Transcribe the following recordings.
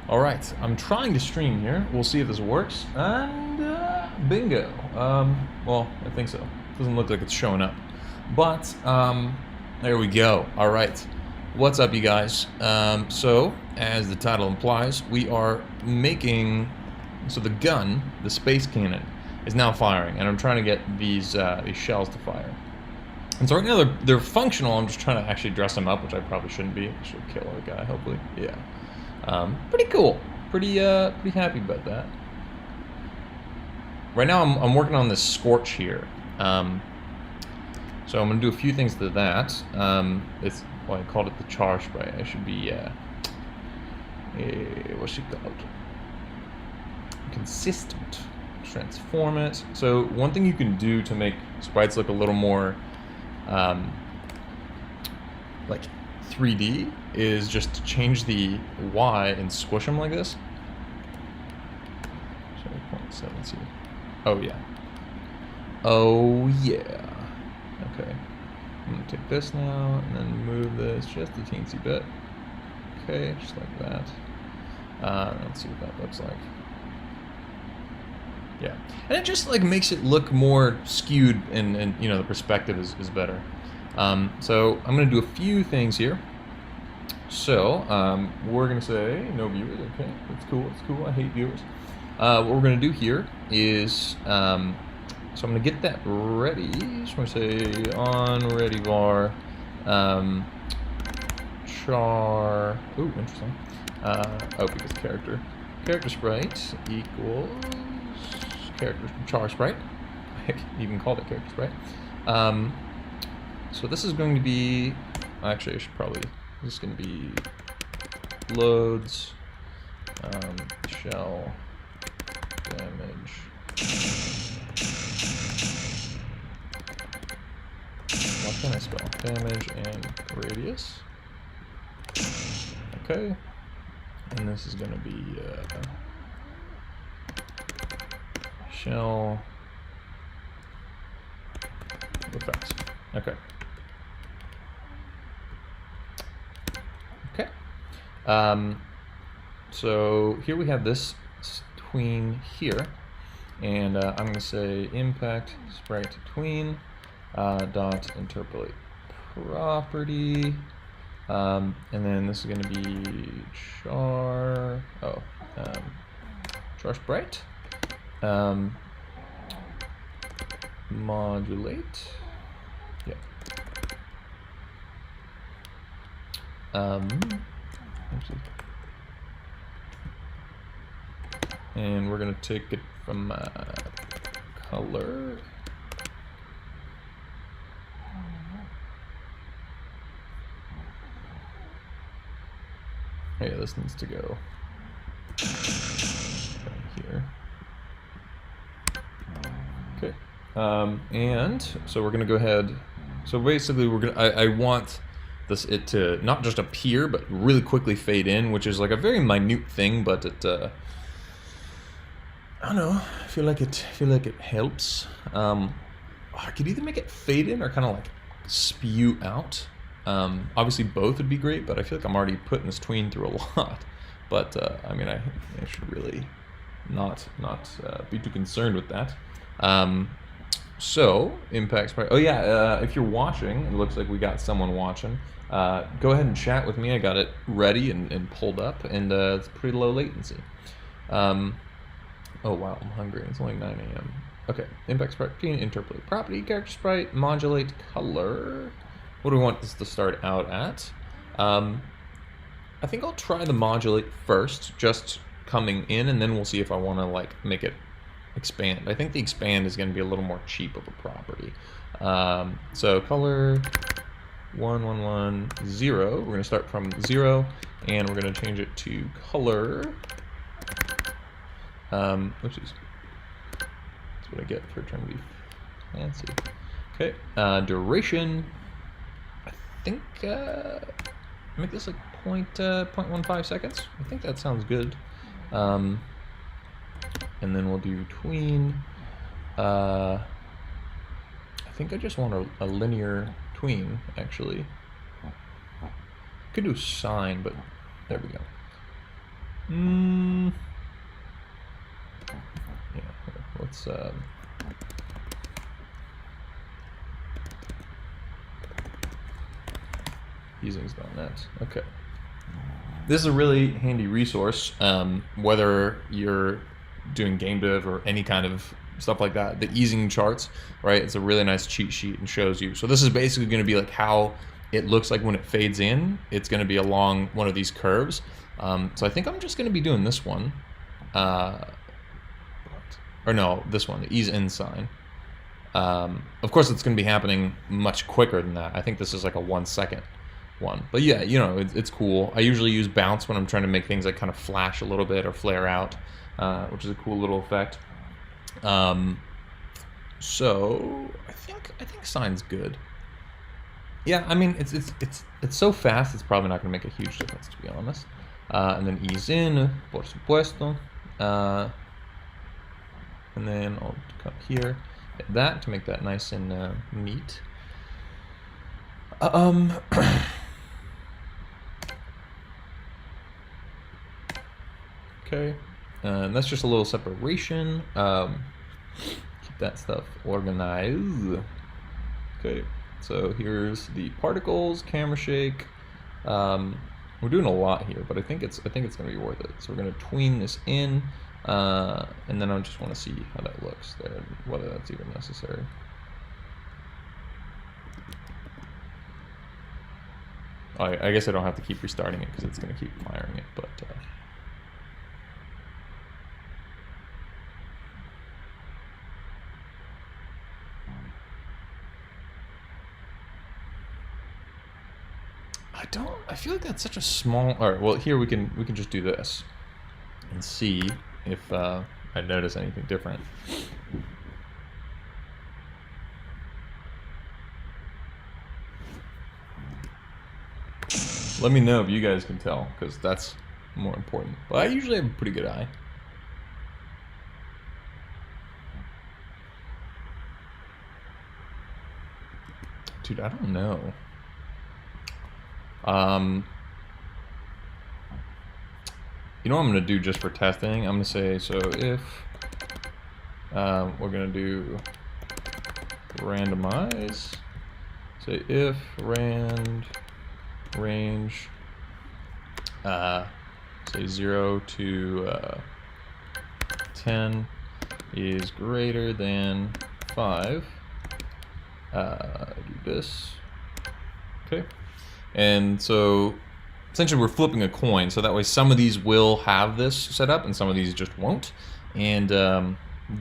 Alright, I'm trying to stream here. We'll see if this works. And bingo. Well, I think so. Doesn't look like it's showing up. But, there we go. Alright. What's up, you guys? So, as the title implies, we are making... So the gun, the space cannon, is now firing. And I'm trying to get these shells to fire. And so right now they're functional. I'm just trying to actually dress them up, which I probably shouldn't be. I should kill our guy, hopefully. Yeah. Pretty cool. Pretty happy about that. Right now I'm working on this scorch here. So I'm gonna do a few things to that. It's well, I called it the char sprite. I should be what's it called? Consistent. Transform it. So one thing you can do to make sprites look a little more like 3D is just to change the Y and squish them like this. 0.72. Oh yeah. Oh yeah. Okay. I'm gonna take this now and then move this just a teensy bit. Okay, just like that. Let's see what that looks like. Yeah, and it just like makes it look more skewed, and you know, the perspective is better. So I'm gonna do a few things here. So we're gonna say no viewers. Okay, that's cool. It's cool. I hate viewers. What we're gonna do here is so I'm gonna get that ready. Just want to say on ready var char. Ooh, interesting. Oh, because character sprite equals character char sprite. I even called it character sprite. So this is going to be, actually I should probably, this is going to be loads shell damage. What can I spell? Damage and radius. Okay. And this is going to be shell effects. Okay. Okay. So here we have this tween here, and I'm going to say impact sprite tween dot interpolate property, and then this is going to be char sprite modulate. Yeah. And we're gonna take it from color. Yeah, this needs to go here. Okay. And so we're gonna go ahead. So basically, we're gonna. I want it to not just appear, but really quickly fade in, which is like a very minute thing, but it. I don't know. I feel like it helps. I could either make it fade in or kind of like spew out. Obviously, both would be great, but I feel like I'm already putting this tween through a lot. But I mean, I should really not be too concerned with that. So, impact sprite. Oh yeah, if you're watching, it looks like we got someone watching. Go ahead and chat with me. I got it ready and pulled up, and it's pretty low latency. Oh wow, I'm hungry. It's only 9 a.m. Okay, impact sprite, interpolate property, character sprite, modulate color. What do we want this to start out at? I think I'll try the modulate first, just coming in, and then we'll see if I want to like make it expand. I think the expand is going to be a little more cheap of a property. So color 1110. We're going to start from 0, and we're going to change it to color. Oopsies. That's what I get for trying to be fancy. Okay. Duration. I think make this like 0.15 seconds. I think that sounds good. And then we'll do tween. I think I just want a linear tween, actually. Could do sine, but there we go. Yeah, let's usings.net. Okay. This is a really handy resource, whether you're doing game dev or any kind of stuff like that. The easing charts, right? It's a really nice cheat sheet and shows you. So this is basically going to be like how it looks like when it fades in. It's going to be along one of these curves. So I think I'm just going to be doing this one. Or no, this one, the ease in sign. Of course, it's going to be happening much quicker than that. I think this is like a 1 second one. But yeah, you know, it's cool. I usually use bounce when I'm trying to make things like kind of flash a little bit or flare out, which is a cool little effect. So I think sign's good. Yeah, I mean it's so fast. It's probably not going to make a huge difference, to be honest. And then ease in, por supuesto. And then I'll come here, hit that to make that nice and neat. Okay, and that's just a little separation. Keep that stuff organized. Okay, so here's the particles, camera shake. We're doing a lot here, but I think it's gonna be worth it. So we're gonna tween this in, and then I just want to see how that looks there, whether that's even necessary. I guess I don't have to keep restarting it because it's gonna keep firing it, but. I feel like that's such a small. All right, well here we can just do this and see if I notice anything different. Let me know if you guys can tell, because that's more important. But I usually have a pretty good eye. Dude, I don't know. You know what I'm going to do just for testing? I'm going to say, so if we're going to do randomize, say if range, say 0 to 10 is greater than 5, do this, okay. And so essentially we're flipping a coin, so that way some of these will have this set up and some of these just won't. And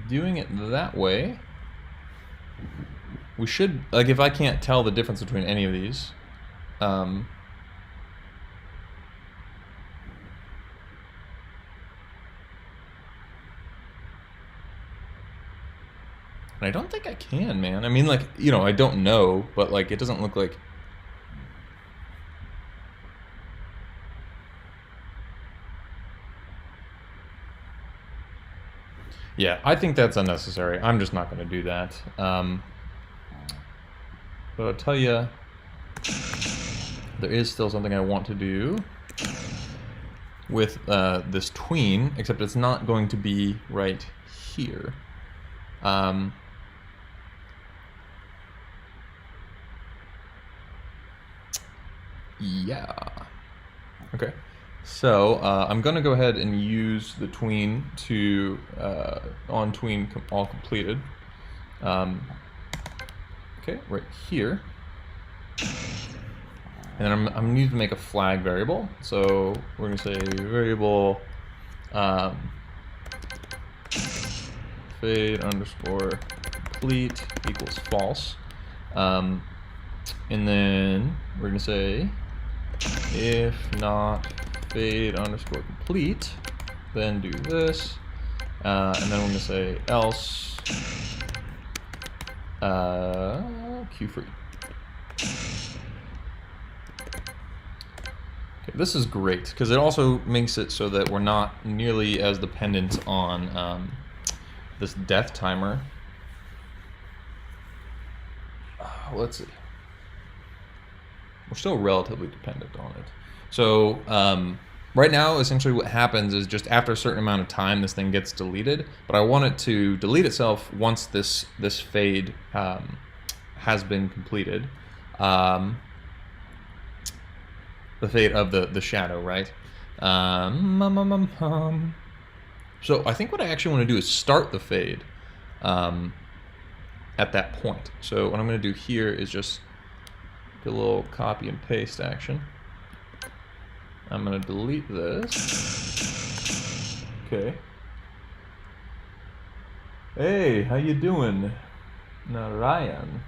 doing it that way, we should, like if I can't tell the difference between any of these, and I don't think I can, man. I mean, like, you know, I don't know, but like it doesn't look like. Yeah, I think that's unnecessary. I'm just not going to do that. But I'll tell you, there is still something I want to do with this tween, except it's not going to be right here. Yeah. Okay. So I'm going to go ahead and use the tween to on tween all completed. Okay, right here. And then I'm going to need to make a flag variable. So we're going to say variable fade underscore complete equals false. And then we're going to say if not fade underscore complete, then do this, and then we're going to say else queue free. Okay, this is great because it also makes it so that we're not nearly as dependent on this death timer. Let's see. We're still relatively dependent on it. So Right now, essentially what happens is just after a certain amount of time, this thing gets deleted. But I want it to delete itself once this fade has been completed. The fade of the shadow, right? So I think what I actually want to do is start the fade at that point. So what I'm going to do here is just do a little copy and paste action. I'm going to delete this. Okay. Hey, how you doing? Narayan.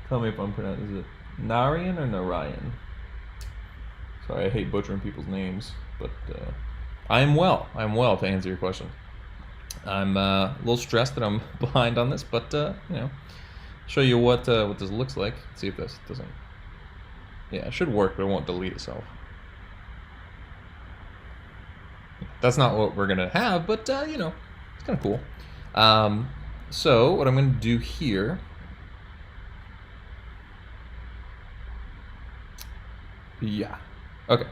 Tell me if I'm pronouncing, is it Narayan or Narayan? Sorry, I hate butchering people's names, but I am well. I'm well, to answer your question. I'm a little stressed that I'm behind on this, but you know, show you what this looks like. Let's see if this doesn't. Yeah, it should work, but it won't delete itself. That's not what we're gonna have, but you know, it's kind of cool. So what I'm gonna do here. Yeah. Okay.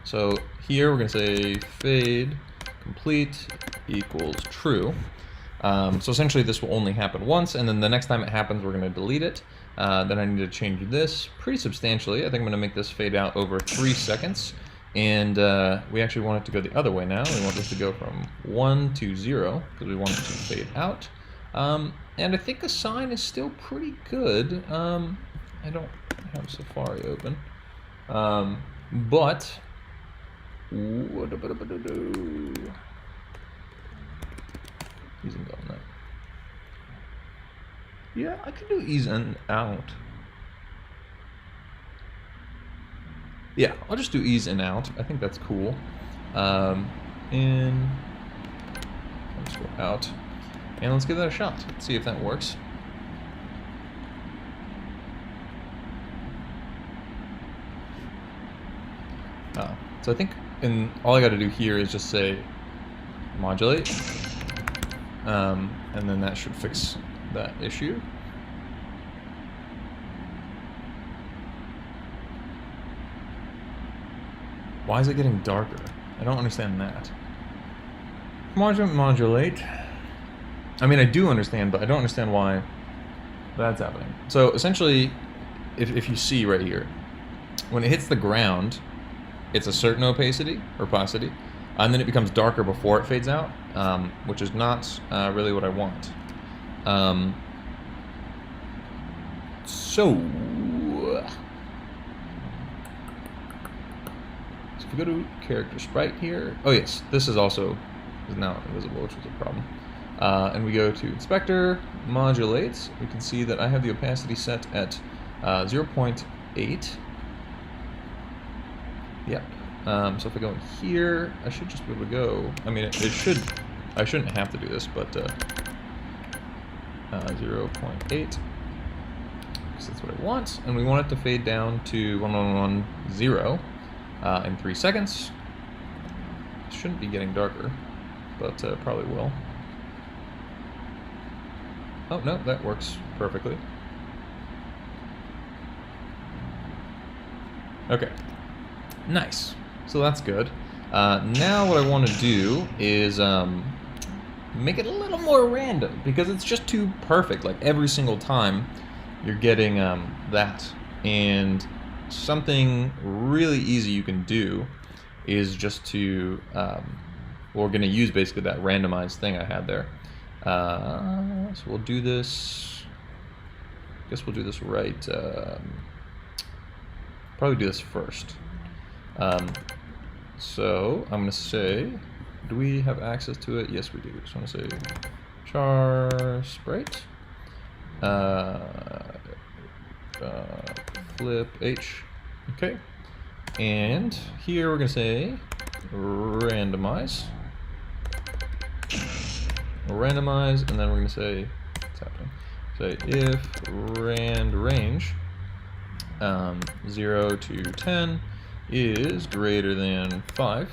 So here we're gonna say fade complete equals true. So essentially this will only happen once, and then the next time it happens we're gonna delete it. Then I need to change this pretty substantially. I think I'm gonna make this fade out over 3 seconds. And we actually want it to go the other way now. We want this to go from 1 to 0 because we want it to fade out. And I think the sign is still pretty good. I don't have Safari open. But ease and go on that. Yeah, I can do ease and out. Yeah, I'll just do ease and out. I think that's cool. In, let's go out, and let's give that a shot. Let's see if that works. So I think all I got to do here is just say modulate, and then that should fix that issue. Why is it getting darker? I don't understand that. Modulate. I mean, I do understand, but I don't understand why that's happening. So essentially, if you see right here, when it hits the ground, it's a certain opacity, and then it becomes darker before it fades out, which is not really what I want. So if we go to character sprite here, oh yes, this is now invisible, which was a problem. And we go to inspector, modulates, we can see that I have the opacity set at 0.8. Yep. So if I go in here, I should just be able to go. I mean, I shouldn't have to do this, but 0.8, because that's what I want, and we want it to fade down to 1110 in 3 seconds. It shouldn't be getting darker, but probably will. Oh no, that works perfectly. Okay. Nice. So that's good. Now what I want to do is make it a little more random, because it's just too perfect. Like every single time you're getting that. And something really easy you can do is just to, we're going to use basically that randomized thing I had there. So we'll do this, I guess we'll do this right, probably do this first. So I'm going to say, do we have access to it? Yes, we do. So I'm going to say char sprite, flip H. Okay. And here we're going to say randomize, and then we're going to say, what's happening? Say if rand range 0 to 10 is greater than 5,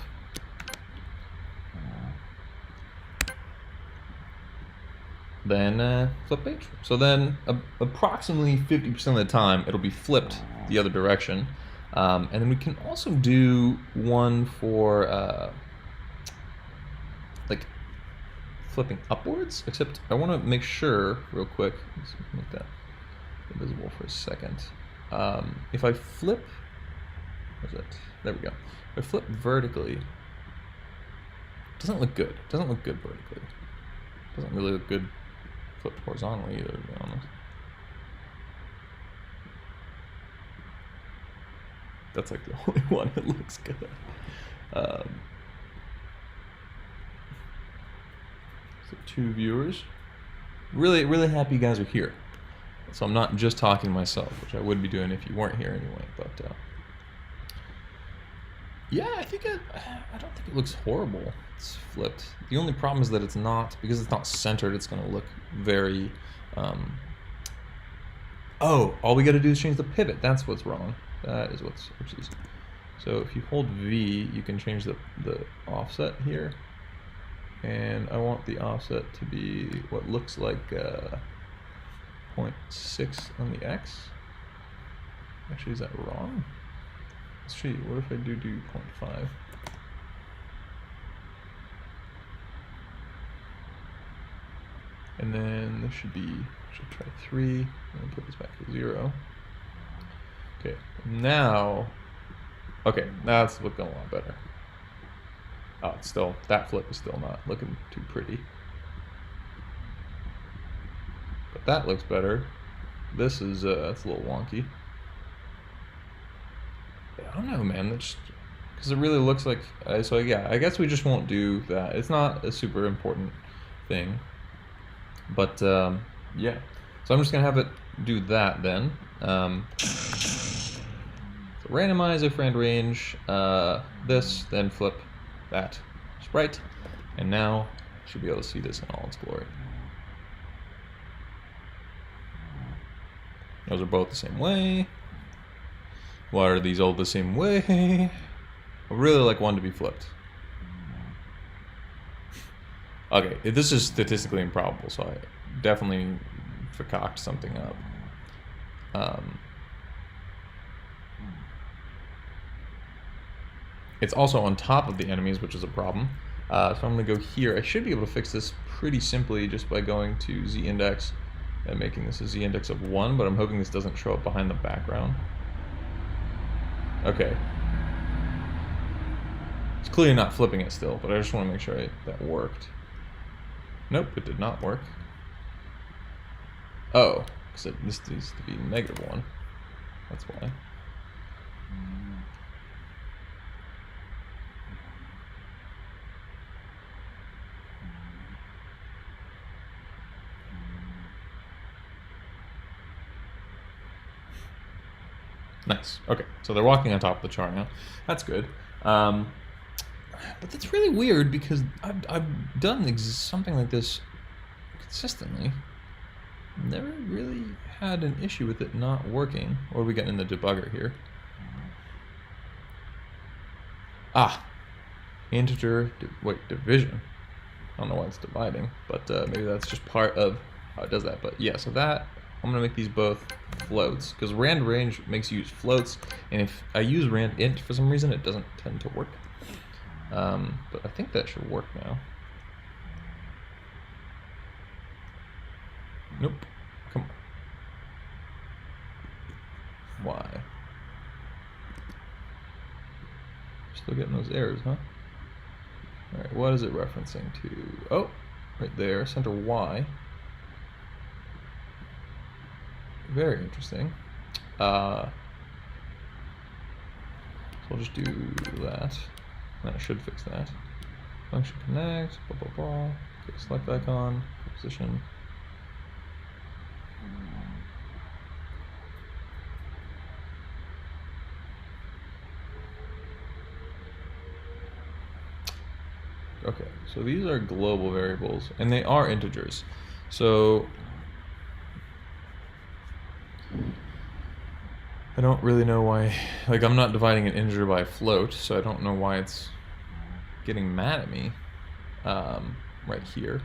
then flip page. So then approximately 50% of the time it'll be flipped the other direction. And then we can also do one for like flipping upwards, except I want to make sure real quick, let's make that invisible for a second. If I flip, where's it? There we go. If I flip vertically, it doesn't look good. It doesn't look good vertically. It doesn't really look good flipped horizontally either, to be honest. That's like the only one that looks good. So 2 viewers. Really happy you guys are here. So I'm not just talking to myself, which I would be doing if you weren't here anyway. But yeah, I don't think it looks horrible. It's flipped. The only problem is that it's not, because it's not centered, it's going to look very... Oh, all we got to do is change the pivot. That's what's wrong. That is what's... Oopsies. So if you hold V, you can change the offset here. And I want the offset to be what looks like 0.6 on the X. Actually, is that wrong? Let's see, what if I do 0.5? And then this should try 3, and then put this back to 0. Okay, now, that's looking a lot better. Oh, it's still, that flip is still not looking too pretty. But that looks better. This is, it's a little wonky. I don't know, man, that's because it really looks like, so yeah, I guess we just won't do that. It's not a super important thing. But, yeah. So I'm just gonna have it do that then. So randomize if rand range, this, then flip that sprite, and now you should be able to see this in all its glory. Those are both the same way. Why are these all the same way? I would really like one to be flipped. Okay, this is statistically improbable, so I definitely concoct something up. It's also on top of the enemies, which is a problem. So I'm going to go here. I should be able to fix this pretty simply just by going to z-index and making this a z-index of 1, but I'm hoping this doesn't show up behind the background. Okay. It's clearly not flipping it still, but I just want to make sure that worked. Nope, it did not work. Oh, because this needs to be -1. That's why. Nice. Okay, so they're walking on top of the char now. That's good. But that's really weird because I've done something like this consistently. Never really had an issue with it not working. What are we getting in the debugger here? Ah, integer, division. I don't know why it's dividing, but maybe that's just part of how it does that. But yeah, so that, I'm gonna make these both floats, because rand range makes you use floats, and if I use rand int for some reason, it doesn't tend to work. But I think that should work now. Nope. Come on. Why? Still getting those errors, huh? Alright, what is it referencing to? Oh, right there, center Y. Very interesting. So I'll just do that. That should fix that. Function connect, blah blah blah. Okay, select icon, position. Okay, so these are global variables, and they are integers. So I don't really know why, like I'm not dividing an integer by a float, so I don't know why it's getting mad at me right here.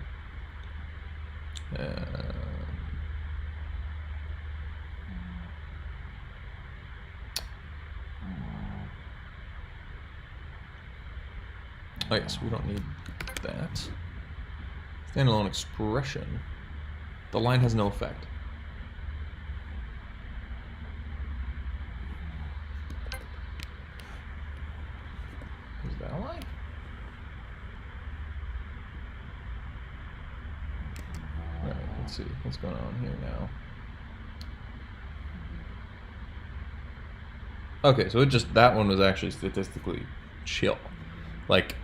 Oh yes, we don't need that. Standalone expression. The line has no effect. Is that a line? Alright, let's see what's going on here now. Okay, so that one was actually statistically chill. Like,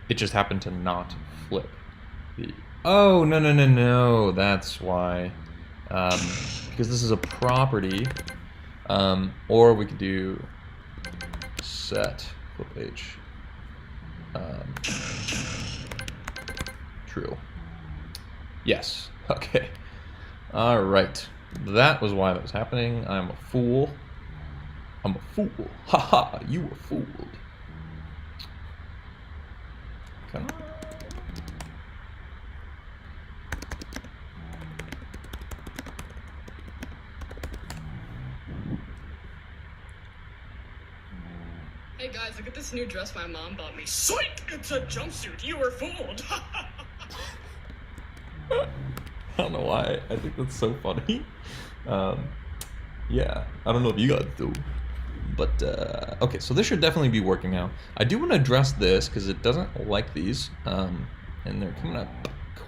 it just happened to not flip. Oh, no, that's why. Because this is a property. Or we could do set flip H. True. Yes. Okay. Alright. That was why that was happening. I'm a fool. I'm a fool. Haha, you were fooled. Come on. Hey guys, look at this new dress my mom bought me. Psych! It's a jumpsuit. You were fooled. I don't know why. I think that's so funny. Yeah, I don't know if you guys do. But, okay, so this should definitely be working now. I do want to address this because it doesn't like these. And they're coming up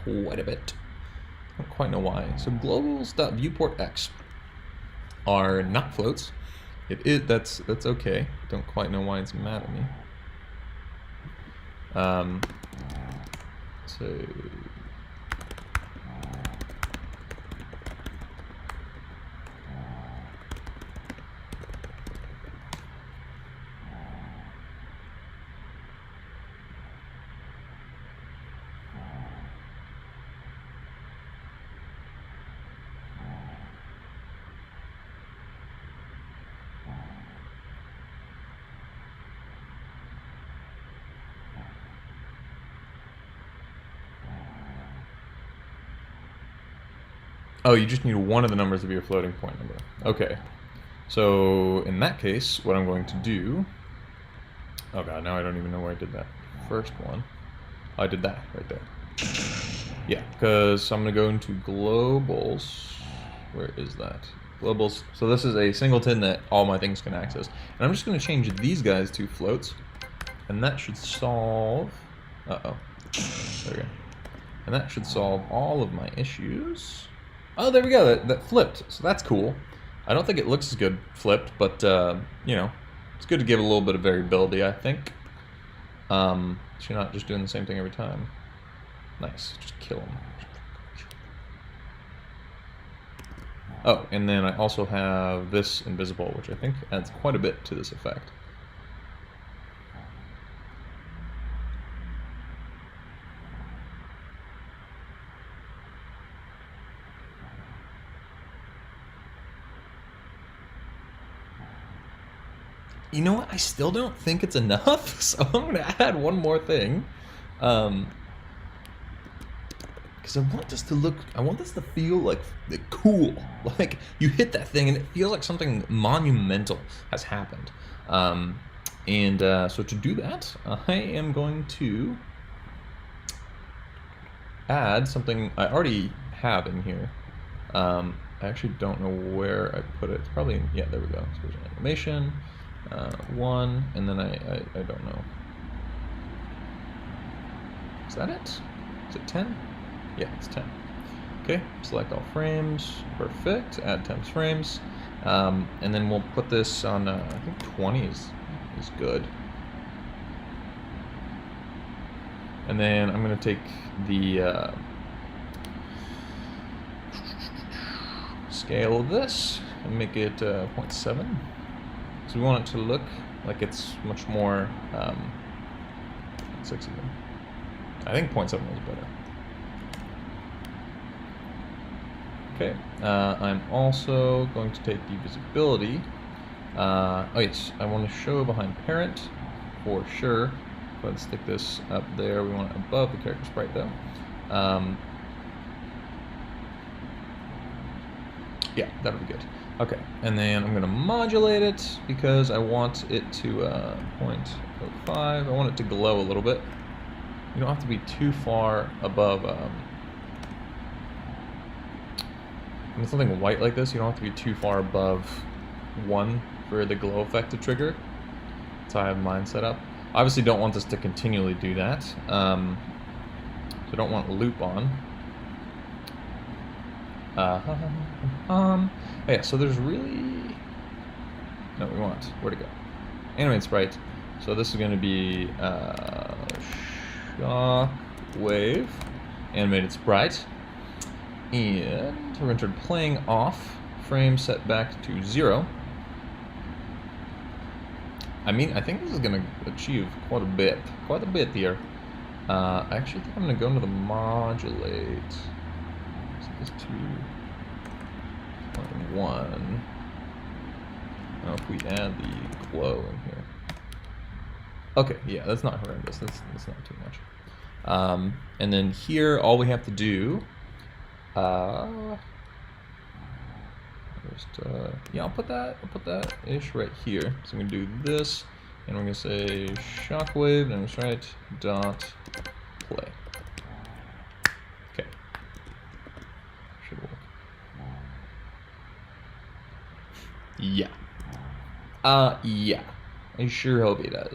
quite a bit. I don't quite know why. So globals.viewportX are not floats. It is, that's okay. Don't quite know why it's mad at me. So oh, you just need one of the numbers of your floating point number. Okay. So in that case, what I'm going to do... Oh god, now I don't even know where I did that. First one. Oh, I did that right there. Yeah, because I'm going to go into globals. Where is that? Globals. So this is a singleton that all my things can access. And I'm just going to change these guys to floats. And that should solve... Uh-oh. There we go. And that should solve all of my issues. Oh, there we go. That flipped. So that's cool. I don't think it looks as good flipped, but, you know, it's good to give a little bit of variability, I think. So you're not just doing the same thing every time. Nice. Just kill them. Oh, and then I also have this invisible, which I think adds quite a bit to this effect. You know what? I still don't think it's enough, so I'm going to add one more thing. Because I want this to look, I want this to feel like cool. Like, you hit that thing and it feels like something monumental has happened. So to do that, I am going to add something I already have in here. I actually don't know where I put it. It's probably, yeah, there we go. So there's an animation. 1, and then I don't know. Is that it? Is it 10? Yeah, it's 10. Okay, select all frames. Perfect. Add temps frames. And then we'll put this on, I think 20 is good. And then I'm going to take the scale of this and make it 0.7. So we want it to look like it's much more 6 even. I think 0.7 was better. Okay, I'm also going to take the visibility. Oh yes, I want to show behind parent for sure. Let's stick this up there. We want it above the character sprite though. Yeah, that'll be good. Okay, and then I'm going to modulate it because I want it to 0.05. I want it to glow a little bit. you don't have to be too far above. When it's something white like this, you don't have to be too far above 1 for the glow effect to trigger. That's how I have mine set up. Obviously, don't want this to continually do that. So don't want loop on. Yeah, so there's really... No, we want... Where'd it go? Animate sprite. So this is going to be shock wave animated sprite. And we're entered playing off, frame set back to 0. I mean, I think this is going to achieve quite a bit here. I actually think I'm going to go into the modulate. Set this to 1. Now if we add the glow in here. Okay, yeah, that's not horrendous. That's not too much. And then here, all we have to do. Yeah, I'll put that ish right here. So I'm gonna do this, and we're gonna say shockwave, and it's right dot play. Okay, should work. Yeah. Yeah. I sure hope it does.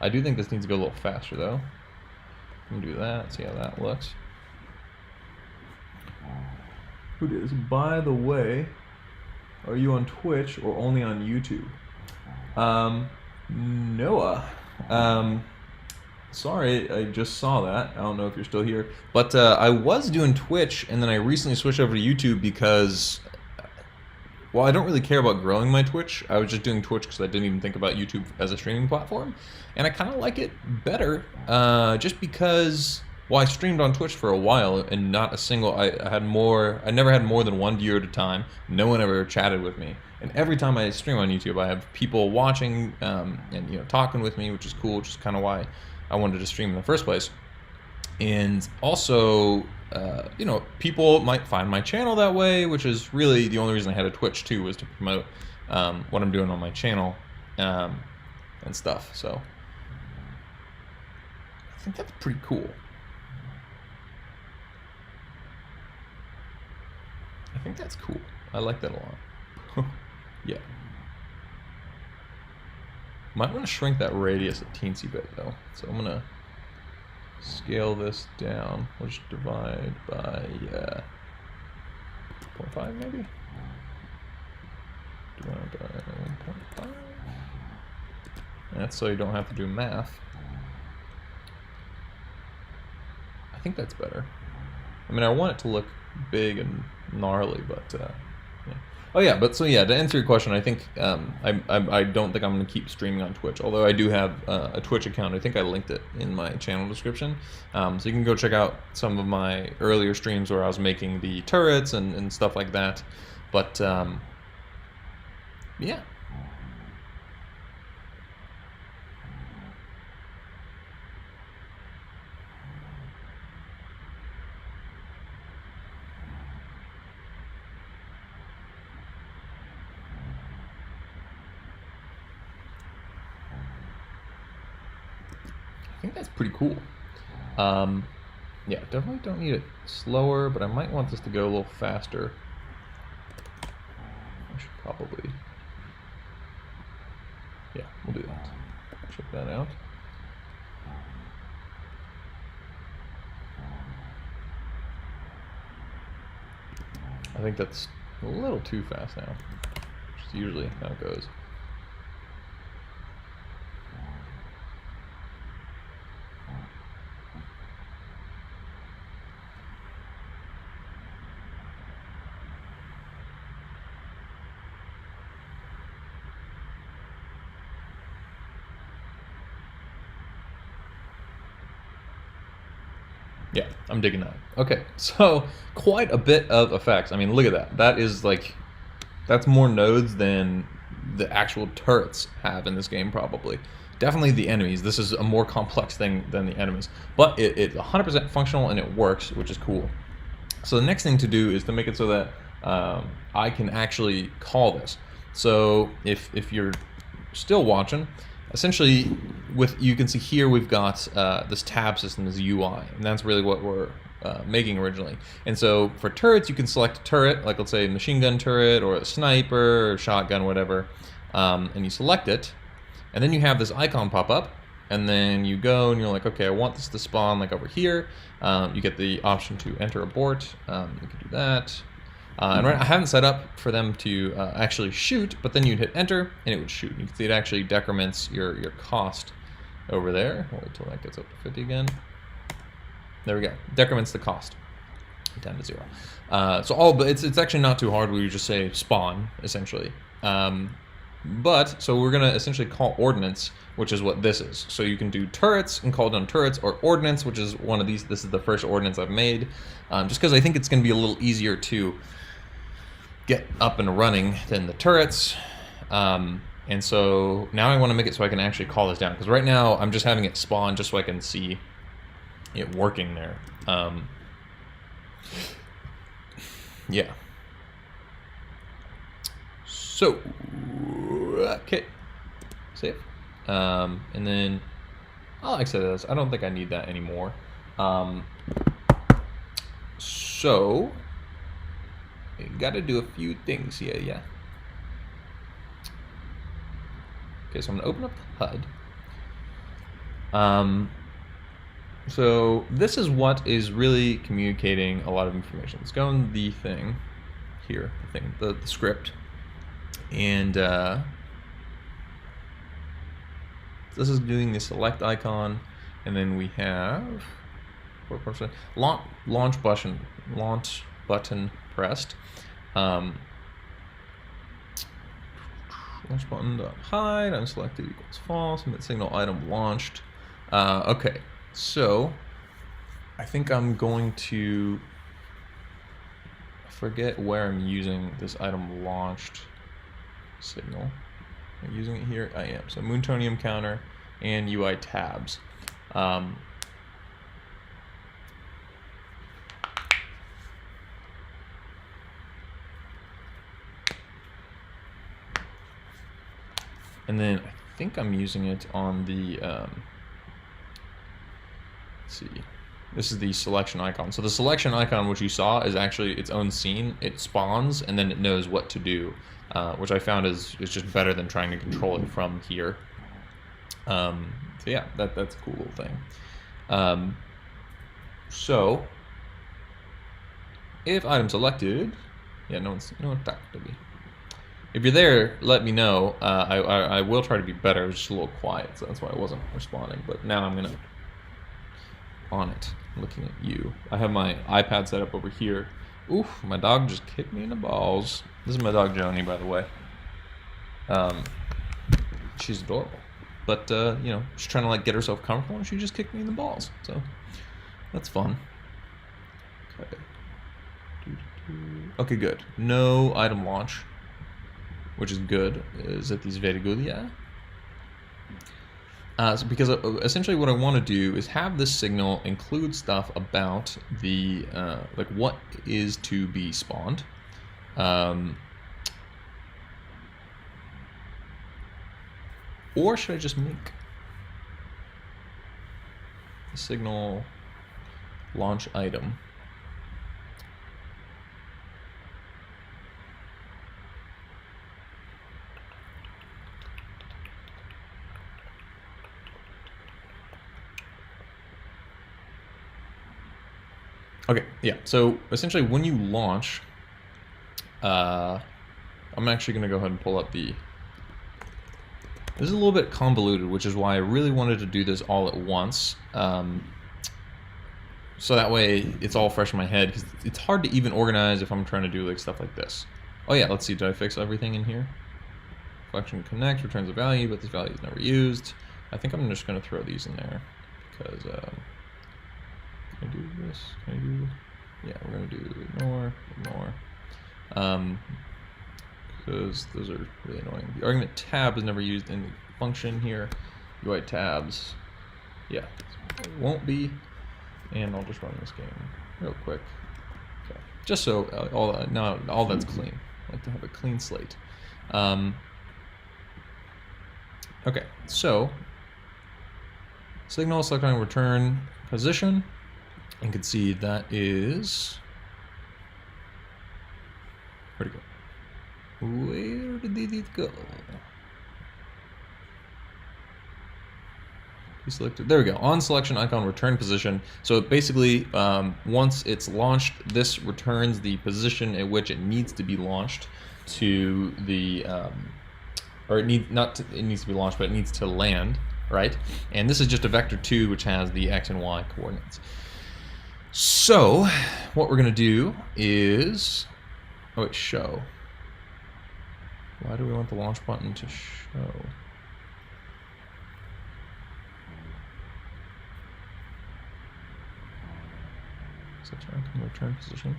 I do think this needs to go a little faster though. I'm gonna do that. See how that looks. Who does? By the way, are you on Twitch or only on YouTube? Noah. Sorry, I just saw that. I don't know if you're still here. But I was doing Twitch, and then I recently switched over to YouTube because, well, I don't really care about growing my Twitch. I was just doing Twitch because I didn't even think about YouTube as a streaming platform. And I kind of like it better just because... Well, I streamed on Twitch for a while, and not a single. I never had more than 1 viewer at a time. No one ever chatted with me. And every time I stream on YouTube, I have people watching and talking with me, which is cool. Which is kind of why I wanted to stream in the first place. And also, people might find my channel that way, which is really the only reason I had a Twitch too, was to promote what I'm doing on my channel and stuff. So I think that's pretty cool. I think that's cool. I like that a lot. Yeah. Might want to shrink that radius a teensy bit though. So I'm gonna scale this down. We'll just divide by 0.5 maybe? Divide by 1.5. That's so you don't have to do math. I think that's better. I mean, I want it to look big and gnarly, but yeah. Oh yeah, but so yeah, to answer your question, I think I don't think I'm going to keep streaming on Twitch, although I do have a Twitch account. I think I linked it in my channel description, so you can go check out some of my earlier streams where I was making the turrets and stuff like that. But yeah. I think that's pretty cool. Yeah, definitely don't need it slower, but I might want this to go a little faster. I should probably... Yeah, we'll do that. Check that out. I think that's a little too fast now, which is usually how it goes. Yeah, I'm digging that. Okay, so quite a bit of effects. I mean, look at that. That is like, that's more nodes than the actual turrets have in this game probably. Definitely the enemies. This is a more complex thing than the enemies. But it's 100% functional and it works, which is cool. So the next thing to do is to make it so that I can actually call this. So if you're still watching, essentially, you can see here we've got this tab system, this UI, and that's really what we're making originally. And so for turrets, you can select a turret, like let's say a machine gun turret or a sniper or shotgun, whatever, and you select it, and then you have this icon pop up, and then you go and you're like, okay, I want this to spawn like over here. You get the option to enter abort. You can do that. And right, I haven't set up for them to actually shoot, but then you'd hit enter and it would shoot. You can see it actually decrements your cost over there. I'll wait till that gets up to 50 again. There we go. Decrements the cost down to 0. But it's actually not too hard. We just say spawn essentially. So we're gonna essentially call ordnance, which is what this is. So you can do turrets and call down turrets, or ordnance, which is one of these. This is the first ordnance I've made, just because I think it's gonna be a little easier to get up and running than the turrets. And so now I want to make it so I can actually call this down, because right now I'm just having it spawn just so I can see it working there. Yeah. So, okay, save. And then I'll exit this. I don't think I need that anymore. So, I gotta do a few things here, yeah. Okay, so I'm gonna open up HUD. So this is what is really communicating a lot of information. Let's go in the thing here, the script, and this is doing the select icon, and then we have launch button pressed. Launch button dot hide unselected equals false. Emit signal item launched. Okay, so I think I'm going to forget where I'm using this item launched signal. Am I using it here? I am. So Moontonium counter and UI tabs. And then I think I'm using it on the, let's see, this is the selection icon. So the selection icon, which you saw, is actually its own scene. It spawns and then it knows what to do, which I found is just better than trying to control it from here. So yeah, that's a cool little thing. So if item selected, yeah, no one's talking to me. If you're there, let me know. I will try to be better. It was just a little quiet, so that's why I wasn't responding. But now I'm gonna on it, looking at you. I have my iPad set up over here. Oof, my dog just kicked me in the balls. This is my dog Joni, by the way. She's adorable, but you know, she's trying to like get herself comfortable, and she just kicked me in the balls. So that's fun. Okay. Okay, good. No item launch, which is good. Is it these very good? Yeah. So because essentially what I want to do is have this signal include stuff about the like what is to be spawned. Or should I just make the signal launch item? Okay, yeah, so essentially when you launch, I'm actually going to go ahead and pull up the... This is a little bit convoluted, which is why I really wanted to do this all at once. So that way it's all fresh in my head, because it's hard to even organize if I'm trying to do like stuff like this. Oh yeah, let's see, did I fix everything in here? Function connect returns a value, but this value is never used. I think I'm just going to throw these in there, because... Can I do this? Can I do... Yeah, we're going to do ignore. Because those are really annoying. The argument tab is never used in the function here. UI tabs. Yeah, it won't be. And I'll just run this game real quick. Okay. Just so all that's clean. I like to have a clean slate. Okay, so signal, select on return position. You can see that is, where'd it go? Where did it go? Selected. There we go. On selection icon, return position. So basically, once it's launched, this returns the position at which it needs to be launched to the, or it needs to be launched, but it needs to land, right? And this is just a vector 2, which has the x and y coordinates. So what we're gonna do is, oh wait, show. Why do we want the launch button to show? Return position.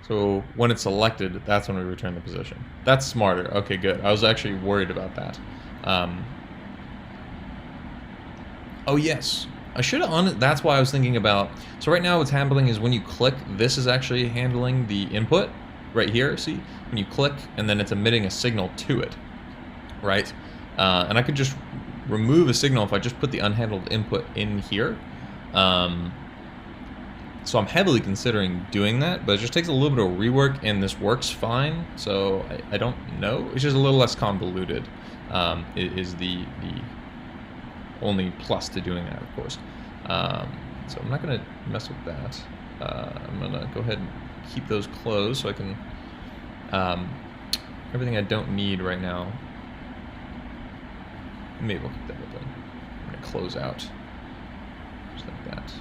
So when it's selected, that's when we return the position. That's smarter. Okay, good. I was actually worried about that. Oh yes, I should have that's why I was thinking about, so right now what's happening is when you click, this is actually handling the input right here, see? When you click, and then it's emitting a signal to it, right? And I could just remove a signal if I just put the unhandled input in here. So I'm heavily considering doing that, but it just takes a little bit of rework, and this works fine. So I don't know. It's just a little less convoluted. Is the only plus to doing that, of course. So I'm not gonna mess with that. I'm gonna go ahead and keep those closed so I can everything I don't need right now. Maybe we'll keep that open. I'm gonna close out just like that.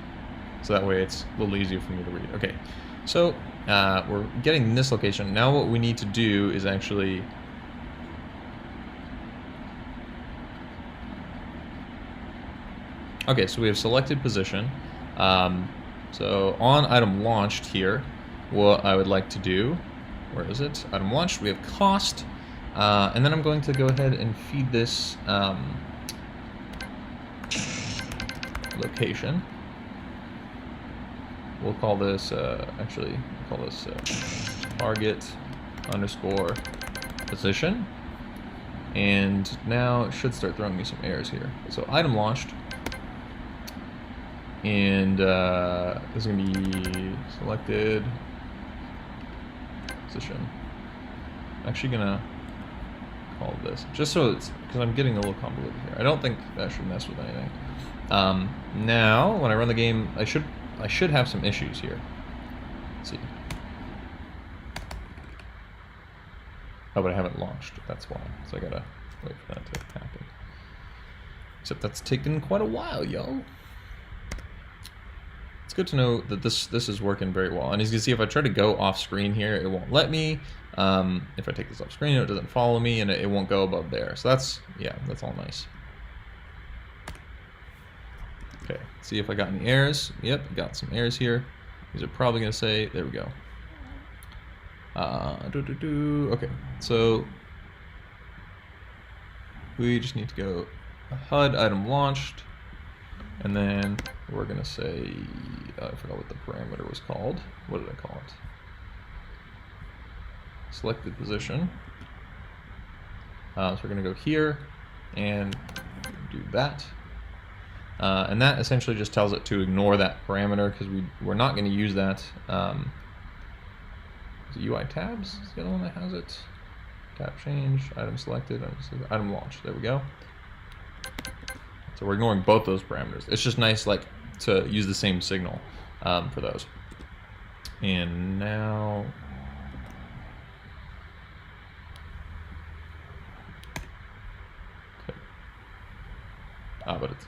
So that way it's a little easier for me to read. Okay, so we're getting this location. Now what we need to do is actually okay, so we have selected position. So on item launched here, what I would like to do, where is it? Item launched, we have cost, and then I'm going to go ahead and feed this location. We'll call this, actually, we'll call this target underscore position. And now it should start throwing me some errors here. So item launched. And this is going to be selected position. I'm actually going to call this, just so it's, because I'm getting a little convoluted here. I don't think that should mess with anything. Now, when I run the game, I should have some issues here. Let's see. Oh, but I haven't launched. That's why. So I gotta wait for that to happen. Except that's taken quite a while, yo. It's good to know that this is working very well. And as you can see, if I try to go off screen here, it won't let me. If I take this off screen, it doesn't follow me, and it won't go above there. So that's, yeah, that's all nice. Okay, see if I got any errors. Yep, got some errors here. These are probably going to say, there we go. Okay, so we just need to go HUD item launched, and then we're going to say, I forgot what the parameter was called. What did I call it? Selected position. So we're going to go here and do that. And that essentially just tells it to ignore that parameter because we're not going to use that. Is it UI tabs? Is the other one that has it? Tab change, item selected, item launched. There we go. So we're ignoring both those parameters. It's just nice, like, to use the same signal for those. And now, okay. But it's,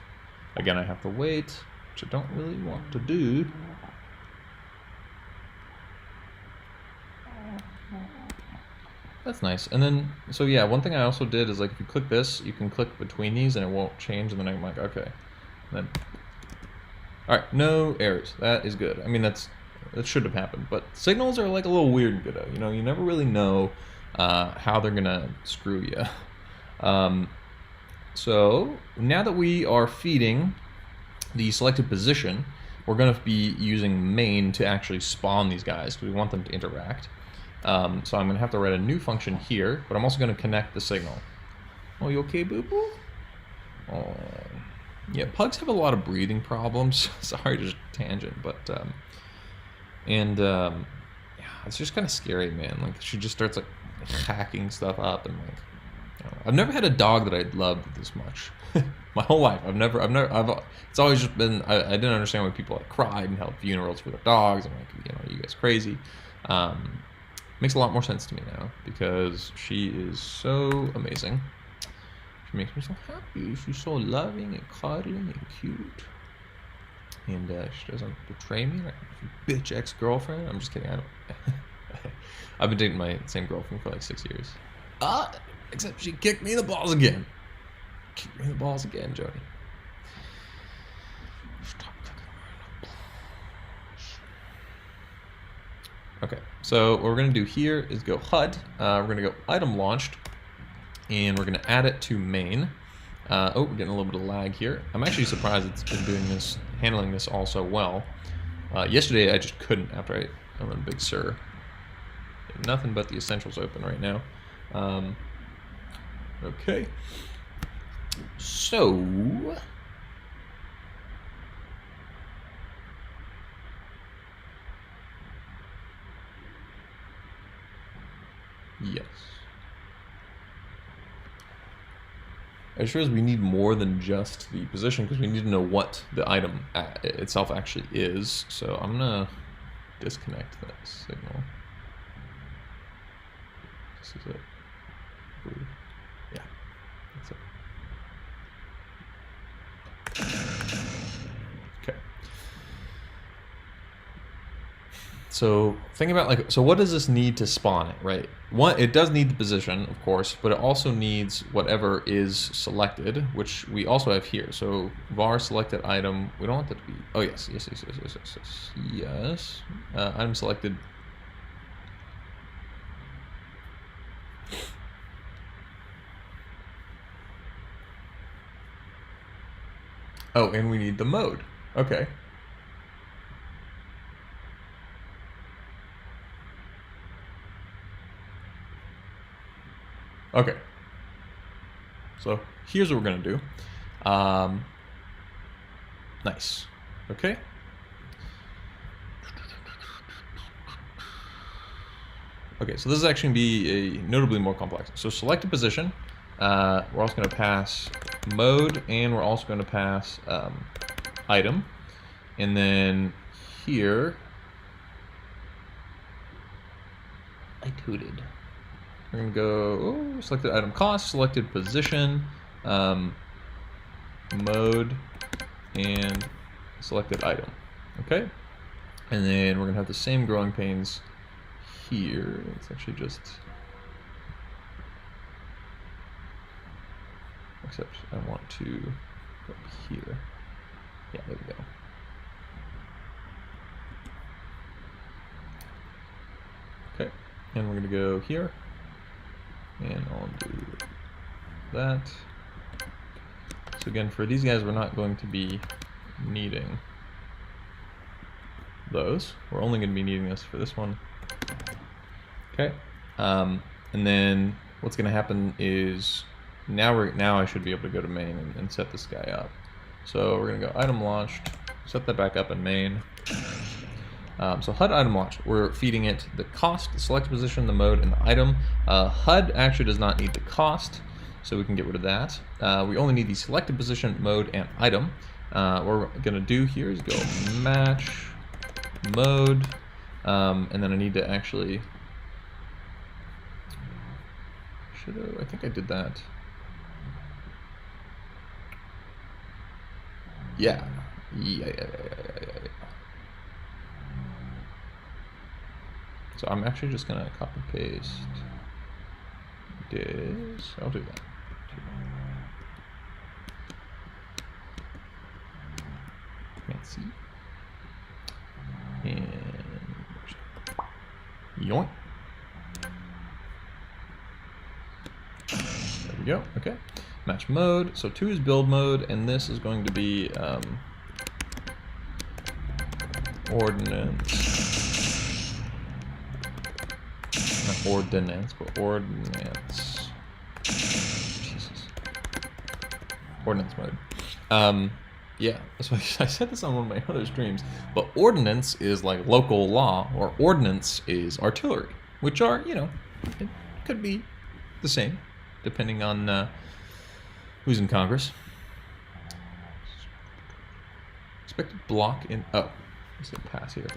again, I have to wait, which I don't really want to do. That's nice. And then, so yeah, one thing I also did is, like, if you click this, you can click between these and it won't change, and then I'm like, okay. And then, all right, no errors. That is good. I mean, that should have happened, but signals are like a little weird in Godot. You know, you never really know how they're gonna screw you. So now that we are feeding the selected position, we're going to be using main to actually spawn these guys because we want them to interact. So I'm going to have to write a new function here, but I'm also going to connect the signal. Oh, you okay, boo-boo? Oh. Yeah, pugs have a lot of breathing problems. Sorry, just tangent, but yeah, it's just kind of scary, man. Like she just starts like hacking stuff up, and like I've never had a dog that I loved this much. My whole life, it's always just been, I didn't understand why people like cried and held funerals for their dogs. I'm like, you guys crazy. Makes a lot more sense to me now because she is so amazing. She makes me so happy. She's so loving and cuddling and cute. And she doesn't betray me like bitch ex-girlfriend. I'm just kidding. I don't. I've been dating my same girlfriend for like 6 years. Except she kicked me in the balls again. Kicked me in the balls again, Jody. Stop kicking me in the balls. Okay, so what we're gonna do here is go HUD. We're gonna go item launched, and we're gonna add it to main. Oh, we're getting a little bit of lag here. I'm actually surprised it's been doing this, handling this all so well. Yesterday I just couldn't after I went Big Sur. Nothing but the essentials open right now. Okay. So yes. I just realized we need more than just the position because we need to know what the item itself actually is. So I'm gonna disconnect that signal. This is it. Yeah, that's it. Okay. So think about like, so what does this need to spawn it, right? One, it does need the position, of course, but it also needs whatever is selected, which we also have here. So var selected item, we don't want that to be, oh yes. Item selected. Oh, and we need the mode. Okay. Okay. So here's what we're gonna do. Nice. Okay. Okay, so this is actually gonna be notably more complex. So select a position. We're also gonna pass mode, and we're also gonna pass item. And then here, I tooted. We're gonna go selected item cost, selected position, mode, and selected item. Okay, and then we're gonna have the same growing pains here. It's actually just, except I want to go up here. Yeah, there we go. Okay, and we're gonna go here. And I'll do that. So again, for these guys, we're not going to be needing those. We're only going to be needing this for this one. Okay. And then what's going to happen is now I should be able to go to main and set this guy up. So we're going to go item launched, set that back up in main. So HUD item launched, we're feeding it the cost, the select position, the mode, and the item. HUD actually does not need the cost, so we can get rid of that. We only need the selected position, mode, and item. What we're gonna do here is go match mode, and then I need to actually, I think I did that. Yeah. So I'm actually just gonna copy paste this. I'll do that. Can't see. And yoink. There we go. Okay. Match mode. So 2 is build mode, and this is going to be ordnance. ordinance, but ordinance. Jesus. Ordinance mode. Yeah, so I said this on one of my other streams, but ordnance is like local law, or ordnance is artillery, which are, you know, it could be the same, depending on who's in Congress. Expected block in, oh, let's hit pass here.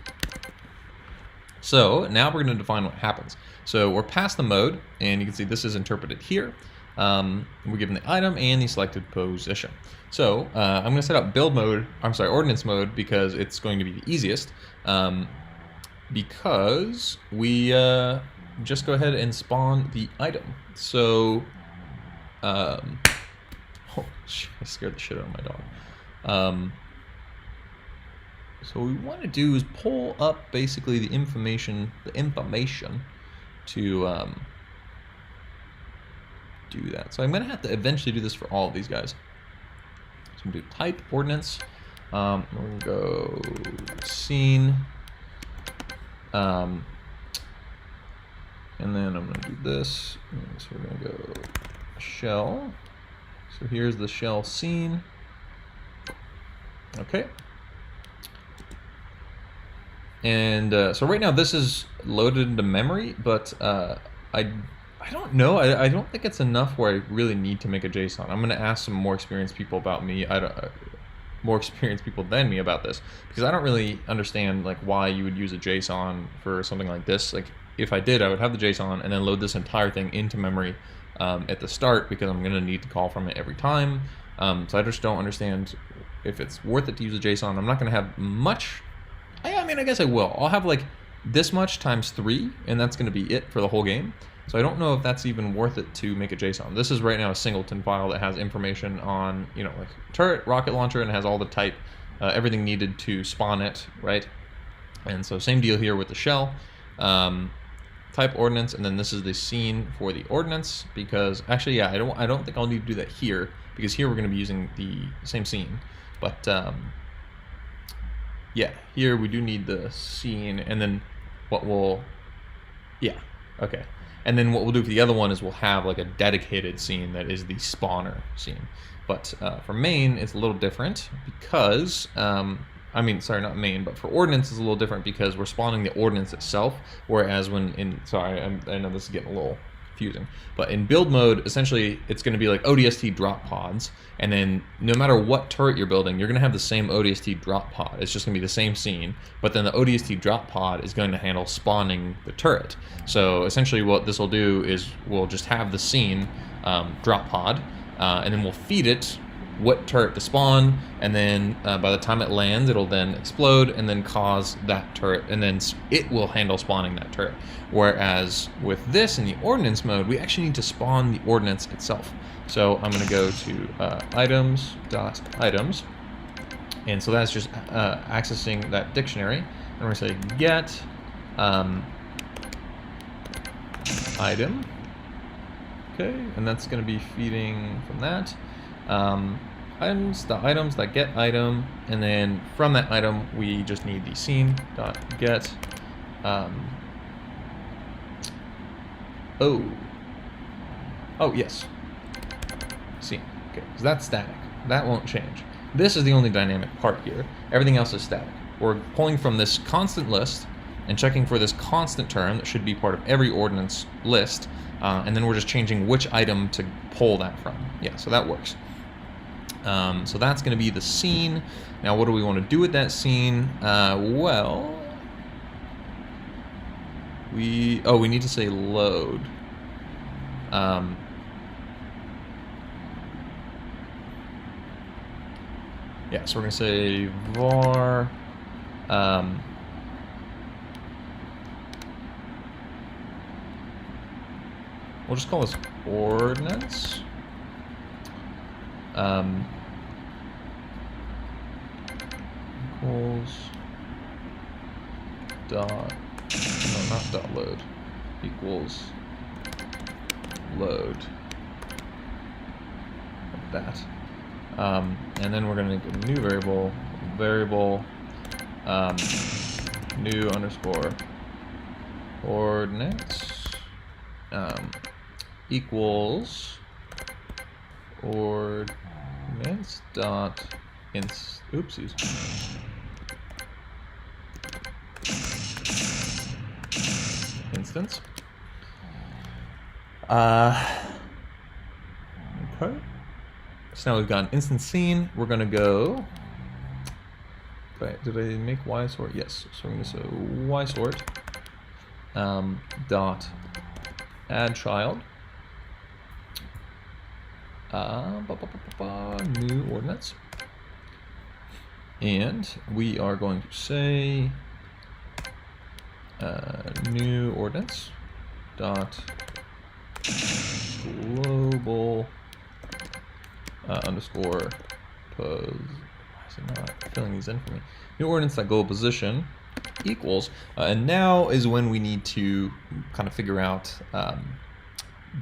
So now we're going to define what happens. So we're past the mode, and you can see this is interpreted here. We're given the item and the selected position. So I'm going to set up build mode, ordnance mode, because it's going to be the easiest. Because we just go ahead and spawn the item. So, oh, shit, I scared the shit out of my dog. So what we want to do is pull up basically the information to do that. So I'm going to have to eventually do this for all of these guys. So I'm going to do type ordnance. We're going to go scene. And then I'm going to do this. So we're going to go shell. So here's the shell scene. Okay. And so right now this is loaded into memory, but I don't know. I don't think it's enough where I really need to make a JSON. I'm going to ask some more experienced people about me. More experienced people than me about this, because I don't really understand like why you would use a JSON for something like this. Like if I did, I would have the JSON and then load this entire thing into memory at the start, because I'm going to need to call from it every time. So I just don't understand if it's worth it to use a JSON. I'm not going to have much. I mean, I guess I will. I'll have like this much times 3, and that's going to be it for the whole game. So I don't know if that's even worth it to make a JSON. This is right now a singleton file that has information on, you know, like turret, rocket launcher, and has all the type, everything needed to spawn it, right? And so same deal here with the shell. Type ordnance, and then this is the scene for the ordnance, because actually, yeah, I don't think I'll need to do that here, because here we're going to be using the same scene. But yeah, here we do need the scene, and then what we'll, yeah, okay. And then what we'll do for the other one is we'll have like a dedicated scene that is the spawner scene. But for main, it's a little different because, I mean, sorry, not main, but for ordnance it's a little different because we're spawning the ordnance itself. Whereas when in, sorry, I know this is getting a little confusing, but in build mode, essentially it's going to be like ODST drop pods. And then no matter what turret you're building, you're going to have the same ODST drop pod. It's just going to be the same scene, but then the ODST drop pod is going to handle spawning the turret. So essentially what this will do is we'll just have the scene drop pod, and then we'll feed it what turret to spawn, and then by the time it lands, it'll then explode and then cause that turret, and then it will handle spawning that turret. Whereas with this in the ordnance mode, we actually need to spawn the ordnance itself. So I'm going to go to items.items, and so that's just accessing that dictionary. And we're going to say get item. Okay, and that's going to be feeding from that. Items that get item, and then from that item we just need the scene dot get oh yes, scene. Okay, because that's static, that won't change. This is the only dynamic part here. Everything else is static. We're pulling from this constant list and checking for this constant term that should be part of every ordnance list, and then we're just changing which item to pull that from. Yeah, so that works. So that's going to be the scene. Now, what do we want to do with that scene? Well, we need to say load. Yeah, so we're going to say var we'll just call this ordnance. Equals dot, no, not dot load, equals load, like that. And then we're going to make a new variable, new underscore ordnance. equals ordinance dot oopsies. Instance. Okay. So now we've got an instance scene. We're gonna go. Did I make y sort? Yes. So we're gonna say y sort dot add child new ordinance, and we are going to say new ordinance dot global underscore pos. Why is it not filling these in for me? New ordinance dot global position equals, and now is when we need to kind of figure out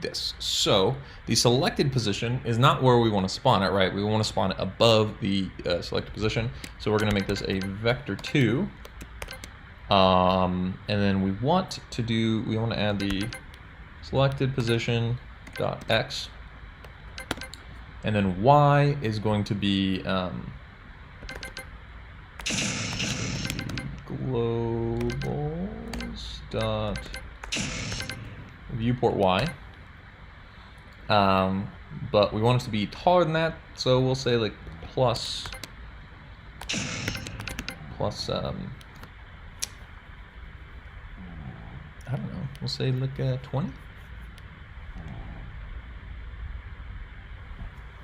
this. So the selected position is not where we want to spawn it, right? We want to spawn it above the selected position. So we're going to make this a vector2. And then we want to add the selected position dot x. And then y is going to be globals dot viewport y. But we want it to be taller than that, so we'll say like plus I don't know, we'll say like 20.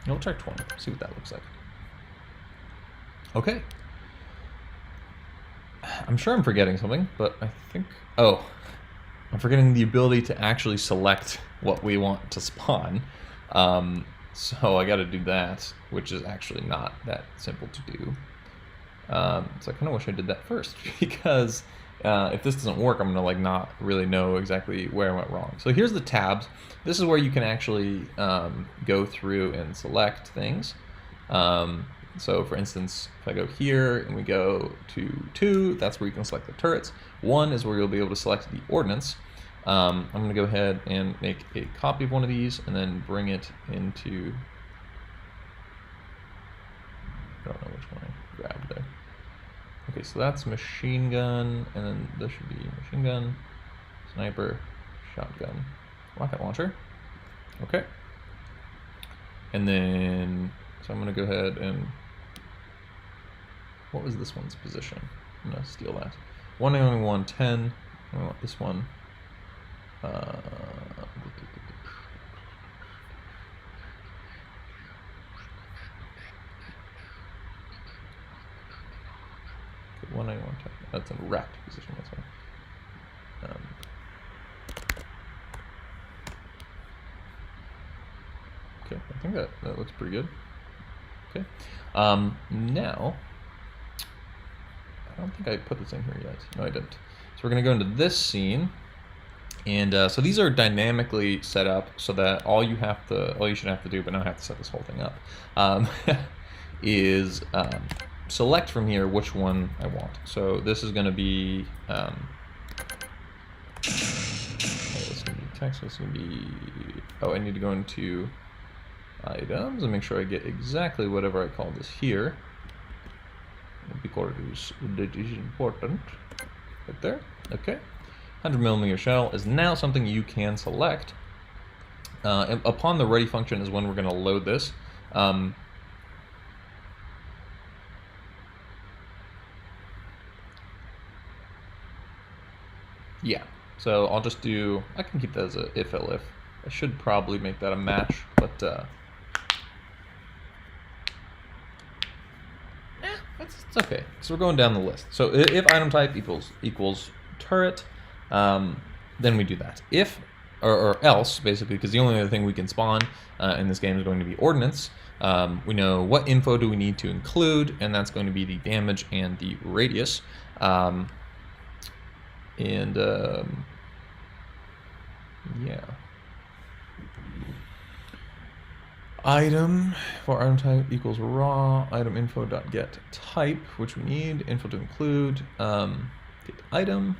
We'll try 20, see what that looks like. Okay. I'm sure I'm forgetting something, but I think, oh, I'm forgetting the ability to actually select what we want to spawn. So I got to do that, which is actually not that simple to do. So I kind of wish I did that first, because if this doesn't work, I'm gonna like not really know exactly where I went wrong. So here's the tabs. This is where you can actually go through and select things. So for instance, if I go here and we go to 2, that's where you can select the turrets. 1 is where you'll be able to select the ordnance. I'm going to go ahead and make a copy of one of these and then bring it into, I don't know which one I grabbed there. Okay, so that's machine gun, and then this should be machine gun, sniper, shotgun, rocket launcher. Okay. And then, so I'm going to go ahead and, what was this one's position? I'm going to steal that. 191, 10. I want this one. Okay, 191, 10. That's a wrapped position. That's one. Okay, I think that looks pretty good. Okay. Now, I don't think I put this in here yet. No, I didn't. So we're going to go into this scene. And so these are dynamically set up so that all you should have to do, but now I have to set this whole thing up, is select from here which one I want. So this is going to be, this is going to be text, this is going to be, oh, I need to go into items and make sure I get exactly whatever I call this here, because it is important, right there, okay. 100mm shell is now something you can select. Upon the ready function is when we're going to load this. Yeah, so I'll just do, I can keep that as a if-elif. I should probably make that a match, but it's okay. So we're going down the list. So if item type equals turret, then we do that. If, or else, basically, because the only other thing we can spawn in this game is going to be ordnance. We know what info do we need to include, and that's going to be the damage and the radius. Yeah. Item for item type equals raw item info dot get type, which we need info to include. Get item.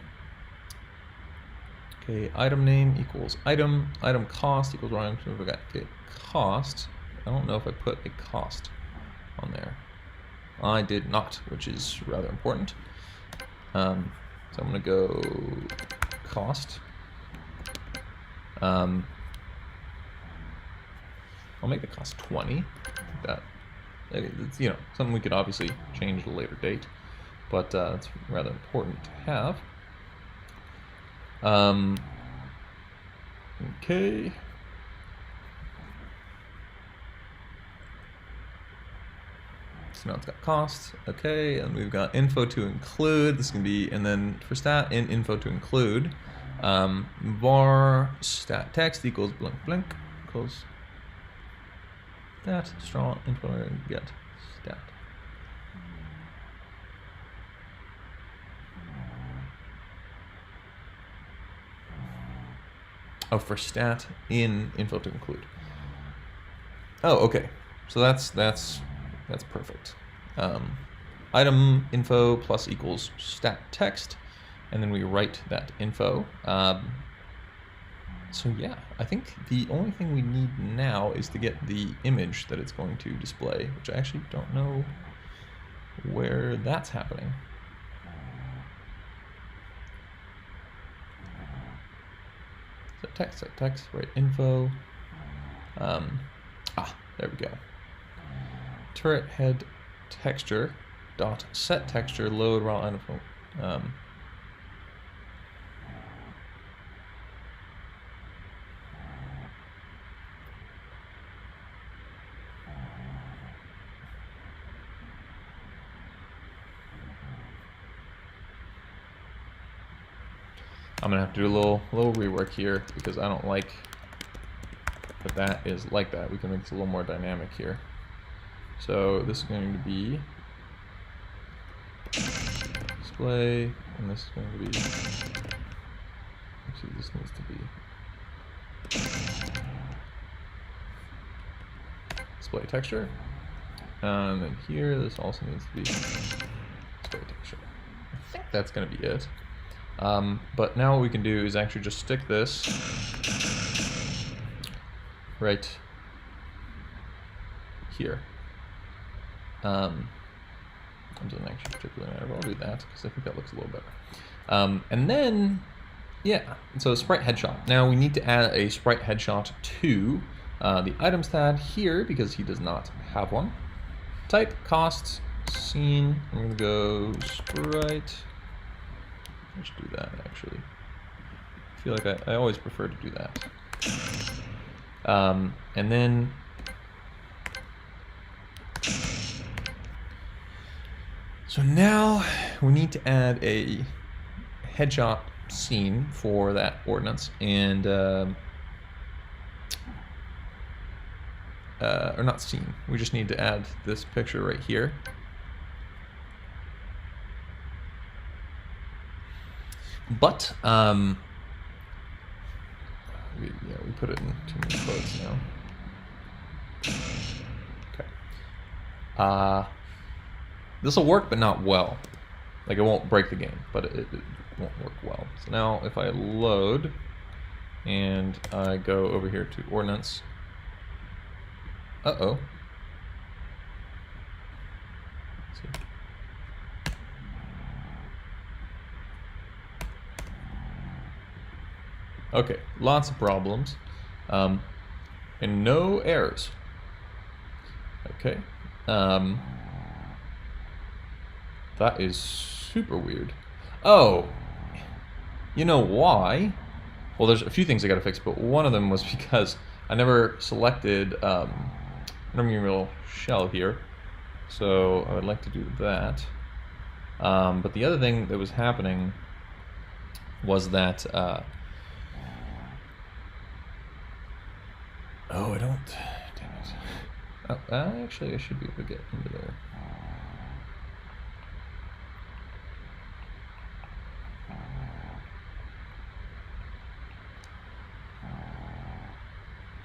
Okay, item name equals item. Item cost equals wrong. So we got okay, cost. I don't know if I put a cost on there. I did not, which is rather important. So I'm gonna go cost. I'll make the cost 20. That it's, you know, something we could obviously change at a later date, but it's rather important to have. Okay. So now it's got cost. Okay, and we've got info to include. This can be, and then for stat in info to include, var stat text equals blank blank equals stat strong info get stat. Oh, for stat in info to include. Oh, okay. So that's perfect. Item info plus equals stat text, and then we write that info. So yeah, I think the only thing we need now is to get the image that it's going to display, which I actually don't know where that's happening. Set text, write info. There we go. Turret head texture dot set texture load raw info. I'm gonna have to do a little rework here because I don't like that is like that. We can make this a little more dynamic here. So this is going to be display, and this is going to be, actually this needs to be display texture. And then here, this also needs to be display texture. I think that's going to be it. But now what we can do is actually just stick this right here. It doesn't actually particularly matter, but I'll do that because I think that looks a little better. And then, yeah, so sprite headshot. Now we need to add a sprite headshot to the items tab here because he does not have one. Type cost scene. I'm gonna go sprite. Let's do that actually. I feel like I always prefer to do that. And then so now we need to add a headshot scene for that ordnance, and or not scene. We just need to add this picture right here. But we put it in too many quotes now. Okay. This will work, but not well. Like, it won't break the game, but it won't work well. So now if I load and I go over here to ordnance. Uh-oh. Let's see. Okay, lots of problems, and no errors. Okay, that is super weird. Oh, you know why? Well, there's a few things I gotta fix, but one of them was because I never selected real shell here, so I would like to do that. But the other thing that was happening was that oh, I don't. Damn it. Oh, actually, I should be able to get into there.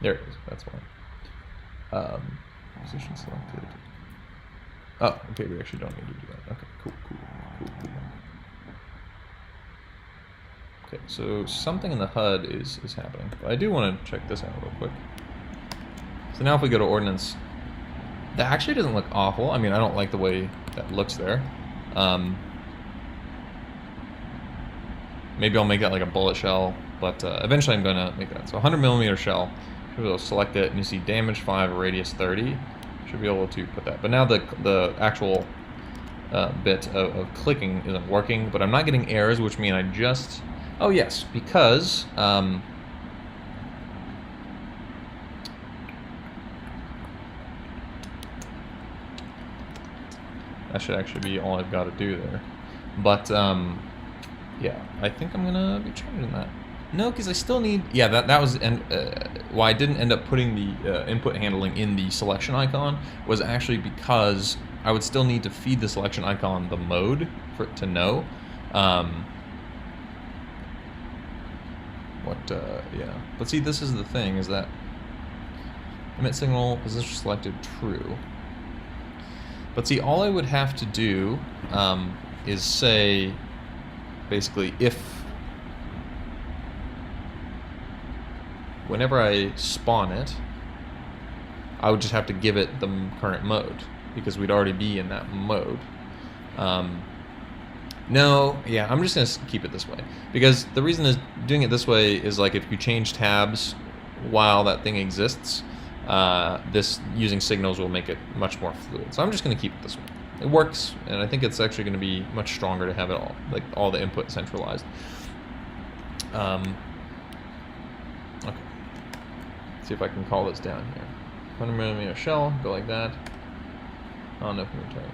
There it is. That's why. Position selected. Oh, okay. We actually don't need to do that. Okay. Cool. Okay, so something in the HUD is happening. But I do want to check this out real quick. So now if we go to ordnance, that actually doesn't look awful. I mean, I don't like the way that looks there. Maybe I'll make that like a bullet shell, but eventually I'm going to make that. So 100mm shell. Should be able to select it, and you see damage 5, radius 30. Should be able to put that. But now the actual bit of clicking isn't working, but I'm not getting errors, which mean I just... Oh yes, because... that should actually be all I've got to do there. But, yeah, I think I'm going to be changing that. No, because I still need... Yeah, that was... why I didn't end up putting the input handling in the selection icon was actually because I would still need to feed the selection icon the mode for it to know. Yeah. But see, this is the thing, is that emit signal position selected true. But see, all I would have to do is say, basically, if whenever I spawn it, I would just have to give it the current mode, because we'd already be in that mode. No, yeah, I'm just going to keep it this way. Because the reason is doing it this way is like if you change tabs while that thing exists, this using signals will make it much more fluid. So I'm just going to keep it this way. It works, and I think it's actually going to be much stronger to have it all, like all the input centralized. Okay. See if I can call this down here. 100mm shell, go like that. Oh no, I'm returning.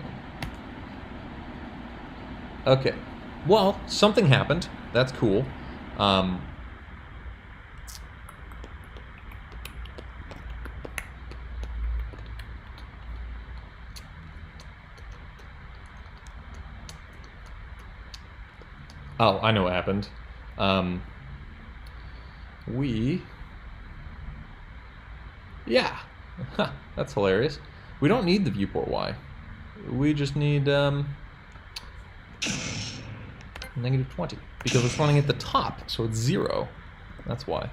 Okay. Well, something happened. That's cool. Oh, I know what happened. Yeah. That's hilarious. We don't need the viewport Y. We just need -20, because it's running at the top, so it's 0. That's why.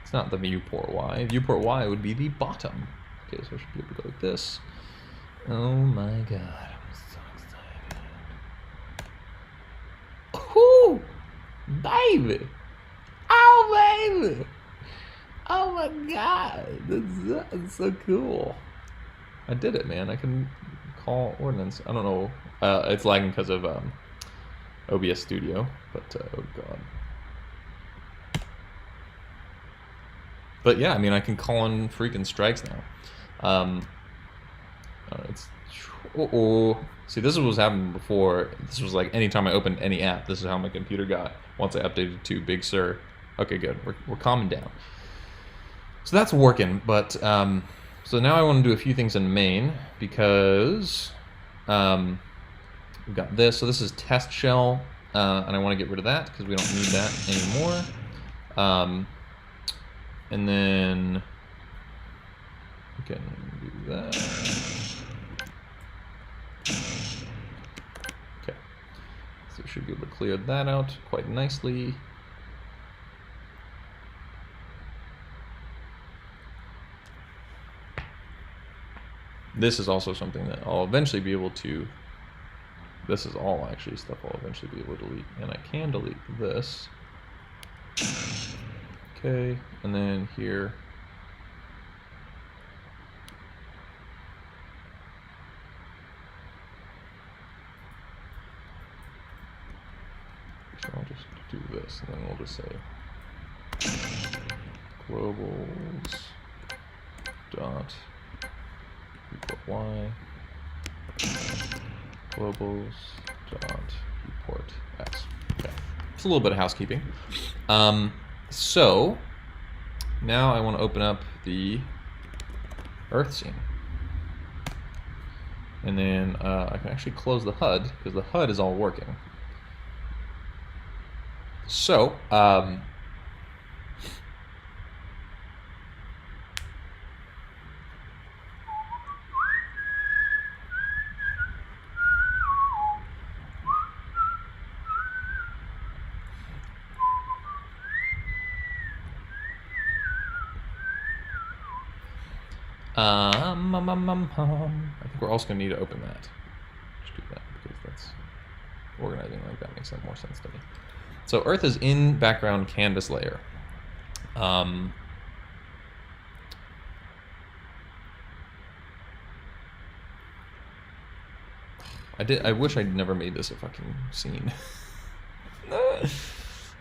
It's not the viewport Y. Viewport Y would be the bottom. Okay, so I should be able to go like this. Oh my god, I'm so excited. Ooh, baby! Oh, baby! Oh my god, that's so cool. I did it, man. I can call ordnance. I don't know. It's lagging because of OBS Studio, but oh god. But yeah, I mean, I can call in freaking strikes now. See, this is what was happening before. This was like anytime I opened any app, this is how my computer got once I updated to Big Sur. Okay, good. We're calming down. So that's working, but so now I want to do a few things in main, because we've got this. So this is test shell, and I want to get rid of that because we don't need that anymore. And then we can do that. Okay, so we should be able to clear that out quite nicely. This is also something that I'll eventually be able to... This is all actually stuff I'll eventually be able to delete. And I can delete this. Okay, and then here. So I'll just do this, and then we'll just say globals dot viewport Y globals dot viewport X. Okay, it's a little bit of housekeeping. So now I want to open up the Earth scene, and then I can actually close the HUD because the HUD is all working. So I think we're also going to need to open that. Just do that because that's organizing like that makes more sense to me. So Earth is in background canvas layer. I wish I'd never made this a fucking scene.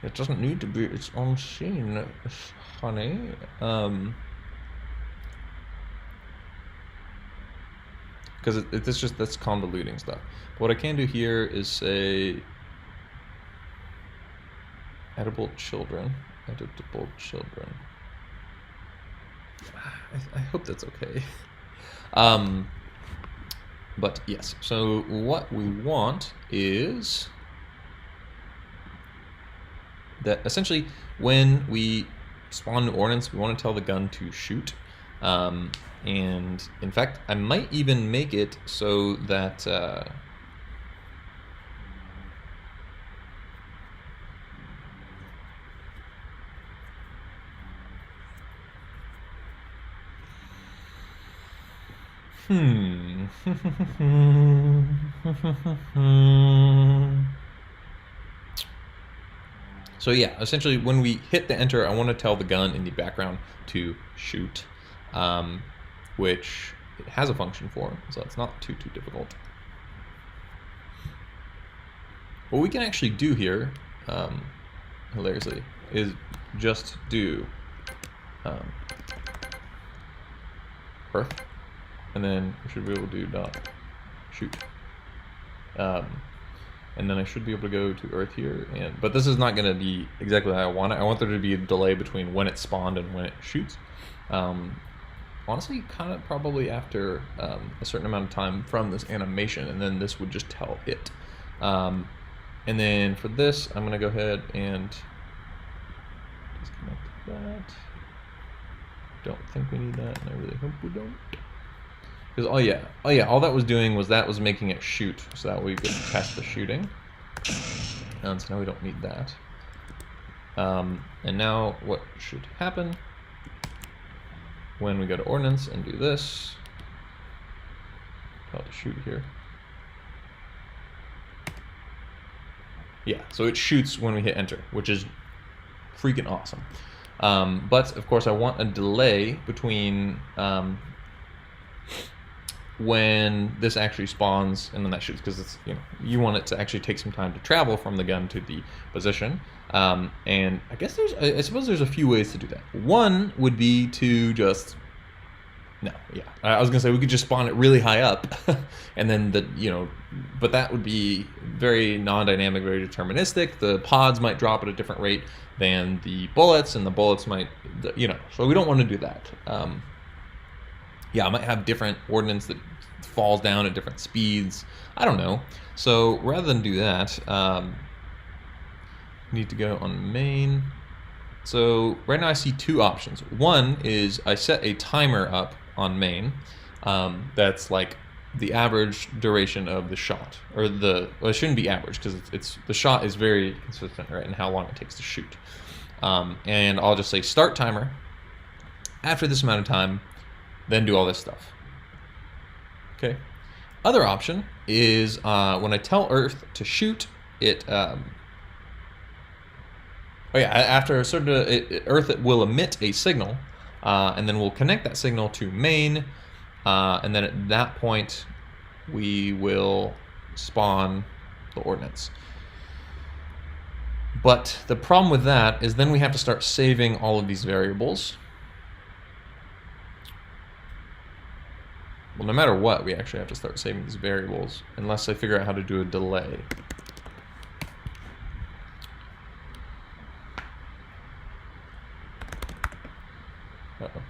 It doesn't need to be its own scene, honey. Because that's convoluting stuff. What I can do here is say editable children. I hope that's okay. But yes, so what we want is that essentially when we spawn new ordnance, we want to tell the gun to shoot. And in fact, I might even make it so that So yeah, essentially when we hit the enter, I want to tell the gun in the background to shoot, which it has a function for, so it's not too difficult. What we can actually do here, hilariously, is just do Earth, and then we should be able to do dot shoot. And then I should be able to go to Earth here, but this is not going to be exactly how I want it. I want there to be a delay between when it spawned and when it shoots. Honestly, kind of probably after a certain amount of time from this animation, and then this would just tell it. And then for this, I'm going to go ahead and disconnect that. Don't think we need that, and I really hope we don't. Because oh yeah, all that was doing was making it shoot, so that we could test the shooting. And so now we don't need that. And now what should happen when we go to ordnance and do this? Tell it to shoot here. Yeah, so it shoots when we hit enter, which is freaking awesome. But of course, I want a delay between when this actually spawns and then that shoots, because it's, you want it to actually take some time to travel from the gun to the position. And I guess I suppose there's a few ways to do that. One would be to just I was gonna say we could just spawn it really high up, and then but that would be very non-dynamic, very deterministic. The pods might drop at a different rate than the bullets, and the bullets might, so we don't want to do that. I might have different ordnance that falls down at different speeds. I don't know. So rather than do that, we need to go on main. So right now I see two options. One is I set a timer up on main. That's like the average duration of the shot, or it shouldn't be average because it's the shot is very consistent, right, in how long it takes to shoot. And I'll just say start timer. After this amount of time, then do all this stuff. Okay. Other option is when I tell Earth to shoot, after a certain Earth will emit a signal, and then we'll connect that signal to main, and then at that point we will spawn the ordnance. But the problem with that is then we have to start saving all of these variables. Well, no matter what, we actually have to start saving these variables, unless I figure out how to do a delay. Uh-oh.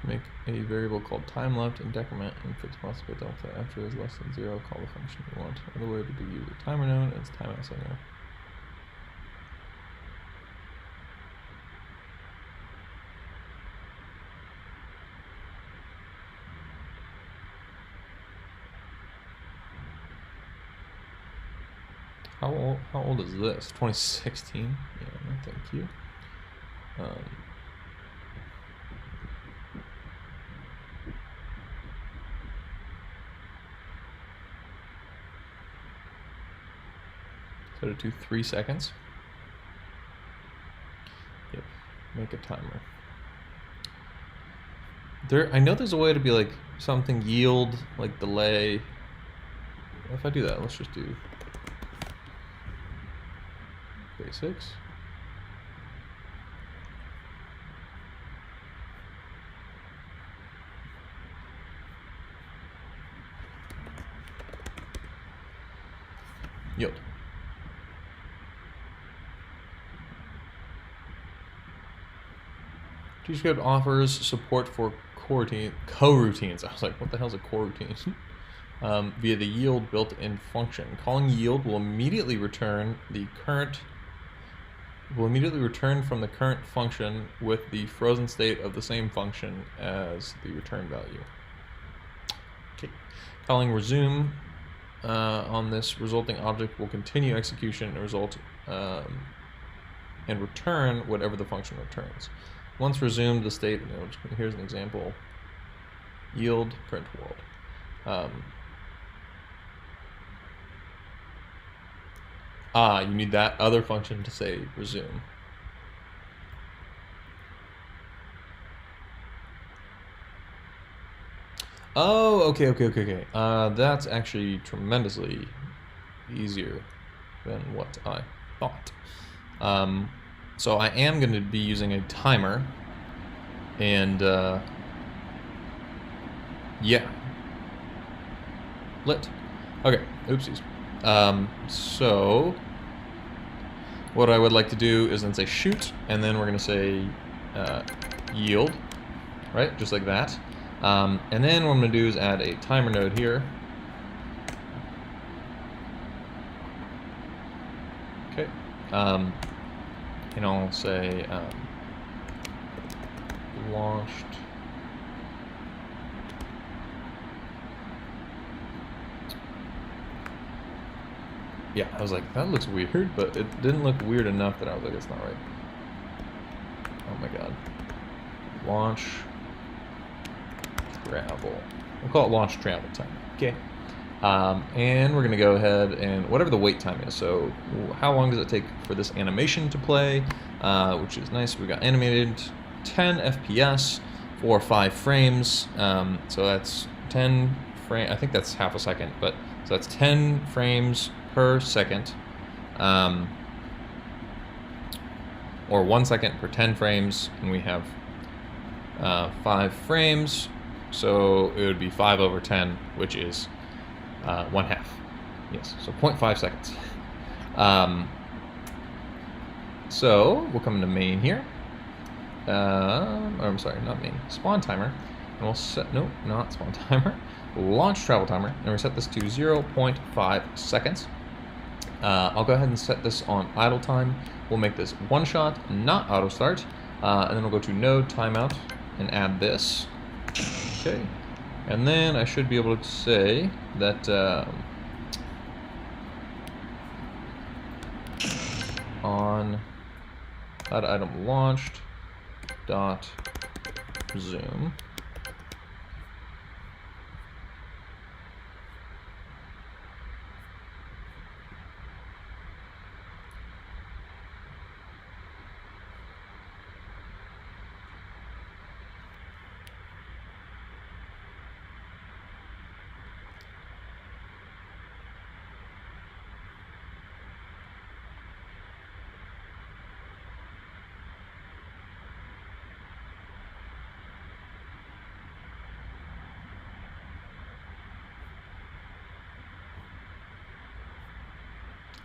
Make a variable called time left and decrement and fix possible delta. After it is less than 0, call the function you want. Another way to do use a timer node is timeout signal. How old is this? 2016? Yeah, no, thank you. So to do 3 seconds. Yep, make a timer. I know there's a way to be like something yield, like delay. If I do that, let's just do basics. Yield. TScript offers support for coroutines. I was like, what the hell is a coroutine? Via the yield built-in function. Calling yield will immediately return from the current function with the frozen state of the same function as the return value. Okay. Calling resume on this resulting object will continue execution and return whatever the function returns. Once resumed, the state, here's an example, yield print world. You need that other function to say resume. Oh, okay. That's actually tremendously easier than what I thought. So I am going to be using a timer, and yeah, lit. Okay, oopsies. So what I would like to do is then say shoot, and then we're going to say yield, right? Just like that. And then what I'm going to do is add a timer node here. Okay. And I'll say launched. Yeah, I was like, that looks weird, but it didn't look weird enough that I was like, it's not right. Oh my god. Launch travel. We'll call it launch travel time. Okay. And we're going to go ahead and whatever the wait time is. So how long does it take for this animation to play? Which is nice. We got animated 10 FPS for 5 frames. So that's 10 frame. I think that's half a second, but so that's 10 frames per second. Or 1 second per 10 frames, and we have 5 frames. So it would be 5 over 10, which is 1/2. Yes, so 0.5 seconds. So we'll come into main here. I'm sorry, not main. Spawn timer. And we'll set, nope, not spawn timer. Launch travel timer. And we set this to 0.5 seconds. I'll go ahead and set this on idle time. We'll make this one shot, not auto start. And then we'll go to node timeout and add this. Okay. And then I should be able to say that on item launched dot resume.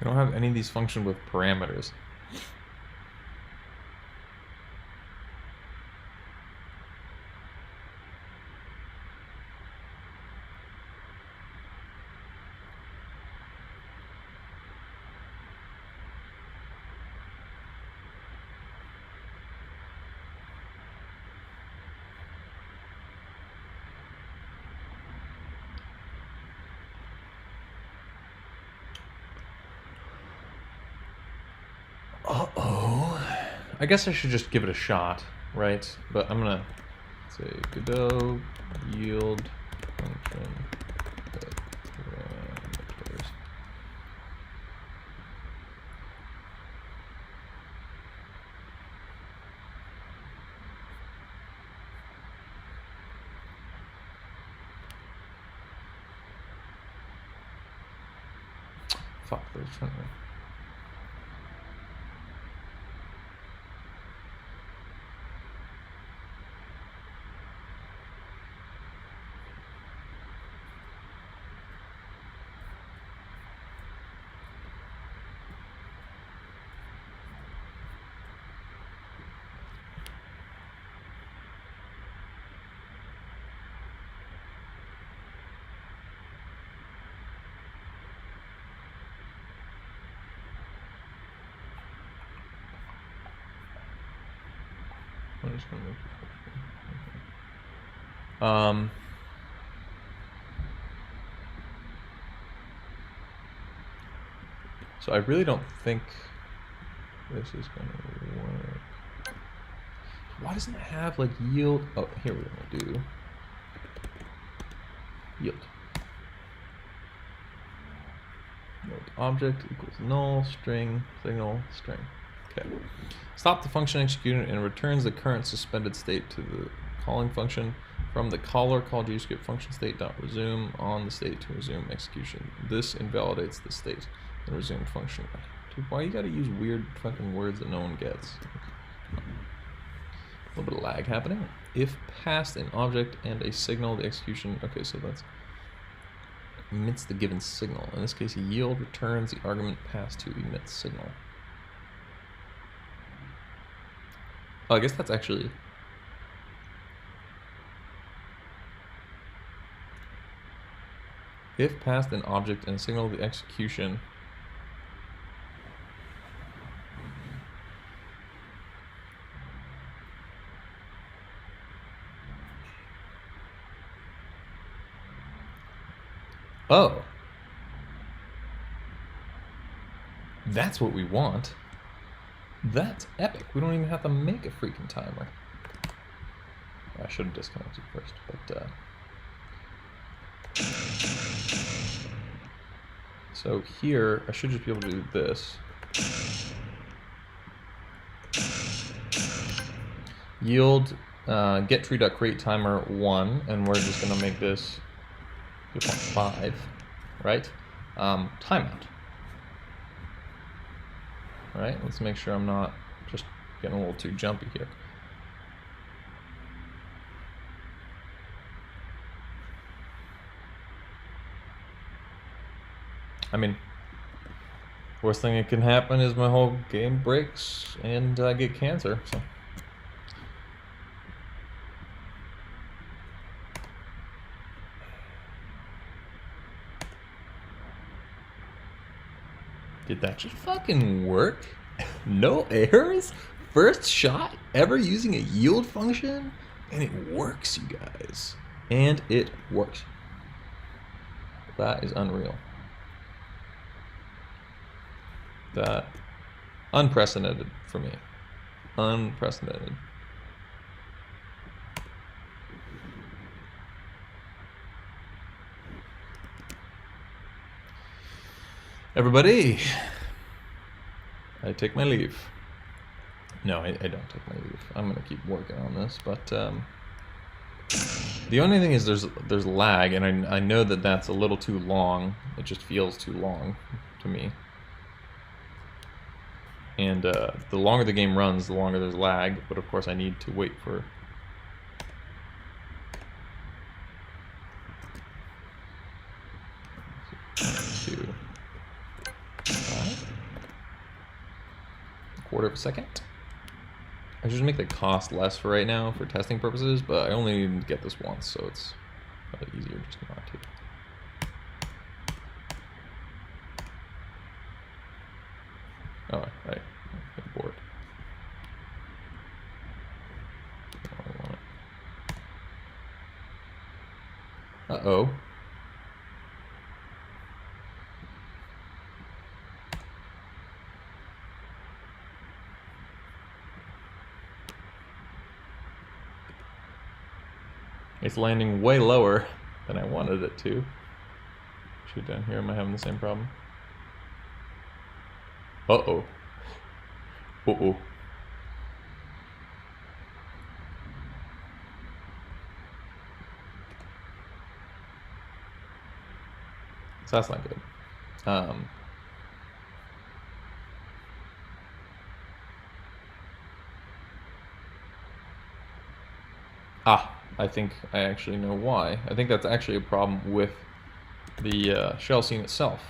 I don't have any of these function with parameters. I guess I should just give it a shot, right? But I'm gonna say Godot yield function parameters. Fuck, there's something. I'm just gonna make it. So I really don't think this is gonna work. Why doesn't it have like yield? Oh, here we're gonna do yield. Yield object equals null string signal string. Okay. Stop the function executing and returns the current suspended state to the calling function from the caller call GScript function state dot resume on the state to resume execution. This invalidates the state and resumed function. Dude, why you gotta use weird fucking words that no one gets? A little bit of lag happening. If passed an object and a signal, the execution. Okay, so that's emits the given signal. In this case, yield returns the argument passed to emit signal. Oh, I guess that's actually. If passed an object and a signal, the execution. Oh. That's what we want. That's epic. We don't even have to make a freaking timer. I should have disconnected first, but so here I should just be able to do this. Yield get tree.create timer 1, and we're just gonna make this 2.5, right? Timeout. All right, let's make sure I'm not just getting a little too jumpy here. I mean, worst thing that can happen is my whole game breaks and I get cancer, so. Did that just fucking work? No errors? First shot ever using a yield function? And it works, you guys. And it works. That is unreal. That unprecedented for me. Unprecedented. Everybody, I take my leave. No, I don't take my leave. I'm gonna keep working on this, but the only thing is there's lag, and I know that that's a little too long. It just feels too long to me. And the longer the game runs, the longer there's lag. But of course, I need to wait for. Quarter of a second. I should make the cost less for right now for testing purposes, but I only need to get this once, so it's probably easier just not to. Oh, right. I'm bored. I want it. Uh-oh. It's landing way lower than I wanted it to. Shoot down here, am I having the same problem? Uh-oh. Uh-oh. So that's not good. I think I actually know why. I think that's actually a problem with the shell scene itself.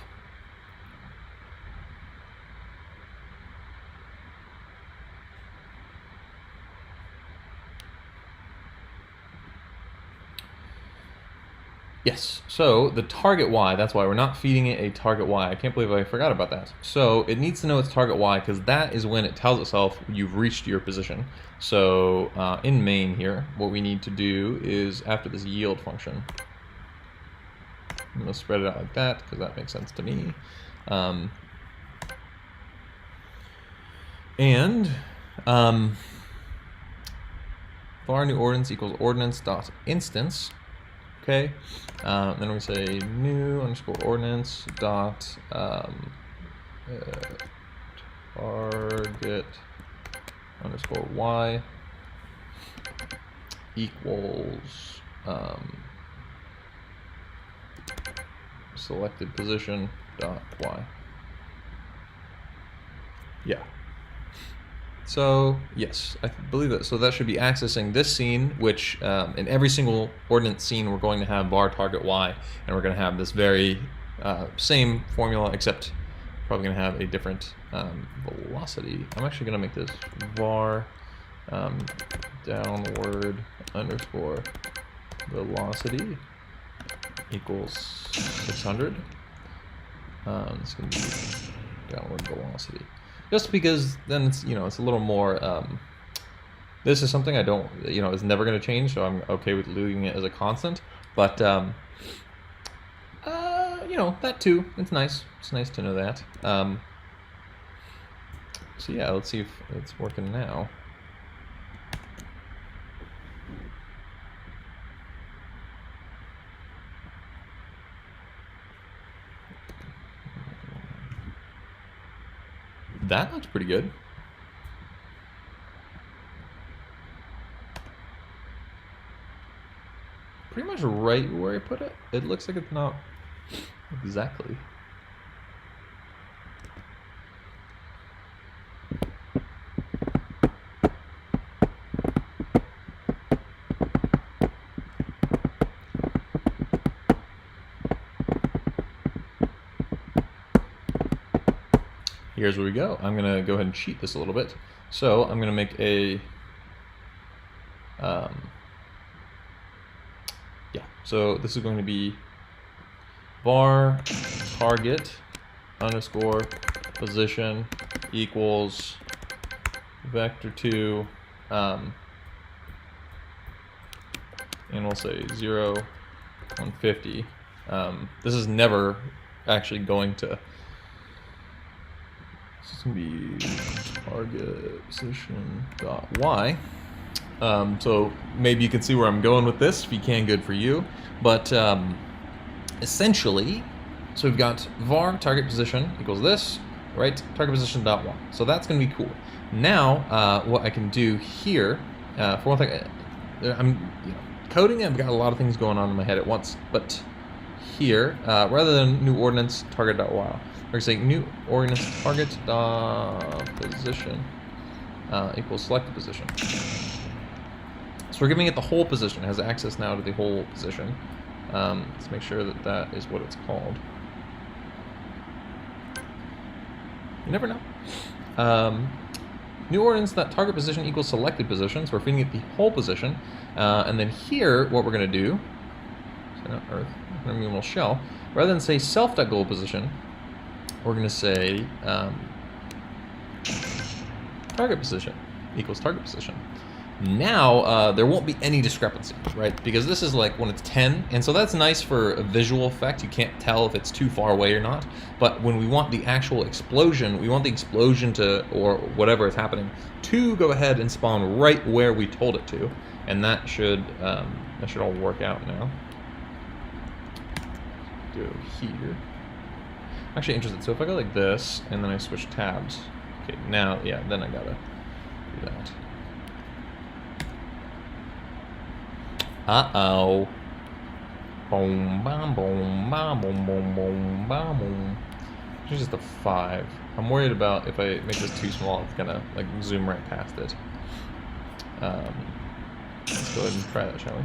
Yes, so the target Y, that's why we're not feeding it a target Y. I can't believe I forgot about that. So it needs to know its target Y because that is when it tells itself you've reached your position. So in main here, what we need to do is after this yield function, I'm going to spread it out like that because that makes sense to me. Var new ordinance equals ordinance dot instance. Okay, then we say new underscore ordinance dot target underscore Y equals selected position dot Y. Yeah. So, yes, I believe that. So that should be accessing this scene, which in every single ordinance scene, we're going to have var target Y, and we're going to have this very same formula, except probably going to have a different velocity. I'm actually going to make this var downward underscore velocity equals 600. It's going to be downward velocity. Just because then it's, it's a little more, this is something I don't, it's never going to change, so I'm okay with leaving it as a constant. But, that too, it's nice. It's nice to know that. So yeah, let's see if it's working now. That looks pretty good. Pretty much right where I put it. It looks like it's not exactly. Here's where we go. I'm going to go ahead and cheat this a little bit. So I'm going to make a, so this is going to be var target underscore position equals vector 2, and we'll say 0, 150. This is never actually going to, this is going to be target position dot Y. So maybe you can see where I'm going with this. If you can, good for you. But essentially, so we've got var target position equals this, right? Target position dot Y. So that's going to be cool. Now, what I can do here, for one thing, I'm coding. I've got a lot of things going on in my head at once. But here, rather than new ordinance target dot Y, we're saying new ordinance target position equals selected position. So we're giving it the whole position. It has access now to the whole position. Let's make sure that that is what it's called. You never know. New ordinance that target position equals selected position. So we're feeding it the whole position. And then here, what we're going to do, so not Earth, we're going to move a shell. Rather than say self.goal position, we're going to say target position equals target position. Now, there won't be any discrepancy, right? Because this is like when it's 10, and so that's nice for a visual effect. You can't tell if it's too far away or not. But when we want the actual explosion, we want the explosion to, or whatever is happening, to go ahead and spawn right where we told it to. and that should all work out now. Go here. Actually interested. So if I go like this and then I switch tabs, okay, now yeah, then I gotta do that. Uh-oh. Boom, bam, boom, bam, boom, boom, boom, bam, boom. It's just a 5. I'm worried about if I make this too small, it's gonna like zoom right past it. Let's go ahead and try that, shall we?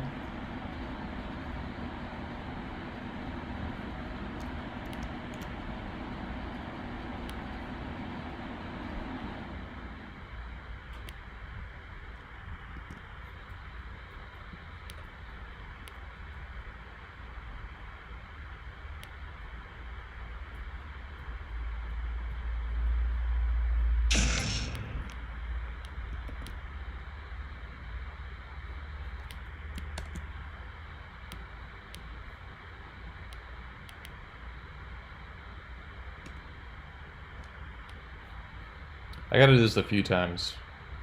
I gotta do this a few times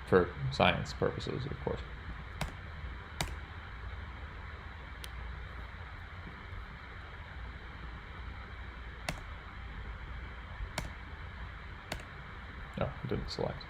for science purposes, of course. No, it didn't select.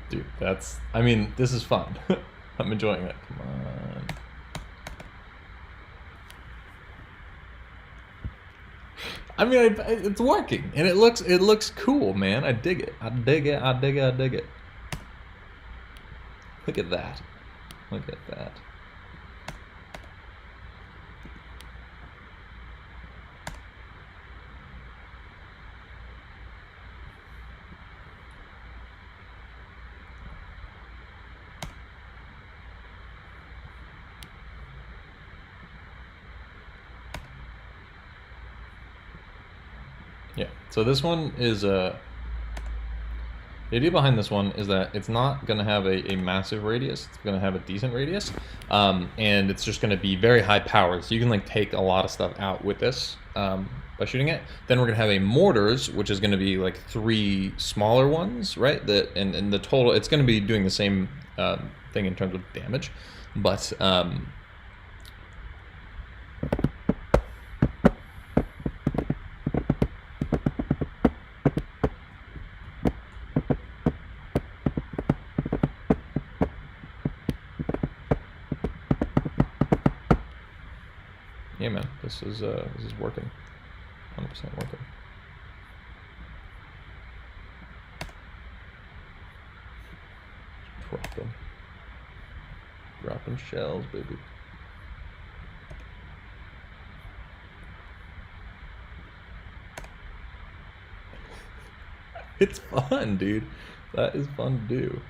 Dude, I mean, this is fun. I'm enjoying it. Come on. I mean, it's working, and it looks cool, man. I dig it. I dig it. I dig it. I dig it. Look at that. Look at that. Yeah, so this one is the idea behind this one is that it's not going to have a massive radius. It's going to have a decent radius, and it's just going to be very high powered. So you can like take a lot of stuff out with this by shooting it. Then we're going to have a mortars, which is going to be like 3 smaller ones, right? And the total, it's going to be doing the same thing in terms of damage, but yeah, man, this is working, 100% working. Dropping shells, baby. It's fun, dude. That is fun to do.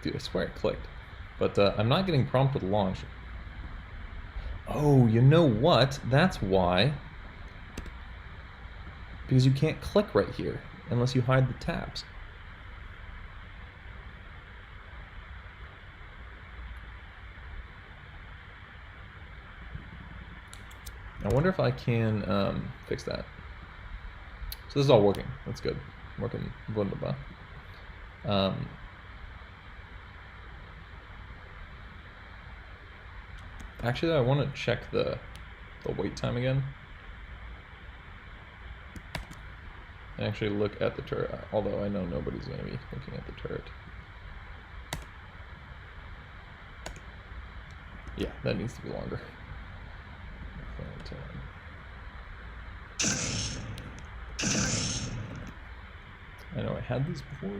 Dude, I swear it clicked. But I'm not getting prompted launch. Oh, you know what? That's why. Because you can't click right here unless you hide the tabs. I wonder if I can fix that. So this is all working. That's good. Working wunderbar. Actually, I want to check the wait time again. And actually look at the turret, although I know nobody's going to be looking at the turret. Yeah, that needs to be longer. I know I had these before.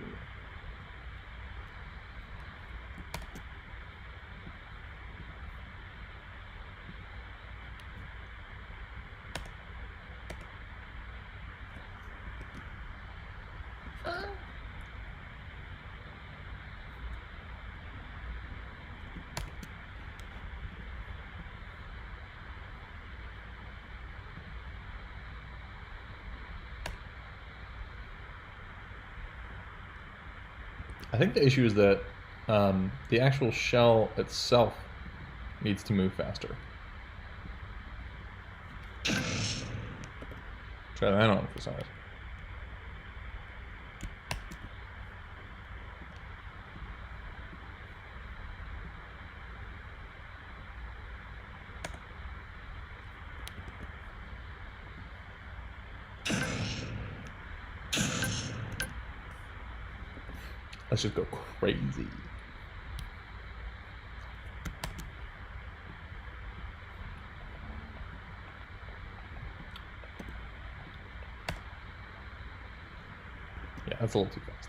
I think the issue is that the actual shell itself needs to move faster. Try that on for size. Let's just go crazy. Yeah, that's a little too fast.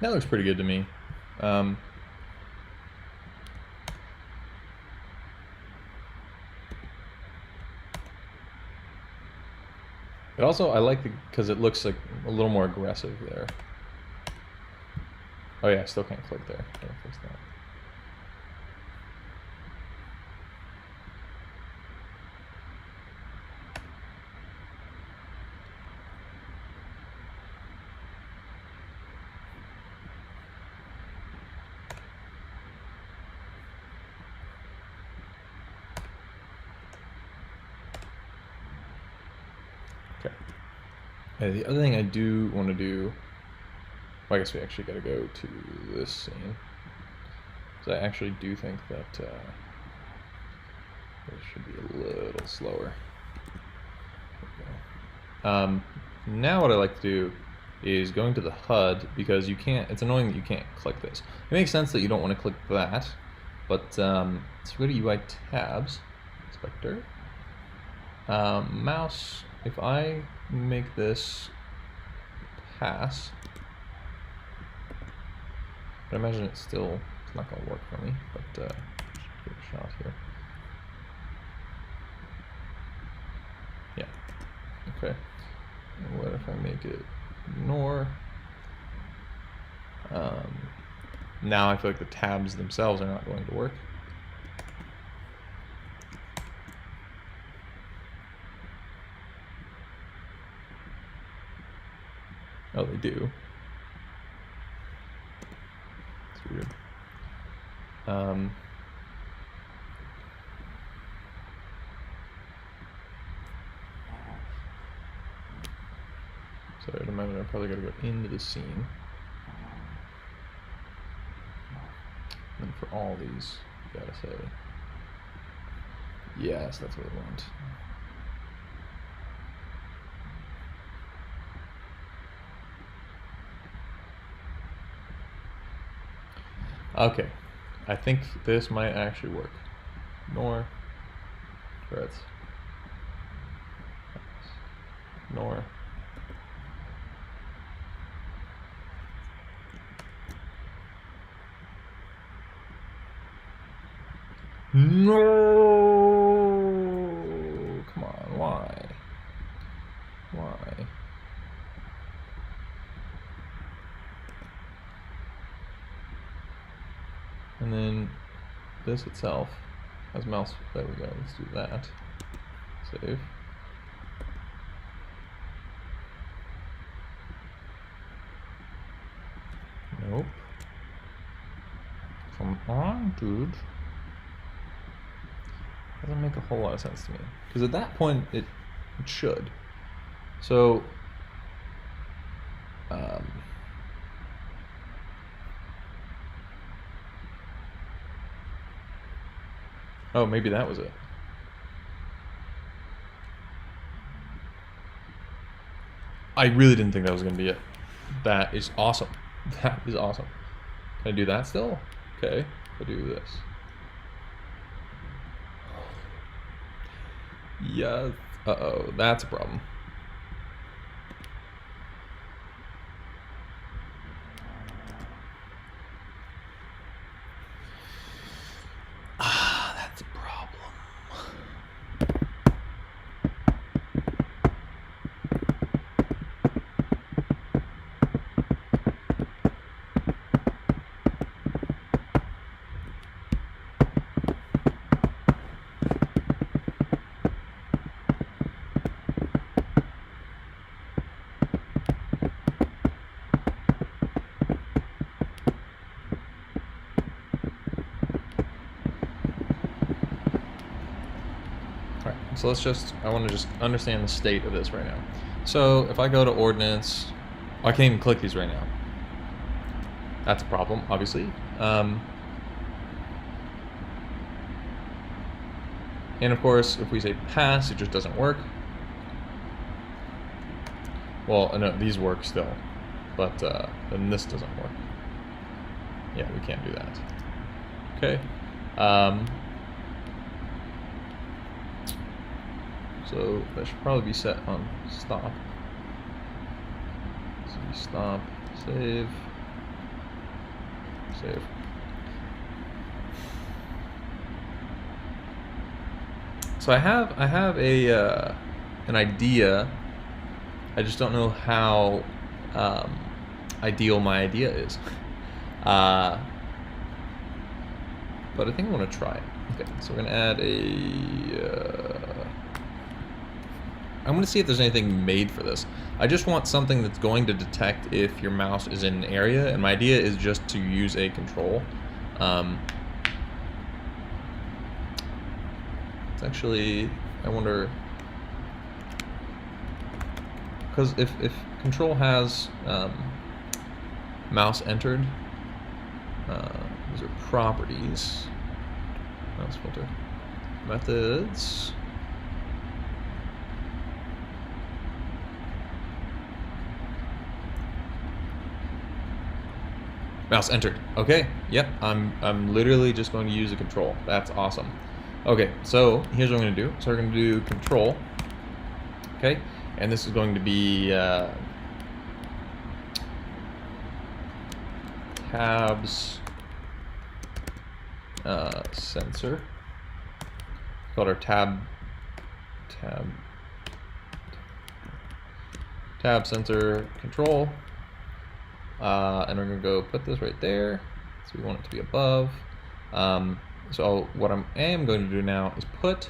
That looks pretty good to me. But also, I like because it looks like a little more aggressive there. Oh yeah, I still can't click there. Gotta fix that. Okay. And the other thing I do want to do, well, I guess we actually got to go to this scene. So I actually do think that it should be a little slower. Now what I like to do is going to the HUD, because you can't, it's annoying that you can't click this. It makes sense that you don't want to click that, but so go to UI tabs, inspector, mouse. If I make this pass, I imagine it's not going to work for me, but just give it a shot here. Yeah. Okay. And what if I make it ignore? Now I feel like the tabs themselves are not going to work. Oh, they do. It's weird. So I'd imagine I probably got to go into the scene. And for all these, you gotta say, yes, that's what I want. Okay, I think this might actually work. Ignore, threads, ignore. No! Come on, why? Why? And then this itself has mouse. There we go. Let's do that. Save. Nope. Come on, dude. Doesn't make a whole lot of sense to me. Because at that point, it should. So, oh, maybe that was it. I really didn't think that was going to be it. That is awesome. That is awesome. Can I do that still? Okay, I'll do this. Yeah. Uh-oh, that's a problem. Ah, that's a problem. Alright, so let's just, I want to just understand the state of this right now. So if I go to ordinance, I can't even click these right now. That's a problem, obviously. And of course, if we say pass, it just doesn't work. Well, no, these work still, but then this doesn't work. Yeah, we can't do that. Okay. So that should probably be set on stop. So we stop, save, save. So I have a an idea. I just don't know how ideal my idea is. But I think I want to try it. Okay, so we're gonna add a. I'm gonna see if there's anything made for this. I just want something that's going to detect if your mouse is in an area, and my idea is just to use a control. It's actually, I wonder, because if control has mouse entered, these are properties, mouse filter, methods. Mouse entered. Okay, yep, I'm literally just going to use a control. That's awesome. Okay, so here's what I'm going to do. So we're going to do control. Okay, and this is going to be tabs sensor. It's called our tab sensor control. And we're going to go put this right there. So we want it to be above. So what I am going to do now is put,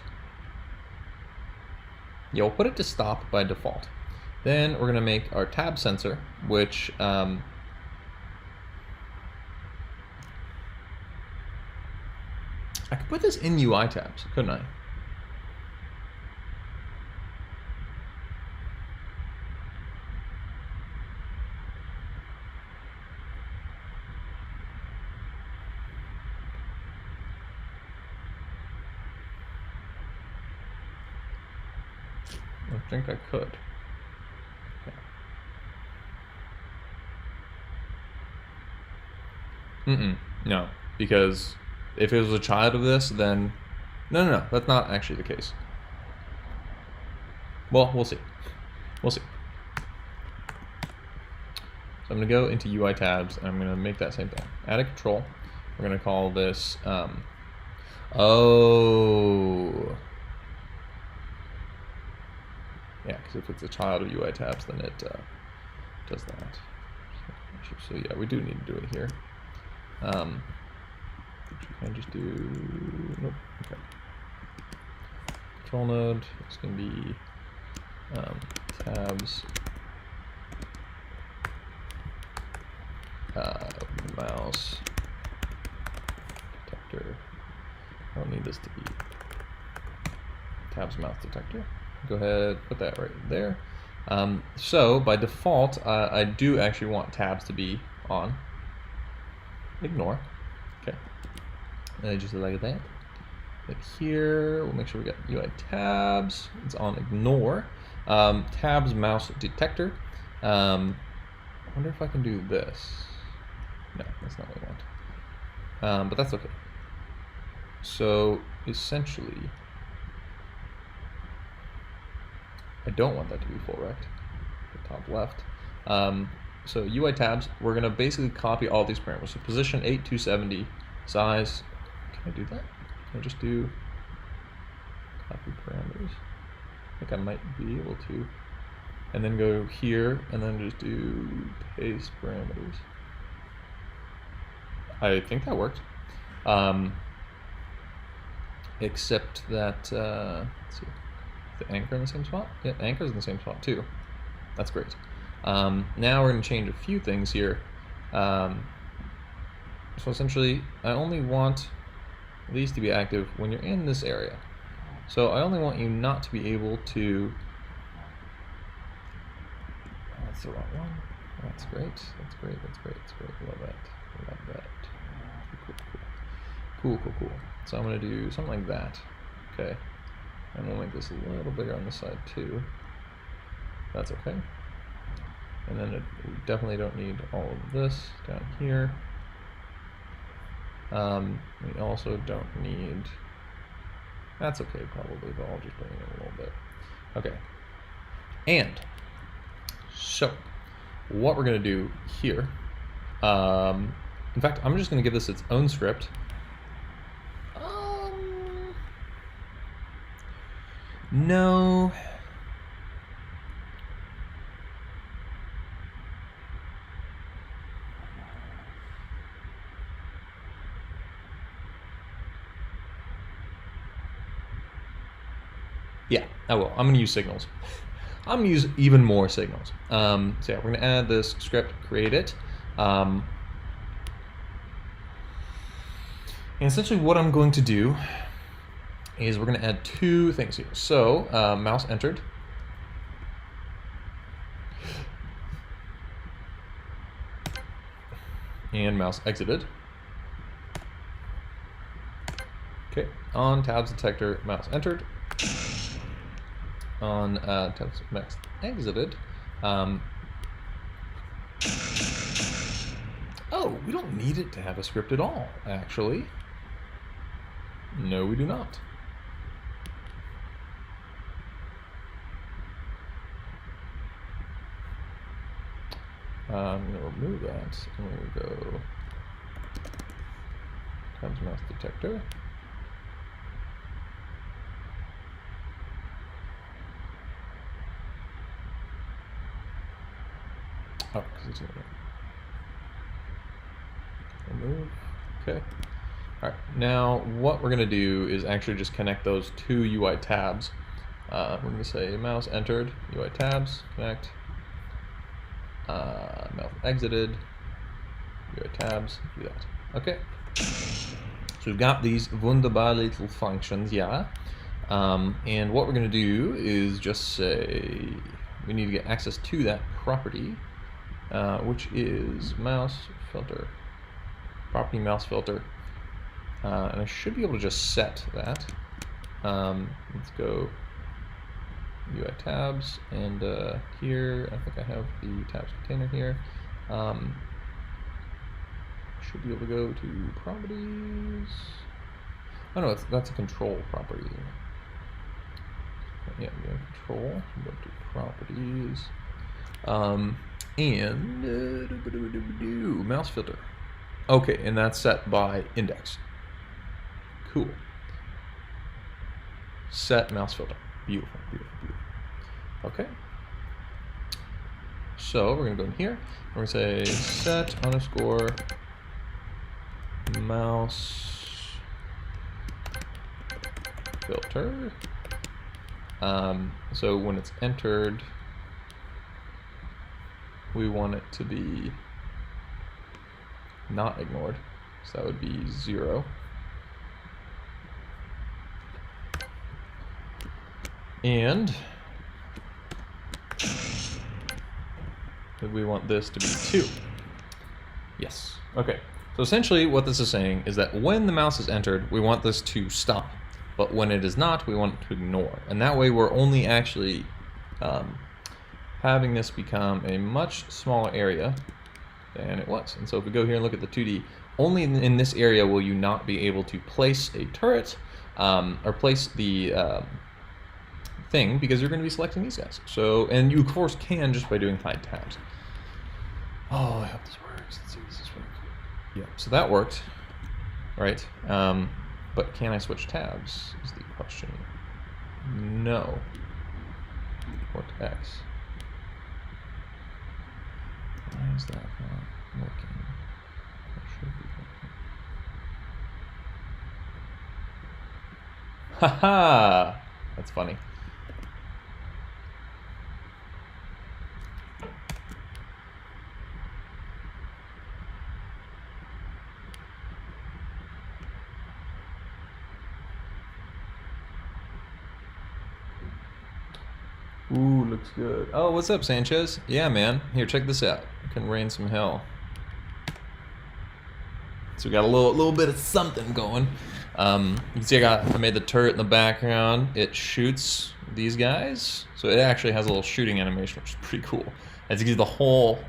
yeah, we'll put it to stop by default. Then we're going to make our tab sensor, which I could put this in UI tabs, couldn't I? I think I could. Okay. No, because if it was a child of this, then no, that's not actually the case. Well, we'll see. We'll see. So I'm going to go into UI tabs, and I'm going to make that same thing. Add a control. We're going to call this, oh. Yeah, because if it's a child of UI tabs, then it does that. So yeah, we do need to do it here. Which we can just do, nope, okay. Control node, it's going to be tabs mouse detector. I don't need this to be tabs mouse detector. Go ahead, put that right there. So by default, I do actually want tabs to be on. Ignore. Okay. And just like that. Like here, we'll make sure we got UI tabs. It's on ignore. Tabs mouse detector. I wonder if I can do this. No, that's not what I want. But that's okay. So essentially, I don't want that to be full rect, the top left. So UI tabs, we're going to basically copy all these parameters. So position 8270, size, can I do that? Can I just do copy parameters? I think I might be able to. And then go here, and then just do paste parameters. I think that worked. Except that, let's see, the anchor in the same spot? Yeah, anchor's in the same spot too. That's great. Now we're going to change a few things here. So essentially, I only want these to be active when you're in this area. So I only want you not to be able to... That's the wrong one. That's great. That's great. That's great. That's great. Love that. Love that. Cool, cool. Cool, cool, cool. So I'm going to do something like that. Okay. And we'll make this a little bigger on this side too. That's okay. And then we definitely don't need all of this down here. We also don't need... That's okay probably, but I'll just bring it in a little bit. Okay. And so what we're going to do here, in fact, I'm just going to give this its own script. No. Yeah, I will. I'm going to use signals. I'm going to use even more signals. So yeah, we're going to add this script, create it. And essentially what I'm going to do is we're going to add two things here. So mouse entered. And mouse exited. Okay, on tabs detector, mouse entered. On tabs mouse exited. Oh, we don't need it to have a script at all, actually. No, we do not. I'm going to remove that, and we'll go tabs mouse detector. Oh, because it's in there. Remove. Okay. All right. Now, what we're going to do is actually just connect those two UI tabs. We're going to say mouse entered, UI tabs, connect. Mouse exited, UI tabs, do that. Okay. So we've got these wunderbar little functions, yeah. And what we're going to do is just say we need to get access to that property, which is mouse filter, property mouse filter. And I should be able to just set that. Let's go UI tabs, and here I think I have the tabs container here. Should be able to go to properties. Oh no, that's a control property. Yeah, we go control, go to properties, and mouse filter. Okay, and that's set by index. Cool. Set mouse filter. Beautiful, beautiful, beautiful. Okay. So we're going to go in here. We're going to say set underscore mouse filter. So when it's entered, we want it to be not ignored. So that would be 0. And we want this to be 2. Yes. Okay. So essentially what this is saying is that when the mouse is entered, we want this to stop. But when it is not, we want it to ignore. And that way we're only actually having this become a much smaller area than it was. And so if we go here and look at the 2D, only in this area will you not be able to place a turret or place the thing because you're going to be selecting these guys. So, and you of course can just by doing hide tabs. Oh, I hope this works. Let's see if this works. Yeah, so that worked, right? But can I switch tabs is the question. No. Or to X. Why is that not working? It should be working. Haha! That's funny. Ooh, looks good. Oh, what's up, Sanchez? Yeah, man. Here, check this out. I can rain some hell. So we got a little bit of something going. You can see I made the turret in the background. It shoots these guys, so it actually has a little shooting animation, which is pretty cool. As you can see, the whole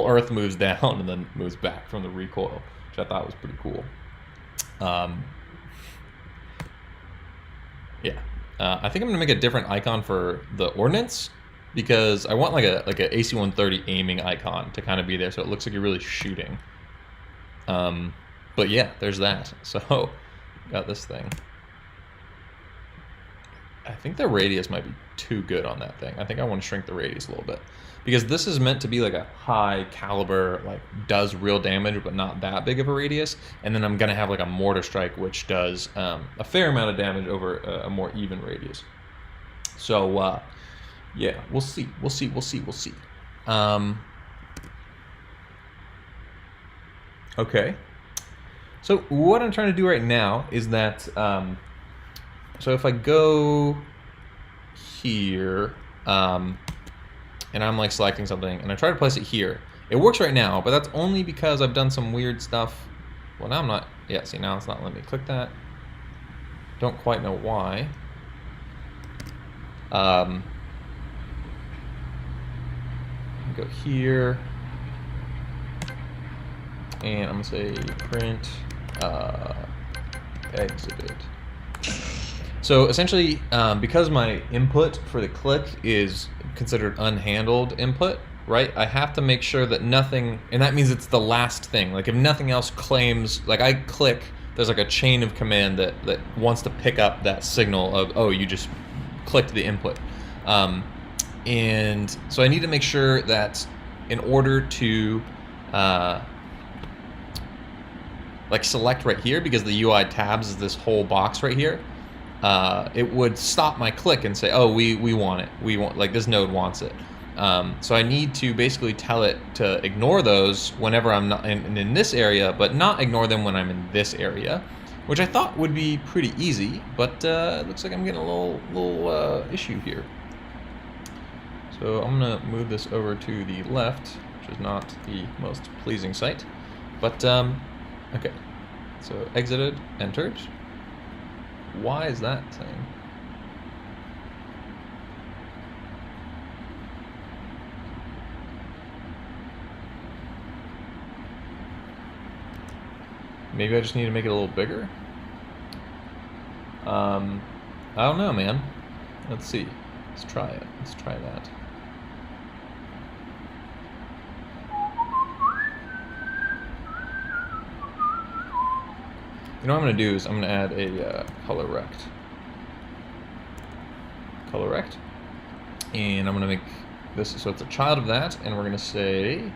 Earth moves down and then moves back from the recoil, which I thought was pretty cool. Yeah. I think I'm gonna make a different icon for the ordnance because I want like a AC-130 aiming icon to kind of be there, so it looks like you're really shooting. But yeah, there's that. So got this thing. I think the radius might be too good on that thing. I think I want to shrink the radius a little bit because this is meant to be like a high caliber, like does real damage but not that big of a radius, and then I'm gonna have like a mortar strike which does a fair amount of damage over a more even radius. So yeah, we'll see. Okay, so what I'm trying to do right now is that so if I go here and I'm like selecting something and I try to place it here, it works right now, but that's only because I've done some weird stuff. Well, now I'm not, yeah, see, now it's not letting me click that. Don't quite know why. Go here, and I'm gonna say print exited. So essentially, because my input for the click is considered unhandled input, right? I have to make sure that nothing, and that means it's the last thing. Like if nothing else claims, like I click, there's like a chain of command that wants to pick up that signal of, oh, you just clicked the input. And so I need to make sure that in order to like select right here, because the UI tabs is this whole box right here, it would stop my click and say, oh, we want it. We want, like this node wants it. So I need to basically tell it to ignore those whenever I'm not in this area, but not ignore them when I'm in this area, which I thought would be pretty easy, but it looks like I'm getting a little issue here. So I'm gonna move this over to the left, which is not the most pleasing sight, but okay. So exited, entered. Why is that saying? Maybe I just need to make it a little bigger? I don't know, man. Let's see. Let's try it. Let's try that. You know what I'm going to do is I'm going to add a color rect. Color rect. And I'm going to make this so it's a child of that, and we're going to say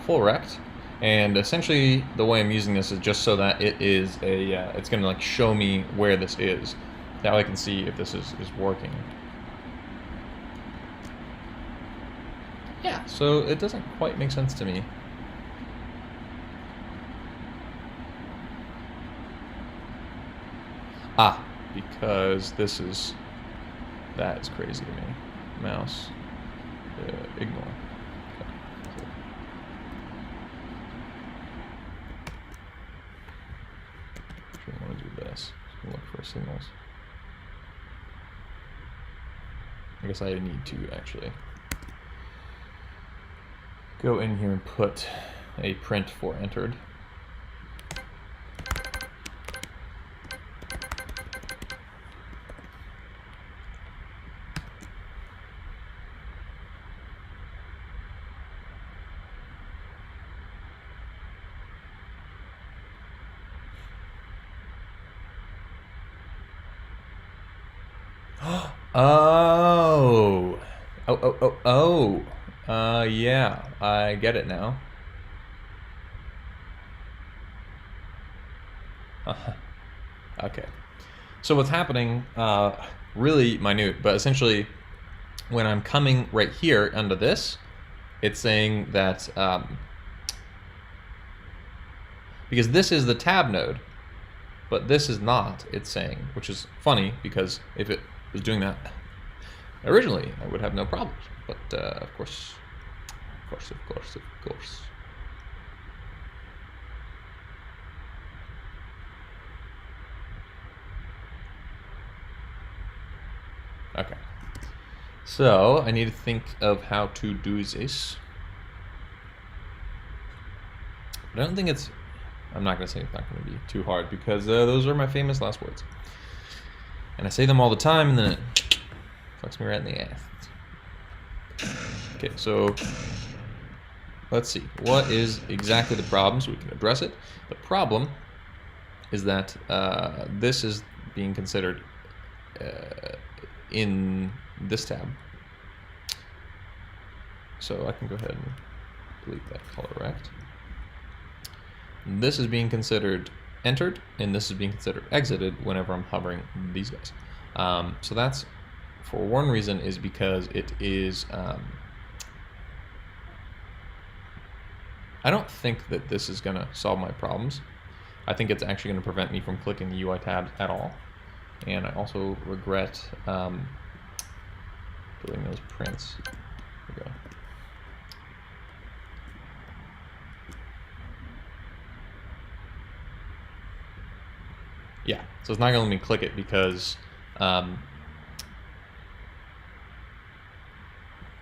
full rect. And essentially the way I'm using this is just so that it is a, it's going to like show me where this is. Now I can see if this is working. Yeah, so it doesn't quite make sense to me. Ah, because this is, that is crazy to me. Mouse, ignore. Okay. Actually, I want to do this. Just look for signals. I guess I need to actually go in here and put a print for entered. Oh. Yeah, I get it now. Okay. So what's happening, really minute, but essentially when I'm coming right here under this, it's saying that, because this is the tab node, but this is not, it's saying, which is funny because if it was doing that originally, I would have no problems. But of course. Okay. So I need to think of how to do this. But I don't think it's, I'm not going to say it's not going to be too hard because those are my famous last words. And I say them all the time and then it fucks me right in the ass. Okay, so let's see. What is exactly the problem so we can address it? The problem is that this is being considered in this tab. So I can go ahead and delete that color rect. This is being considered entered, and this is being considered exited whenever I'm hovering these guys. So that's, for one reason, is because it is, I don't think that this is going to solve my problems. I think it's actually going to prevent me from clicking the UI tabs at all. And I also regret doing those prints. There we go. Yeah, so it's not going to let me click it because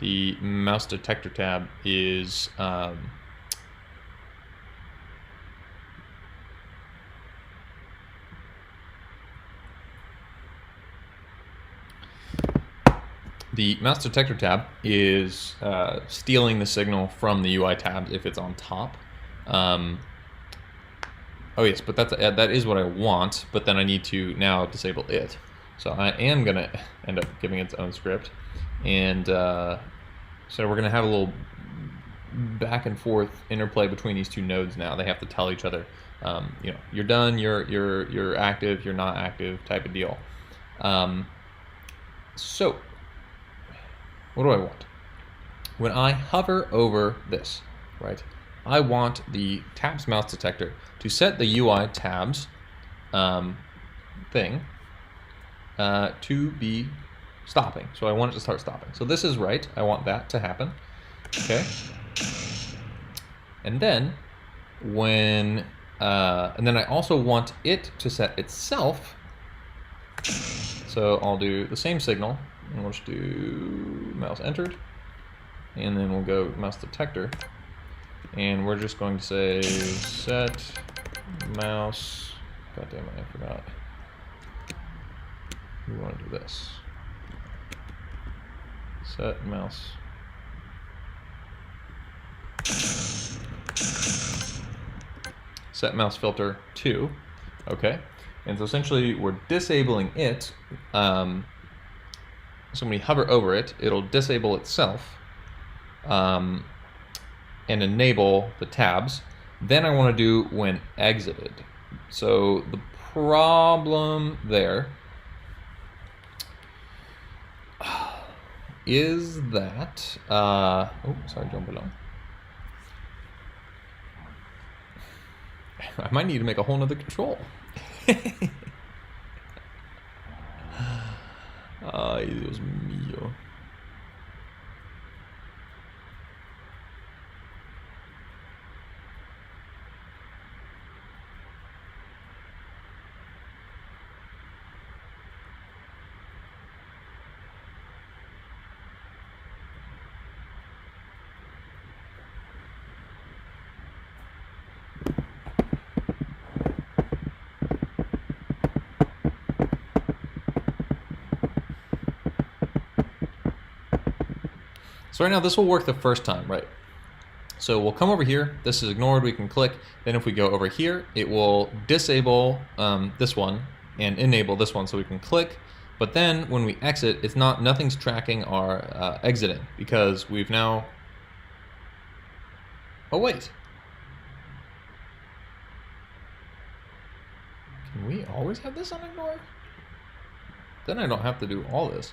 the mouse detector tab is stealing the signal from the UI tabs if it's on top. Oh yes, but that is what I want, but then I need to now disable it. So I am going to end up giving it its own script. And so we're going to have a little back and forth interplay between these two nodes now. They have to tell each other, you know, you're done, you're active, you're not active type of deal. So what do I want? When I hover over this, right, I want the tabs mouse detector to set the UI tabs thing to be stopping. So I want it to start stopping. So this is right. I want that to happen. Okay. And then when and then I also want it to set itself. So I'll do the same signal, and we'll just do mouse entered, and then we'll go mouse detector. And we're just going to say set mouse. God damn it, I forgot. We want to do this. Set mouse. Set mouse filter 2. Okay. And so essentially we're disabling it. So when we hover over it, it'll disable itself. And enable the tabs. Then I want to do when exited. So the problem there is that oh, sorry, down below. I might need to make a whole nother control. Ay, Dios mío. So right now this will work the first time, right? So we'll come over here, this is ignored, we can click, then if we go over here, it will disable this one and enable this one so we can click, But then when we exit, it's nothing's tracking our exiting because we've now. Oh wait. Can we always have this on ignore? Then I don't have to do all this.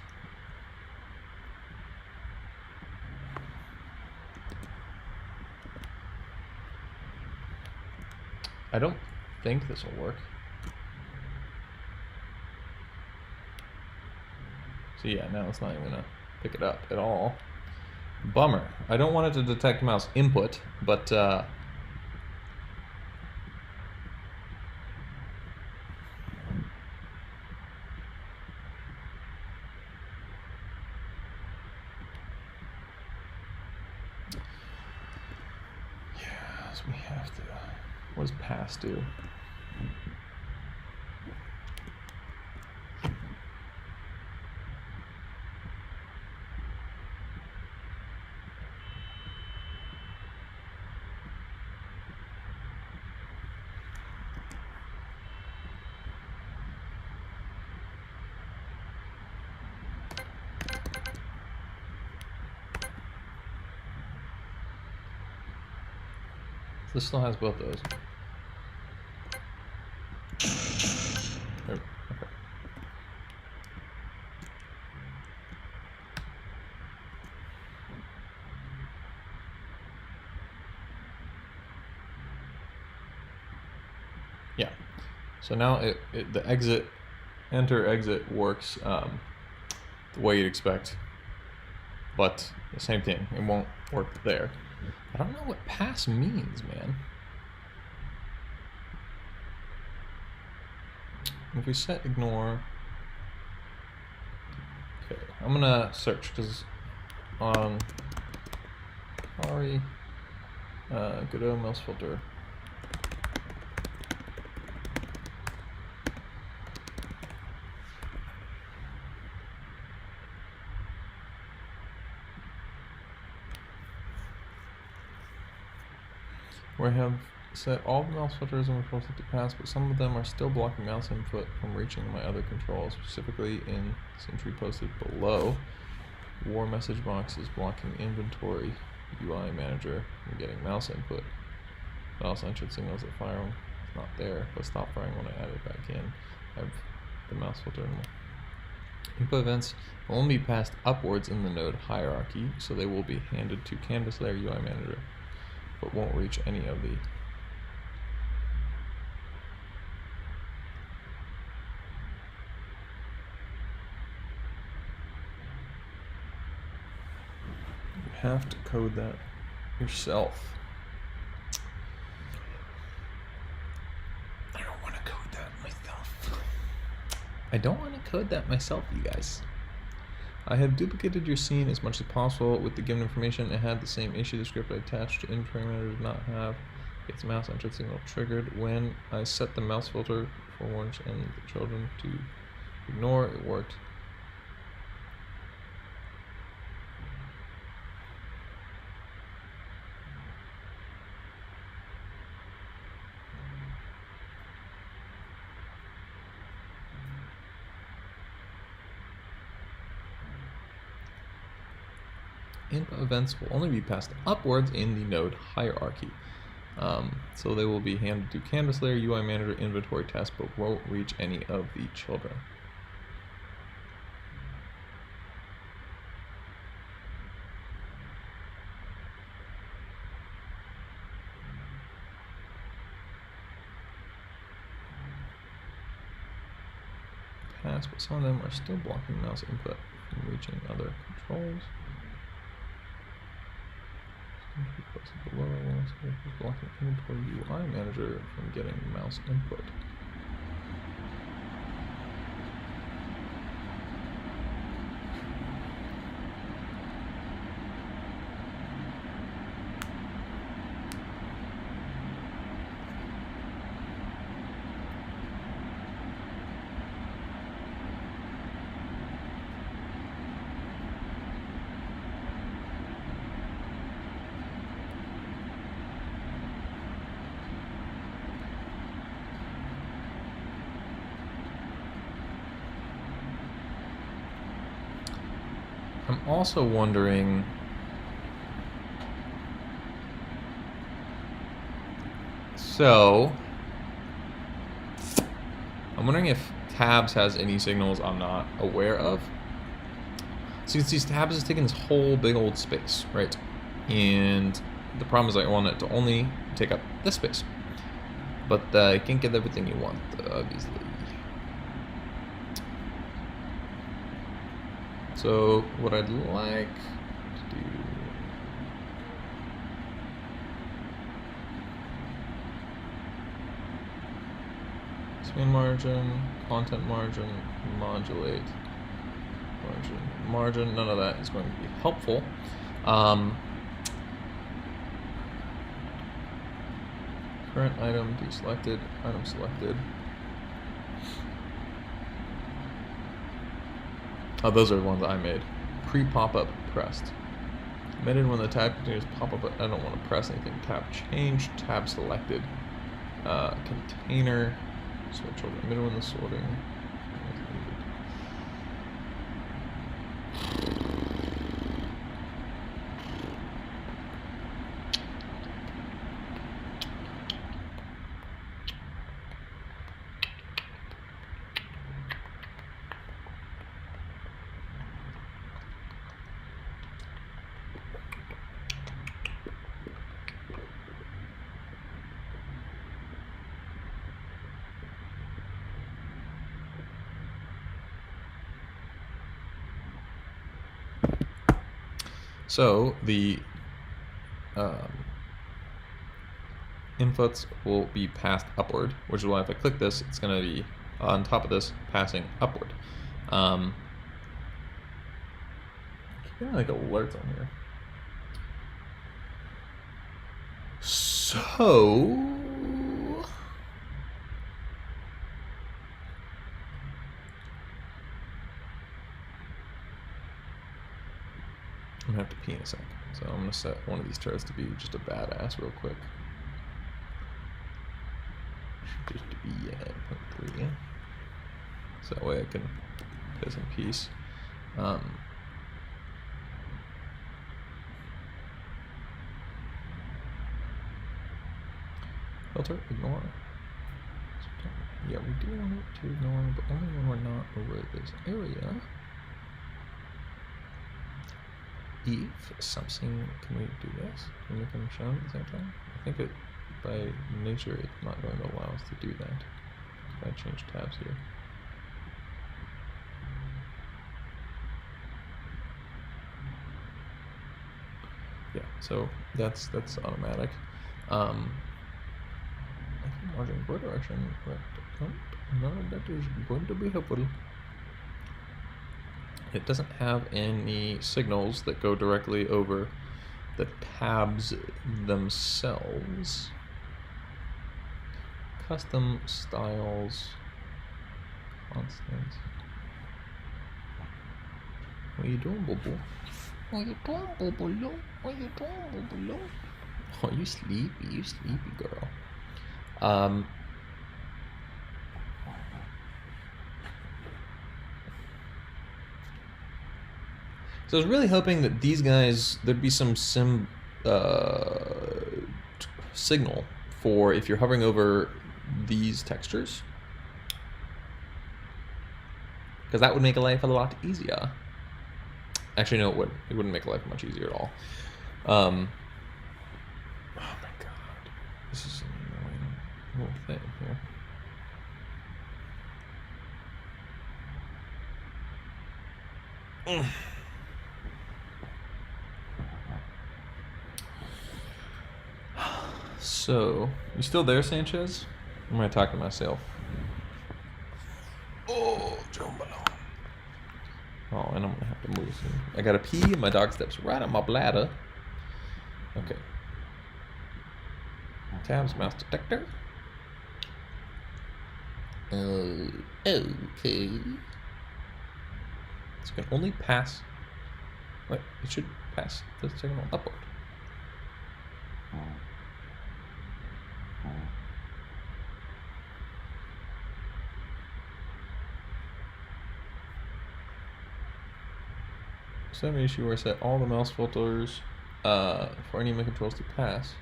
I don't think this will work. So yeah, now it's not even gonna pick it up at all. Bummer. I don't want it to detect mouse input, but yes, we have to. What does pass do? This still has both those. Okay. Yeah. So now the enter exit works the way you'd expect, but the same thing. It won't work there. I don't know what pass means, man. If we set ignore, okay, I'm gonna search because on sorry, Godot mouse filter. We have set all the mouse filters and we're supposed to pass, but some of them are still blocking mouse input from reaching my other controls, specifically in this entry posted below. War message box is blocking inventory UI manager from getting mouse input. Mouse entered signals that firing is not there, but stop firing when I add it back in. I have the mouse filter in input events will only be passed upwards in the node hierarchy, so they will be handed to canvas layer UI manager, but won't reach any of the you have to code that yourself. I don't want to code that myself. I don't want to code that myself, you guys. I have duplicated your scene as much as possible with the given information. It had the same issue the script I attached to inventory manager did not have. Its mouse entered signal triggered when I set the mouse filter for orange and the children to ignore. It worked. Input events will only be passed upwards in the node hierarchy. So they will be handed to canvas layer, UI manager, inventory test, but won't reach any of the children. Pass, but some of them are still blocking mouse input from reaching other controls. Below, blocking inventory UI manager from getting mouse input. I'm also wondering. So, I'm wondering if tabs has any signals I'm not aware of. So you can see tabs is taking this whole big old space, right? And the problem is I want it to only take up this space. But you can't get everything you want, obviously. So what I'd like to do... Span margin, content margin, modulate, margin, none of that is going to be helpful. Current item deselected, item selected. Oh, those are the ones I made. Pre-pop-up pressed. Emitted when the tab continues pop-up, but I don't want to press anything. Tab changed, tab selected. Container, switch over. Emitted when the sorting. So the inputs will be passed upward, which is why if I click this, it's going to be on top of this passing upward. Getting like alerts on here. So I'm gonna have to pee in a sec. So I'm gonna set one of these turrets to be just a badass real quick. Just to be 0.3. So that way I can piss in peace. Filter, ignore. Yeah, we do want it to ignore, but only when we're not over this area. If something, can we do this? Can we make them shown at the same time? I think it, by nature, it's not going to allow us to do that. If I change tabs here. Yeah, so that's automatic. Margin go direction, but none of that is going to be helpful. It doesn't have any signals that go directly over the tabs themselves. Custom styles, constants. What are you doing, Bobo? What are you doing, Bobo? What are you doing, Bobo? Oh, you sleepy girl. So I was really hoping that these guys, there'd be some signal for if you're hovering over these textures, because that would make life a lot easier. Actually, no, it wouldn't. It wouldn't make life much easier at all. Oh my god, this is an annoying little thing here. So, you still there, Sanchez? I'm gonna talk to myself. Oh, Joe Malone. Oh, and I'm gonna have to move soon. I gotta pee, and my dog steps right on my bladder. Okay. Tabs, mouse detector. Okay. So you can only pass. Wait, it should pass the signal upward. Some issue where I set all the mouse filters for any of my controls to pass.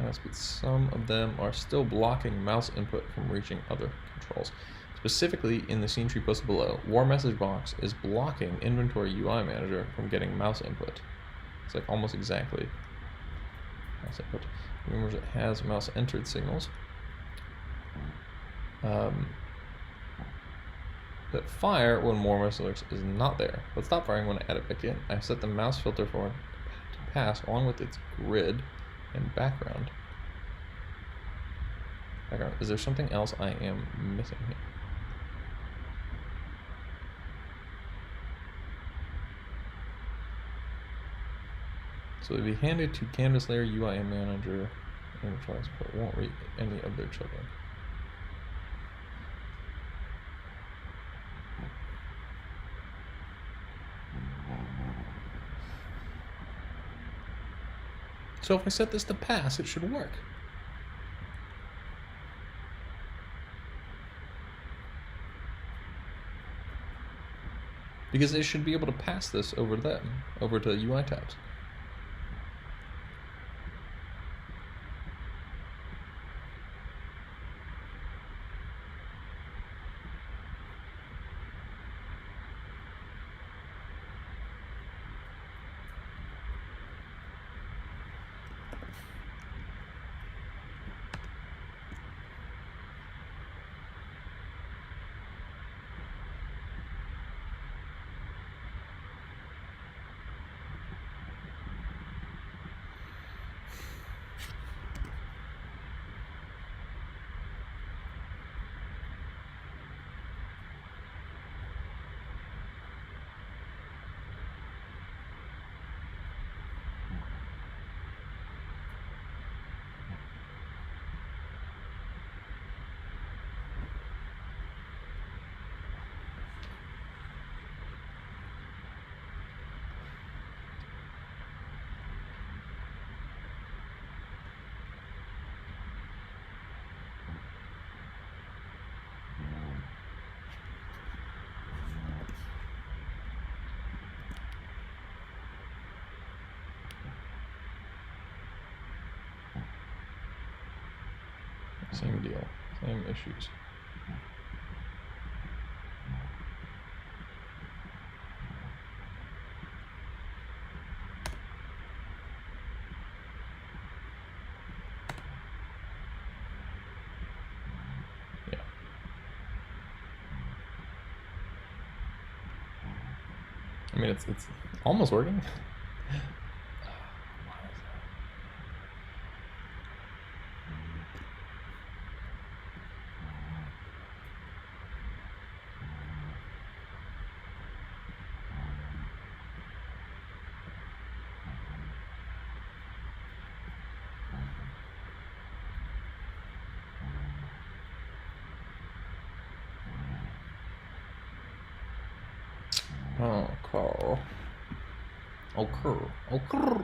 Yes, but some of them are still blocking mouse input from reaching other controls. Specifically, in the scene tree posted below, War Message Box is blocking Inventory UI Manager from getting mouse input. It's like almost exactly mouse input. Remembers it has mouse entered signals. That fire when War Message is not there, but stop firing when I add it back in. I set the mouse filter for it to pass along with its grid and background. Is there something else I am missing here? So it'd be handed to Canvas Layer UI Manager and but won't read any of their children. So if I set this to pass, it should work. Because it should be able to pass this over to UI tabs. Same deal, same issues. Yeah. I mean, it's almost working. Oh, Carl. Oh, Carl. Oh, Carl.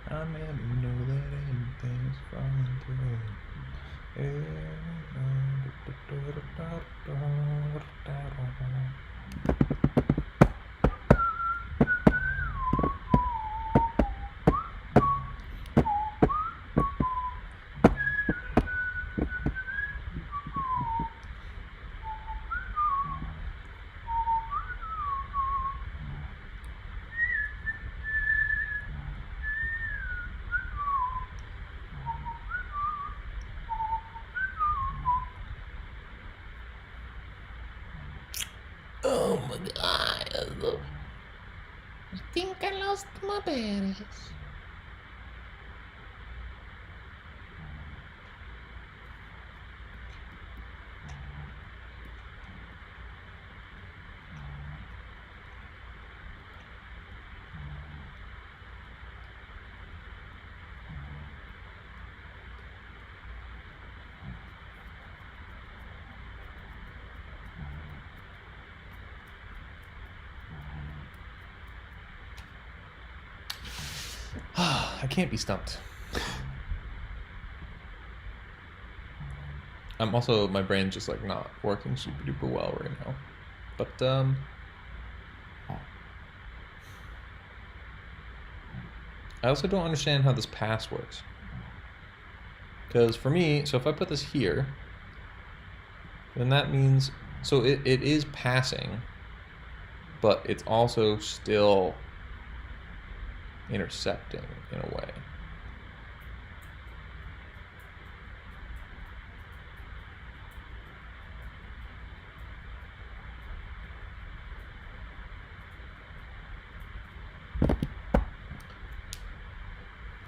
I never know that anything's falling through. Oh my god. I think I lost my batteries. I can't be stumped. I'm also, my brain's just like not working super duper well right now. But, I also don't understand how this pass works. Because for me, so if I put this here, then that means, so it is passing, but it's also still intercepting in a way.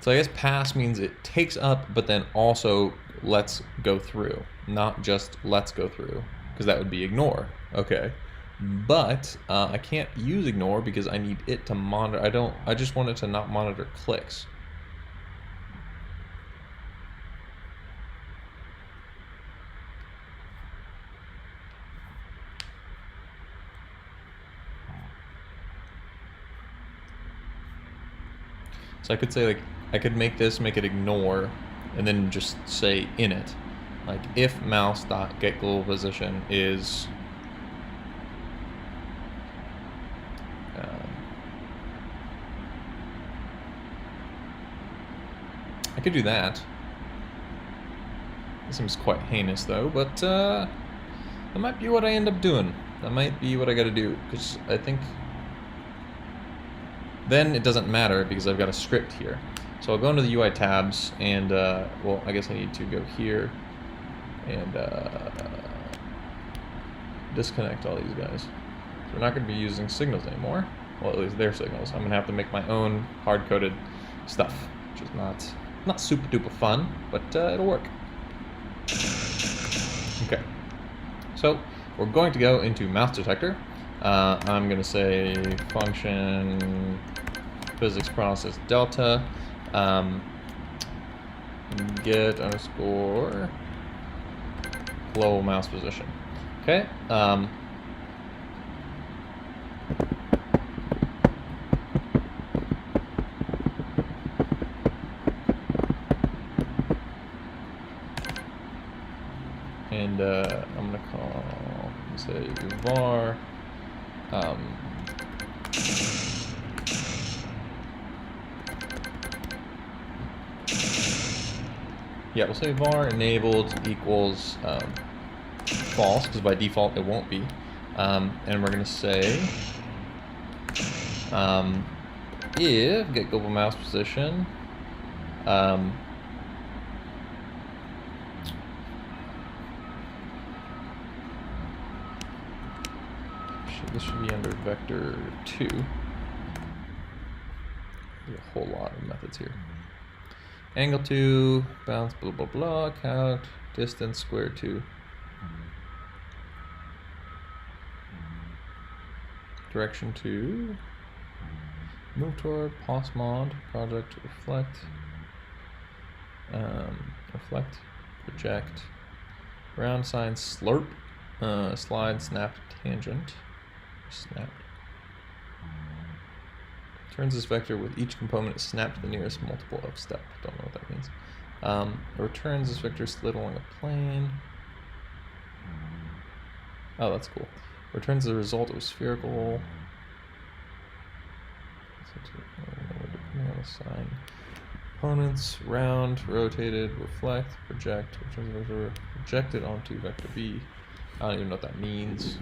So I guess pass means it takes up, but then also lets go through, not just lets go through, because that would be ignore. Okay, but I can't use ignore because I need it to monitor. I just want it to not monitor clicks. So I could say, like, I could make it ignore, and then just say in it, like, if mouse dot get global position is I could do that. It seems quite heinous though, but that might be what I end up doing. That might be what I gotta do, because I think then it doesn't matter because I've got a script here. So I'll go into the UI tabs and, well, I guess I need to go here and disconnect all these guys. So we're not going to be using signals anymore. Well, at least their signals. I'm going to have to make my own hard-coded stuff, which is not super duper fun, but it'll work. Okay. So we're going to go into mouse detector. I'm going to say function physics process delta get underscore global mouse position. Okay. And I'm gonna call, say, var yeah, we'll say var enabled equals false, because by default it won't be. And we're going to say if get global mouse position this should be under vector 2. There's a whole lot of methods here. Angle 2, bounce, blah blah blah, count, distance, square 2. Direction 2. Move toward, pause mod, project, reflect. Reflect, project, round sign, slurp, slide, snap, tangent, snap. Turns this vector with each component is snapped to the nearest multiple of step. Don't know what that means. It returns this vector slid along a plane. Oh, that's cool. Returns the result of a spherical. Depending on the sign. Components, round, rotated, reflect, project. Returns the vector projected onto vector B. I don't even know what that means.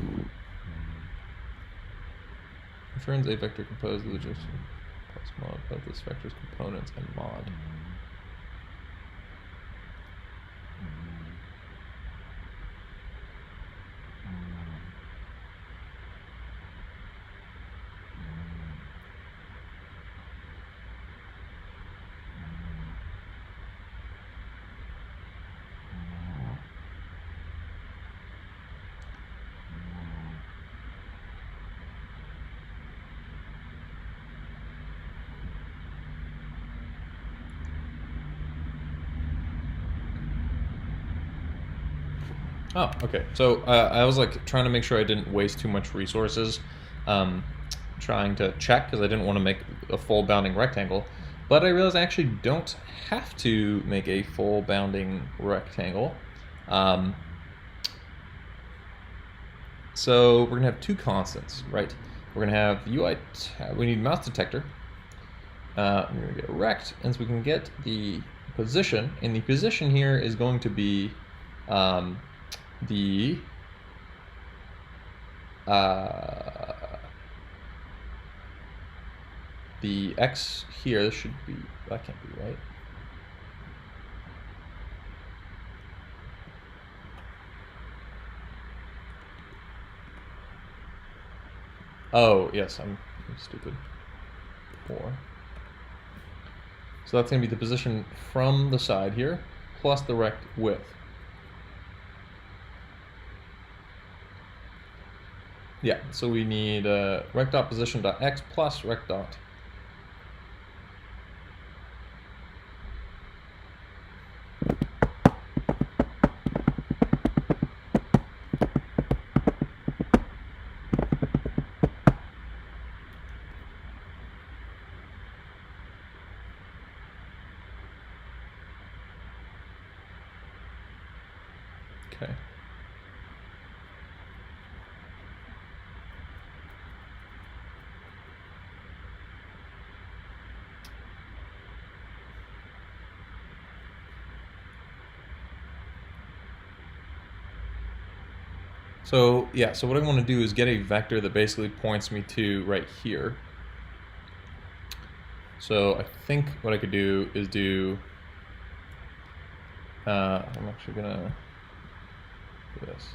Returns a vector composed of the plus mod of this vector's components and mod. Oh, okay. So I was like trying to make sure I didn't waste too much resources trying to check, because I didn't want to make a full bounding rectangle. But I realize I actually don't have to make a full bounding rectangle. So we're gonna have two constants, right? We're gonna have UI, we need mouse detector. We're gonna get rect, and so we can get the position, and the position here is going to be the X here. This should be, that can't be right. Oh, yes, I'm stupid. 4. So that's going to be the position from the side here, plus the rect width. Yeah, so we need rect.position.x plus rect dot. Okay. So yeah, so what I want to do is get a vector that basically points me to right here. So I think what I could do is do, I'm actually gonna do this.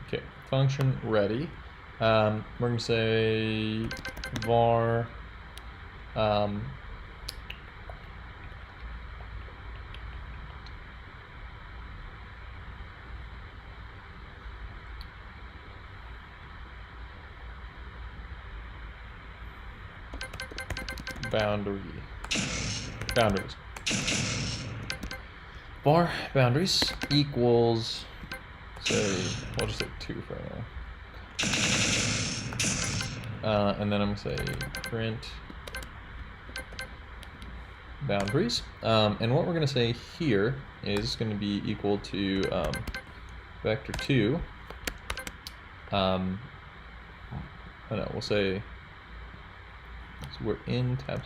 Okay, function ready. We're going to say var boundaries. Var boundaries equals, say, we'll just say 2 for now. And then I'm going to say print boundaries. And what we're going to say here is going to be equal to vector 2. We'll say, so we're in tab.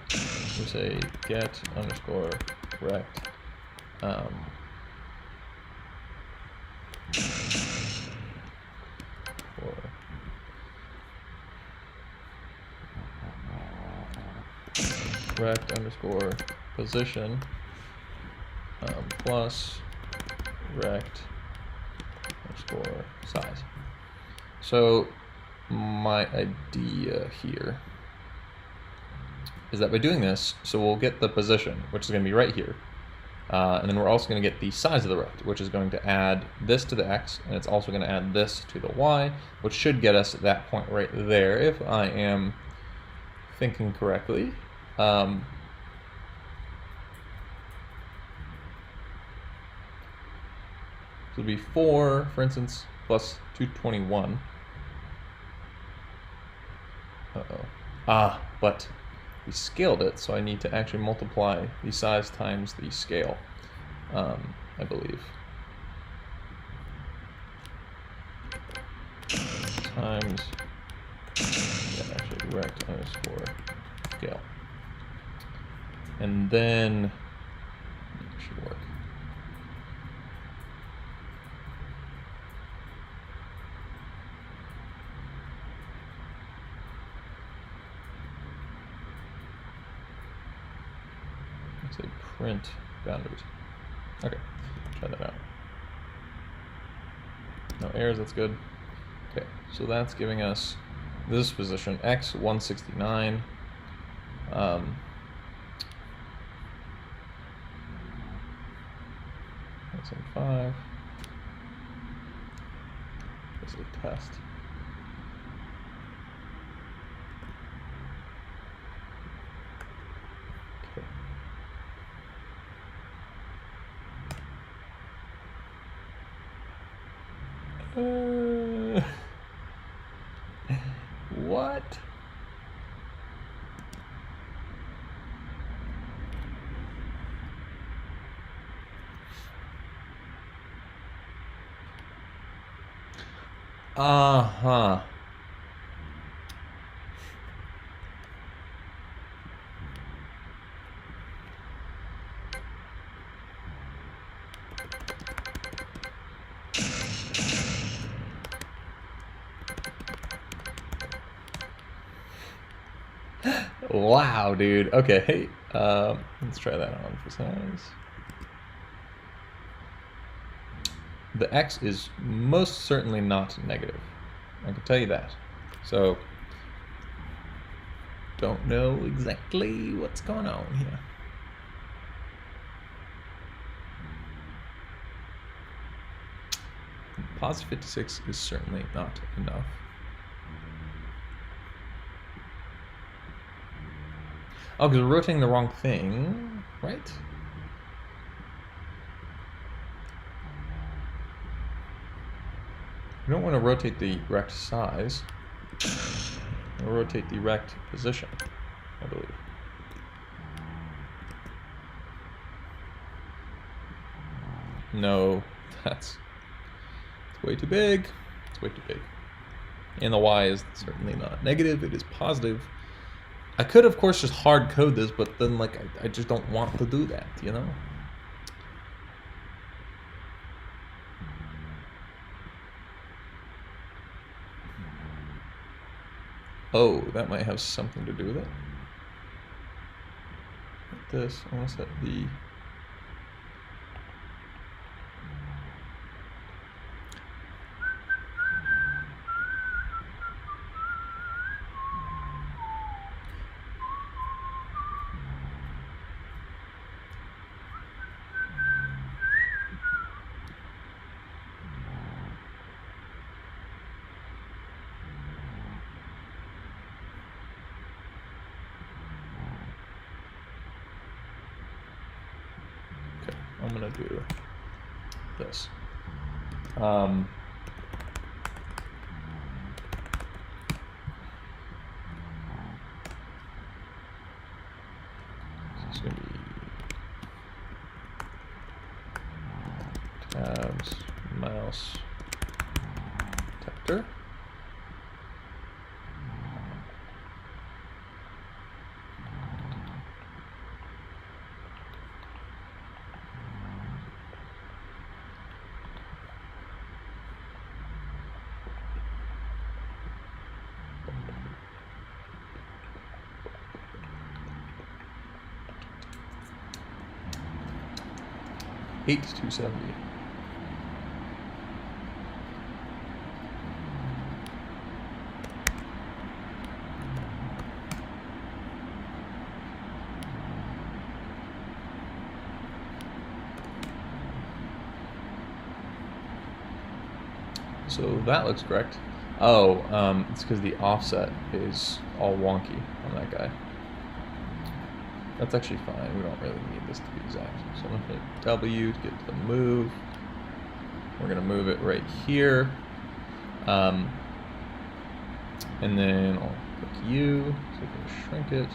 We'll say get underscore rect. Rect underscore position plus rect underscore size. So my idea here is that by doing this, so we'll get the position, which is going to be right here. And then we're also going to get the size of the rect, which is going to add this to the x, and it's also going to add this to the y, which should get us that point right there, if I am thinking correctly. So it'll be 4, for instance, plus 221. But we scaled it, so I need to actually multiply the size times the scale, I believe. Times, yeah, actually rect underscore scale. And then it should work. Let's say print boundaries. Okay, try that out. No errors, that's good. Okay, so that's giving us this position, x 169. That's in 5. This is a test. Okay. What? Uh-huh. Wow, dude. Okay, let's try that on for size. The x is most certainly not negative. I can tell you that. So, don't know exactly what's going on here. Positive 56 is certainly not enough. Oh, because we're rotating the wrong thing, right? We don't want to rotate the rect size. We'll rotate the rect position, I believe. No, that's way too big. It's way too big. And the y is certainly not negative, it is positive. I could, of course, just hard code this, but then, like, I just don't want to do that, you know? Oh, that might have something to do with it. Like this, I want to set the... I'm gonna do this. It's gonna be tabs, mouse, detector. Eight to 270. So that looks correct. Oh, it's because the offset is all wonky on that guy. That's actually fine. We don't really need this to be exact. So I'm going to hit W to get to the move. We're going to move it right here. And then I'll click U so we can shrink it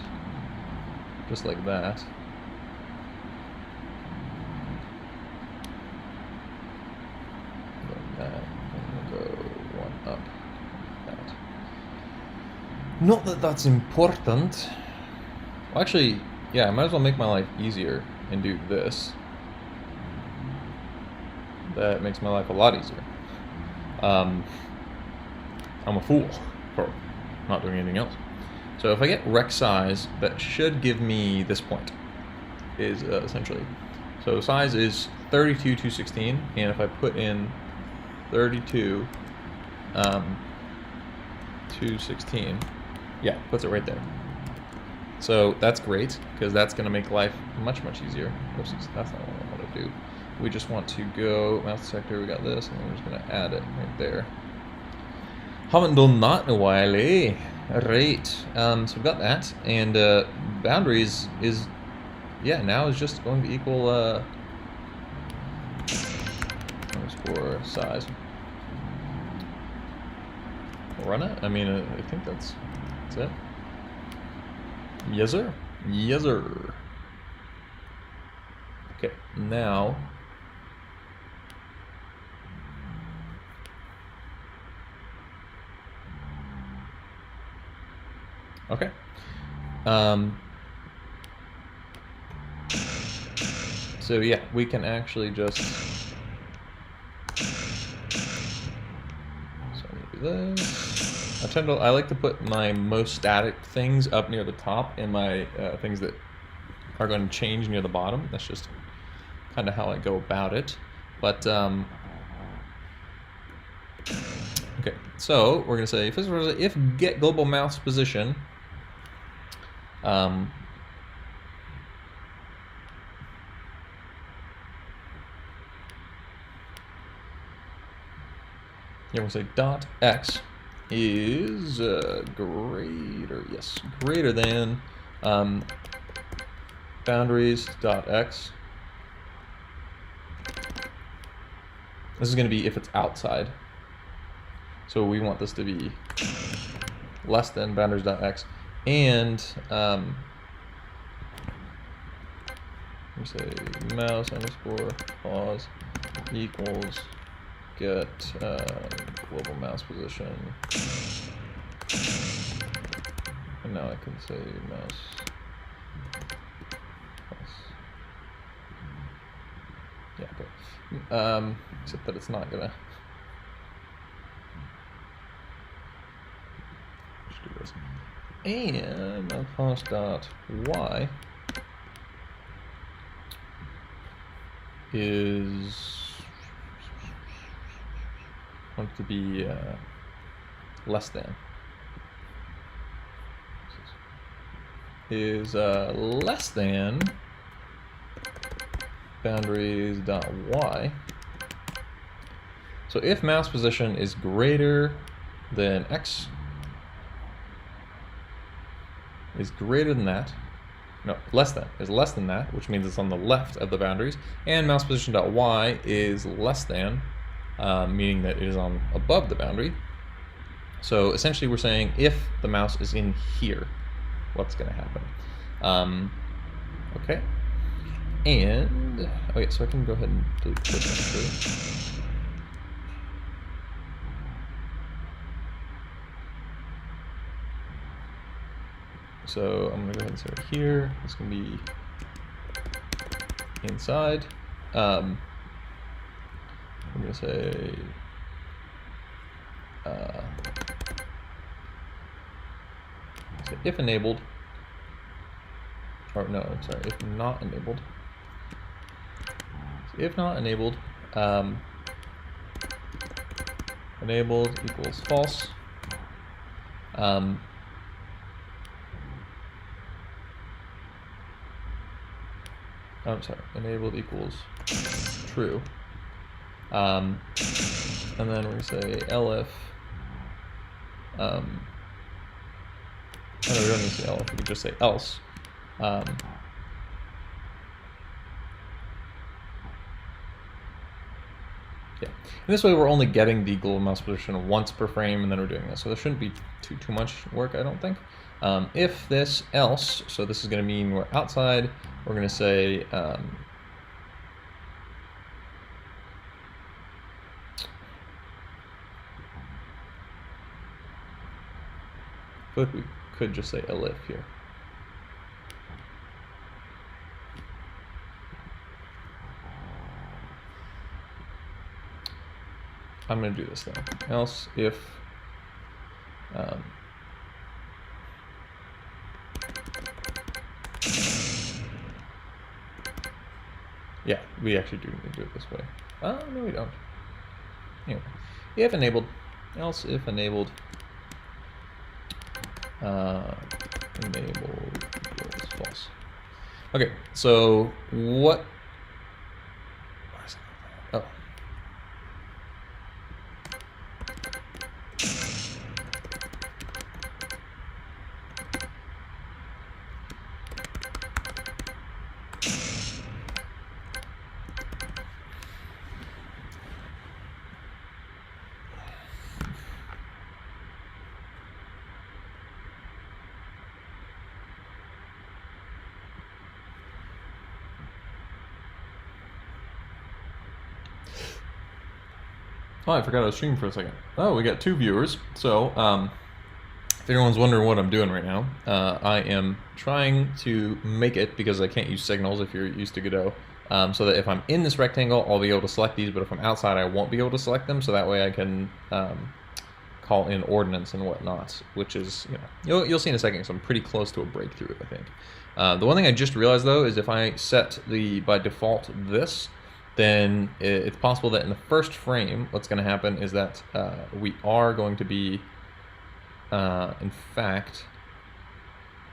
just like that. Like that. And we'll go one up like that. Not that that's important. Well, actually, yeah, I might as well make my life easier and do this. That makes my life a lot easier. I'm a fool for not doing anything else. So if I get rect size, that should give me this point, is essentially. So size is 32,216, and if I put in 32, 216, yeah, puts it right there. So that's great, because that's going to make life much, much easier. Oops, that's not what I want to do. We just want to go mouse sector, we got this, and then we're just going to add it right there. Haven't done that in a while, eh? Right, so we've got that, and boundaries is, yeah, now is just going to equal underscore size. run it. I mean, I think that's it. Yes, sir. Yes, sir. Okay, now. Okay. So yeah, we can actually just. So I'm gonna do this. I like to put my most static things up near the top and my things that are going to change near the bottom. That's just kind of how I go about it. But okay, so we're going to say if get global mouse position. Yeah, we'll say dot x is greater than boundaries dot x. This is going to be if it's outside. So we want this to be less than boundaries dot x, and we say mouse underscore pause equals get global mouse position, and now I can say mouse plus. Yeah, okay. Except that it's not gonna. Just do this. And mouse dot y is want to be less than. Is less than boundaries dot y. So if mouse position is greater than x, is greater than that, no, less than, is less than that, which means it's on the left of the boundaries, and mouse position dot y is less than, meaning that it is on above the boundary. So essentially we're saying if the mouse is in here, what's going to happen? Okay. And, okay, so I can go ahead and delete this one too. So I'm going to go ahead and say right here, it's going to be inside. I'm going to say if enabled, or no, I'm sorry, if not enabled. So if not enabled, enabled equals false. I'm sorry, enabled equals true. And then we're going to say elif. Oh no, we don't need to say elif, we can just say else. Yeah, and this way we're only getting the global mouse position once per frame, and then we're doing this. So there shouldn't be too much work, I don't think. If this else, so this is going to mean we're outside. We're going to say I feel like we could just say elif here. I'm going to do this though. Else if yeah, we actually do need to do it this way. Oh, no, we don't. Anyway, if enabled, else if enabled, enabled equals false. Okay, so what? Oh. Oh, I forgot I was streaming for a second. Oh, we got 2 viewers. So, if anyone's wondering what I'm doing right now, I am trying to make it, because I can't use signals if you're used to Godot, so that if I'm in this rectangle, I'll be able to select these, but if I'm outside, I won't be able to select them, so that way I can call in ordnance and whatnot, which is, you'll see in a second, so I'm pretty close to a breakthrough, I think. The one thing I just realized, though, is if I set by default this, then it's possible that in the first frame, what's going to happen is that we are going to be, in fact,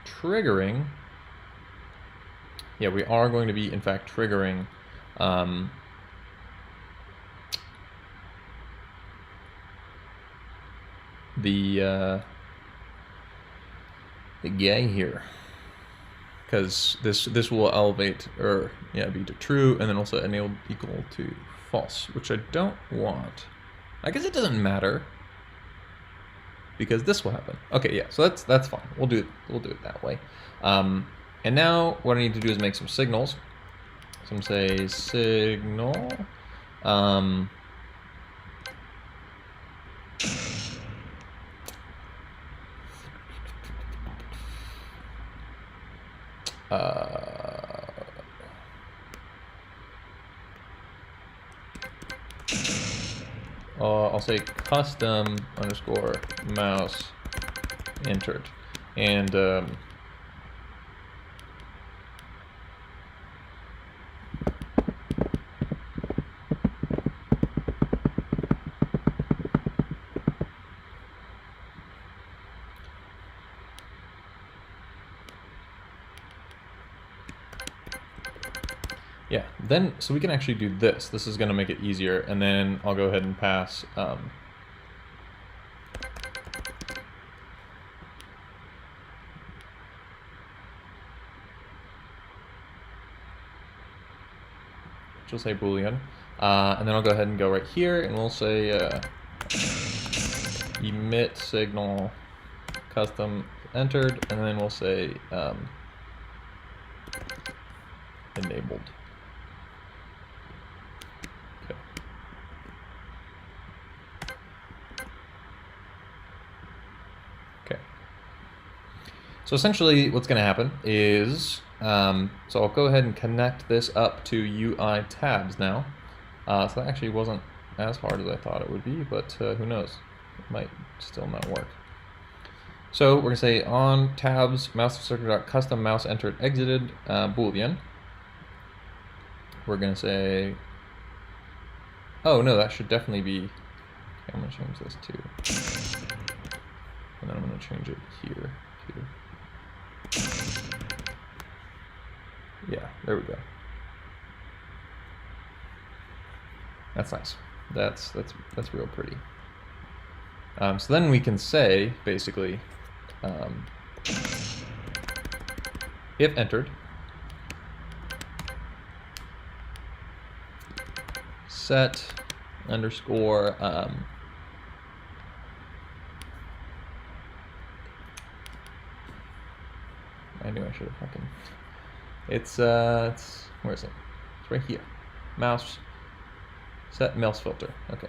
triggering. Yeah, we are going to be, in fact, triggering the guy here, because this will elevate, or be to true, and then also enable equal to false, which I don't want. I guess it doesn't matter, because this will happen. Okay, yeah, so that's fine. We'll do it that way. And now what I need to do is make some signals. So I'm gonna say signal. I'll say custom underscore mouse entered, and yeah, then, so we can actually do this. This is going to make it easier, and then I'll go ahead and pass which will say Boolean, and then I'll go ahead and go right here, and we'll say emit signal custom entered, and then we'll say enabled. Okay. So essentially what's going to happen is, so I'll go ahead and connect this up to UI tabs now. So that actually wasn't as hard as I thought it would be, but who knows? It might still not work. So we're going to say on tabs mouse circuit.custom mouse entered exited Boolean. We're going to say, oh no, that should definitely be, okay, I'm going to change this too. And then I'm going to change it here too. Yeah, there we go. That's nice. That's real pretty. So then we can say, basically, if entered, set underscore I knew I should have fucking. It's where is it? It's right here. Mouse. Set mouse filter. Okay.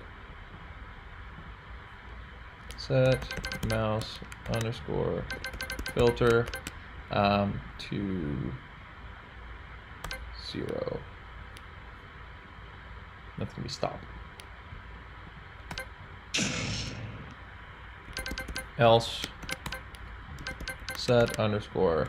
Set mouse underscore filter to 0. That's gonna be stop. Else set underscore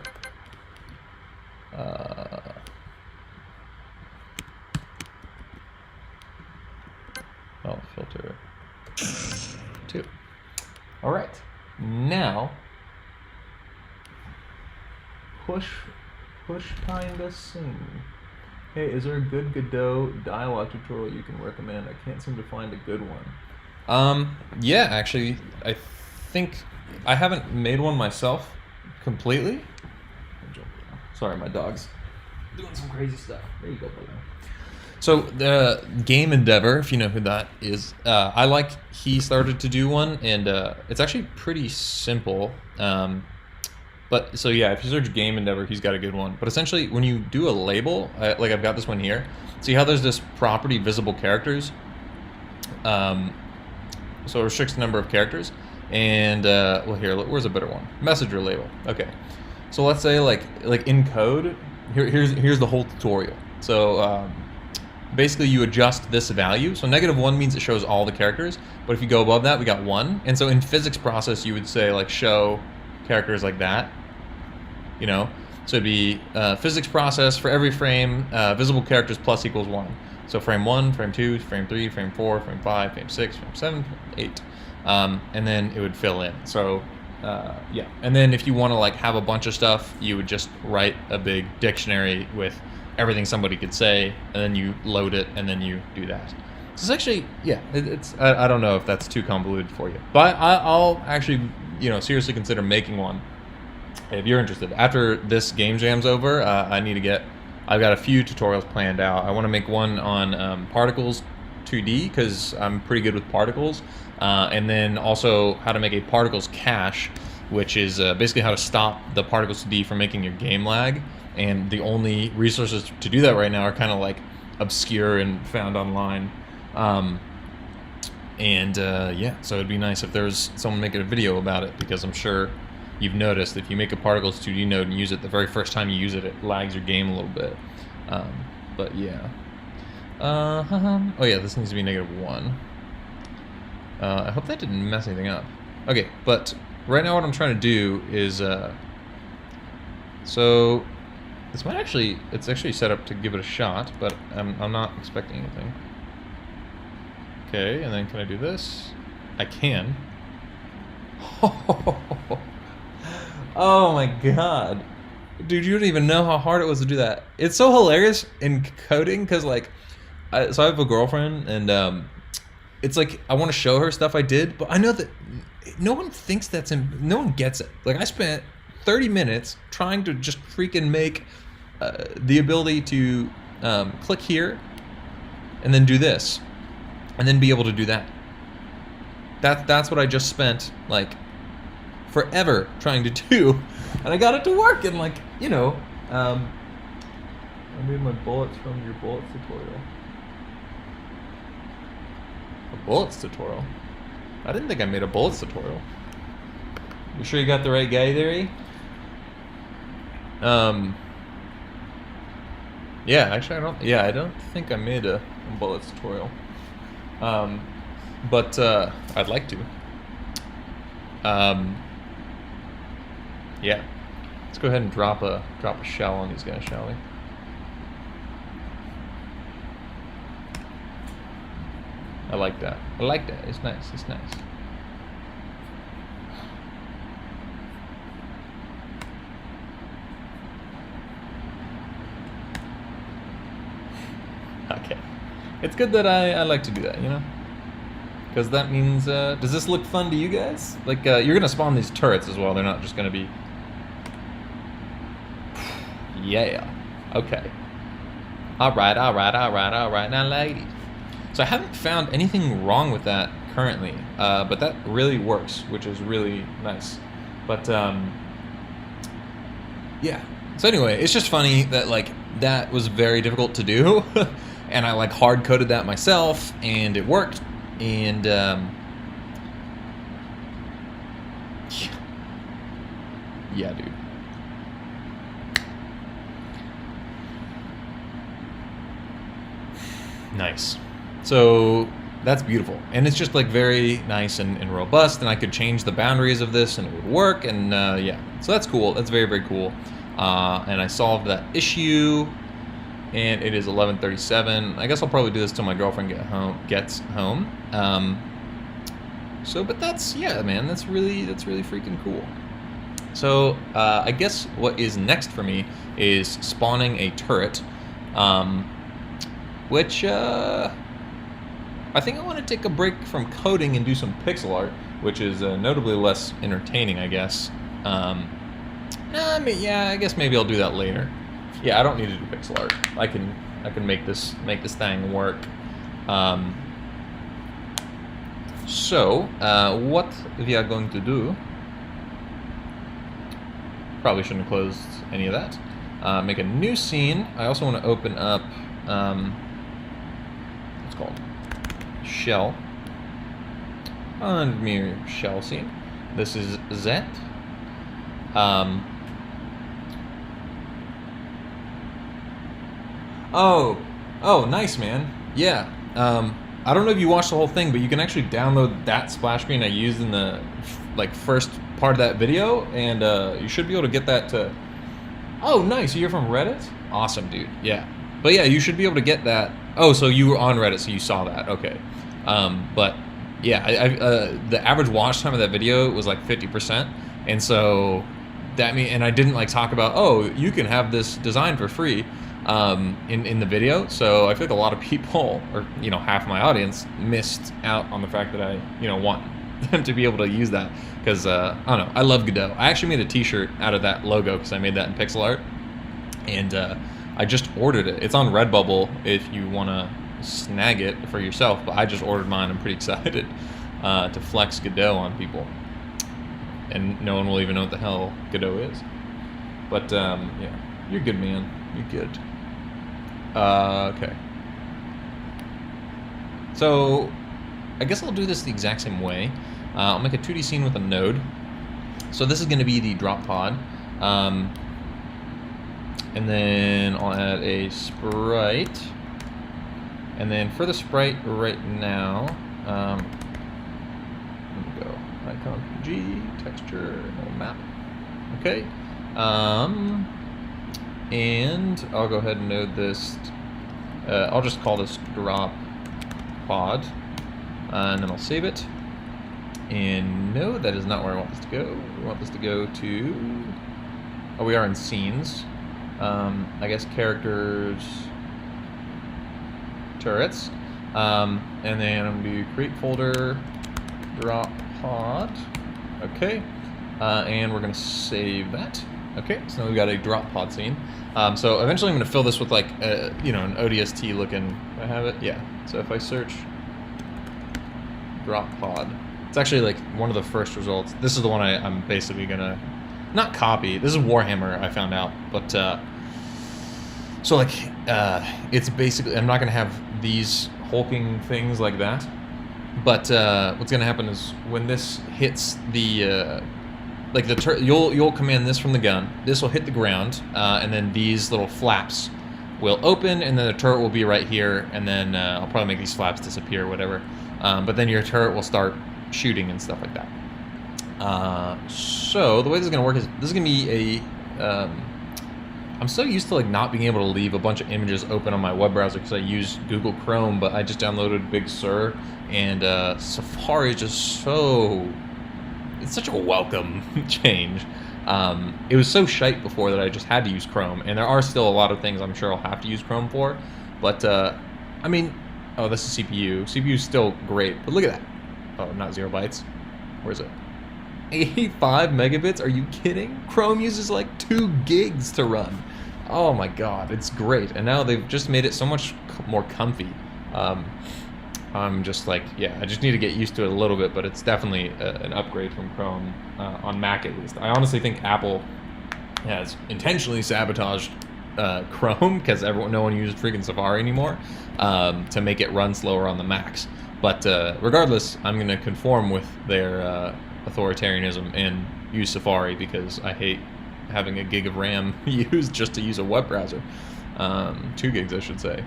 filter 2. All right, now push kinda sing. Hey, is there a good Godot dialogue tutorial you can recommend? I can't seem to find a good one. Yeah, actually, I think I haven't made one myself completely. Sorry, my dog's doing some crazy stuff. There you go, buddy. So the Game Endeavor, if you know who that is, he started to do one, and it's actually pretty simple. But so yeah, if you search Game Endeavor, he's got a good one. But essentially, when you do a label, like I've got this one here. See how there's this property visible characters? so it restricts the number of characters. And well, here, where's a better one? Messenger label. Okay, so let's say like in code. Here's the whole tutorial. So basically, you adjust this value. So -1 means it shows all the characters, but if you go above that, we got 1. And so in physics process, you would say like show characters like that. You know, so it'd be physics process for every frame, visible characters plus equals 1. So frame 1, frame 2, frame 3, frame 4, frame 5, frame 6, frame 7, frame 8. And then it would fill in. So yeah. And then if you want to like have a bunch of stuff, you would just write a big dictionary with everything somebody could say, and then you load it, and then you do that. So it's actually, yeah, it's I don't know if that's too convoluted for you, but I'll actually, you know, seriously consider making one if you're interested. After this game jam's over, I've got a few tutorials planned out. I want to make one on particles 2D, because I'm pretty good with particles, and then also how to make a particles cache, which is basically how to stop the particles 2D from making your game lag. And the only resources to do that right now are kind of like obscure and found online. Yeah, so it'd be nice if there was someone making a video about it, because I'm sure you've noticed if you make a particles 2D node and use it the very first time you use it, it lags your game a little bit. But yeah. Oh yeah, this needs to be -1. I hope that didn't mess anything up. Okay, but right now what I'm trying to do is, so this might actually, it's actually set up to give it a shot, but I'm not expecting anything. Okay, and then can I do this? I can. Oh my god. Dude, you don't even know how hard it was to do that. It's so hilarious in coding, because like, so I have a girlfriend, and it's like I want to show her stuff I did, but I know that no one thinks no one gets it. Like, I spent 30 minutes trying to just freaking make the ability to click here and then do this and then be able to do that. That's what I just spent like forever trying to do, and I got it to work. And like, you know, I made my bullets from your bullets tutorial. A bullets tutorial? I didn't think I made a bullets tutorial. You sure you got the right guy there? Yeah, actually I don't think I made a bullets tutorial. But I'd like to. Yeah. Let's go ahead and drop a shell on these guys, shall we? I like that. I like that. It's nice. It's nice. Okay. It's good that I like to do that, you know? Because that means, does this look fun to you guys? Like, you're going to spawn these turrets as well. They're not just going to be... Yeah. Okay. Alright. Now, ladies. So I haven't found anything wrong with that currently, but that really works, which is really nice. But, yeah. So anyway, it's just funny that, like, that was very difficult to do, and I, like, hard-coded that myself, and it worked, and, yeah, dude. Nice. So that's beautiful, and it's just like very nice and robust, and I could change the boundaries of this and it would work, and yeah, so that's cool. That's very, very cool. And I solved that issue, and it is 11:37. I guess I'll probably do this till my girlfriend gets home. So, but that's, yeah, man, that's really freaking cool. So I guess what is next for me is spawning a turret, which I think I want to take a break from coding and do some pixel art, which is notably less entertaining, I guess. Yeah, I guess maybe I'll do that later. Yeah, I don't need to do pixel art. I can make this thing work. So what we are going to do? Probably shouldn't have closed any of that. Make a new scene. I also want to open up. What's it called? Shell. Mir Chelsea. This is Z. Oh, nice, man. Yeah. I don't know if you watched the whole thing, but you can actually download that splash screen I used in the first part of that video, and you should be able to get that to. Oh, nice. You're from Reddit? Awesome, dude. Yeah. But yeah, you should be able to get that. Oh, so you were on Reddit, so you saw that. Okay. But yeah, the average watch time of that video was like 50%, and so that and I didn't talk about, oh, you can have this design for free in the video. So I feel like a lot of people, or half my audience, missed out on the fact that I want them to be able to use that, because I don't know, I love Godot. I actually made a t-shirt out of that logo because I made that in pixel art, and I just ordered it. It's on Redbubble if you want to snag it for yourself, but I just ordered mine. I'm pretty excited to flex Godot on people, and no one will even know what the hell Godot is. But yeah, you're good, man. You're good. Okay. So I guess I'll do this the exact same way. I'll make a 2D scene with a node. So this is going to be the drop pod. And then I'll add a sprite. And then for the sprite right now, let me go icon G, texture, map. Okay. And I'll go ahead and node this. I'll just call this drop pod. And then I'll save it. And no, that is not where I want this to go. We want this to go to. Oh, we are in scenes. I guess characters, turrets, and then I'm going to do create folder, drop pod, okay, and we're going to save that. Okay, so now we've got a drop pod scene. So eventually I'm going to fill this with an ODST looking. Do I have it? Yeah. So if I search drop pod, it's actually one of the first results. This is the one I'm basically going to not copy. This is Warhammer, I found out, but so it's basically, I'm not going to have these hulking things like that, but what's going to happen is when this hits the you'll command this from the gun. This will hit the ground, and then these little flaps will open, and then the turret will be right here, and then I'll probably make these flaps disappear or whatever, but then your turret will start shooting and stuff like that. So the way this is going to work is this is going to be a I'm so used to not being able to leave a bunch of images open on my web browser because I use Google Chrome, but I just downloaded Big Sur, and Safari is just it's such a welcome change. It was so shite before that I just had to use Chrome, and there are still a lot of things I'm sure I'll have to use Chrome for, but I mean, oh, this is CPU. CPU is still great, but look at that. Oh, not 0 bytes. Where is it? 85 megabits? Are you kidding? Chrome uses 2 gigs to run. Oh my god, it's great. And now they've just made it so much more comfy. I'm just yeah, I just need to get used to it a little bit, but it's definitely an upgrade from Chrome, on Mac at least. I honestly think Apple has intentionally sabotaged Chrome because no one uses freaking Safari anymore, to make it run slower on the Macs. But regardless, I'm going to conform with their authoritarianism and use Safari because I hate having a gig of RAM used just to use a web browser. 2 gigs, I should say.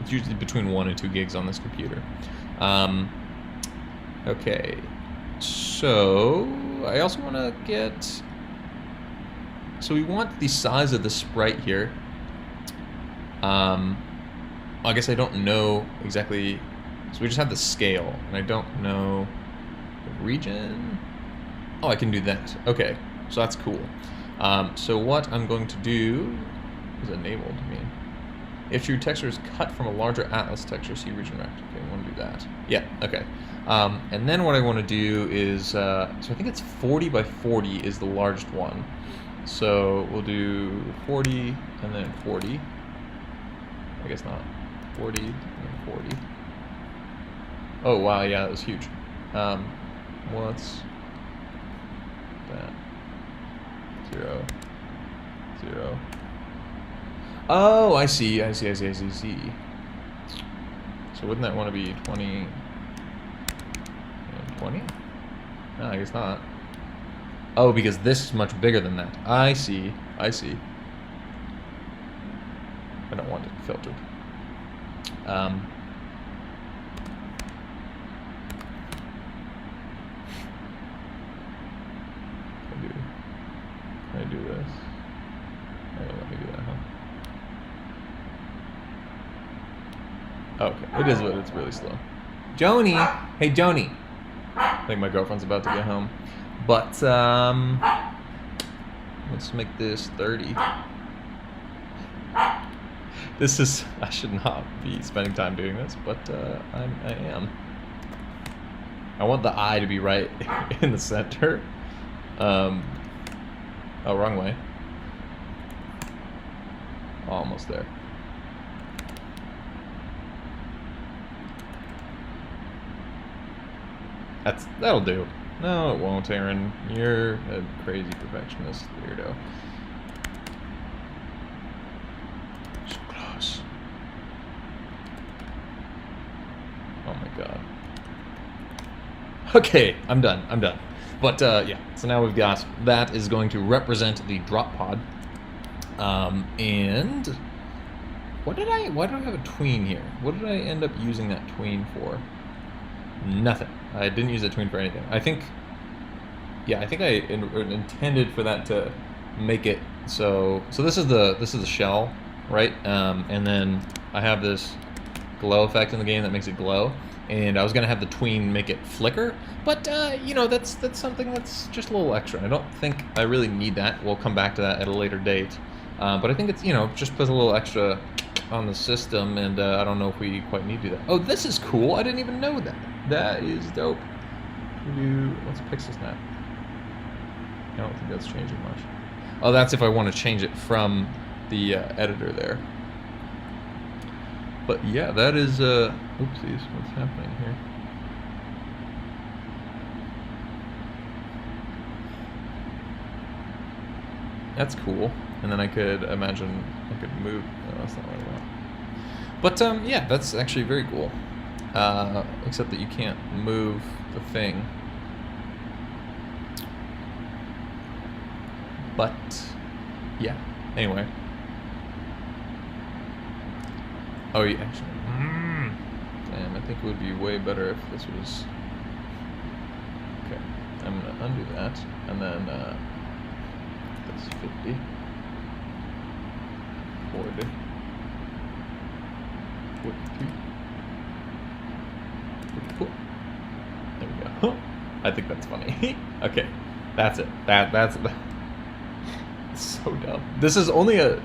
It's usually between 1 and 2 gigs on this computer. Okay, so I also want to get. So we want the size of the sprite here. I guess I don't know exactly. So we just have the scale, and I don't know the region. Oh, I can do that. Okay, so that's cool. So what I'm going to do is enabled. If your texture is cut from a larger atlas texture, see region rect. Okay, I want to do that. Yeah, okay. And then what I want to do is, so I think it's 40 by 40 is the largest one. So we'll do 40 and then 40. I guess not. 40 and then 40. Oh, wow, yeah, that was huge. What's that? 0, 0. Oh, I see. So wouldn't that want to be 20 and 20? No, I guess not. Oh, because this is much bigger than that. I see. I see. I don't want it filtered. Can I do this? Oh, let me do that, huh? Okay, it is, but it's really slow. Joni! Hey, Joni! I think my girlfriend's about to get home. But, let's make this 30. This is, I should not be spending time doing this, but I am. I want the eye to be right in the center. Oh, wrong way. Almost there. That'll do. No, it won't, Aaron. You're a crazy perfectionist weirdo. So close. Oh my god. Okay, I'm done. I'm done. But yeah, so now we've got that is going to represent the drop pod. And why do I have a tween here? What did I end up using that tween for? Nothing. I didn't use that tween for anything. I think I intended for that to make it so this is the shell, right? And then I have this glow effect in the game that makes it glow, and I was gonna have the tween make it flicker, but you know, that's something that's just a little extra. I don't think I really need that. We'll come back to that at a later date, but I think it's, you know, just puts a little extra on the system, and I don't know if we quite need to do that. Oh, this is cool. I didn't even know that. That is dope. Let's pixel snap. I don't think that's changing much. Oh, that's if I want to change it from the editor there. But yeah, that is, oopsies, what's happening here? That's cool. And then I could imagine I could move. No, that's not what I want. But yeah, that's actually very cool. Except that you can't move the thing. But yeah. Anyway. Oh, yeah, actually. Damn, I think it would be way better if this was. Okay, I'm gonna undo that, and then that's 50. 40. 42. 44. There we go. I think that's funny. Okay, that's it. That's so dumb. This is only a.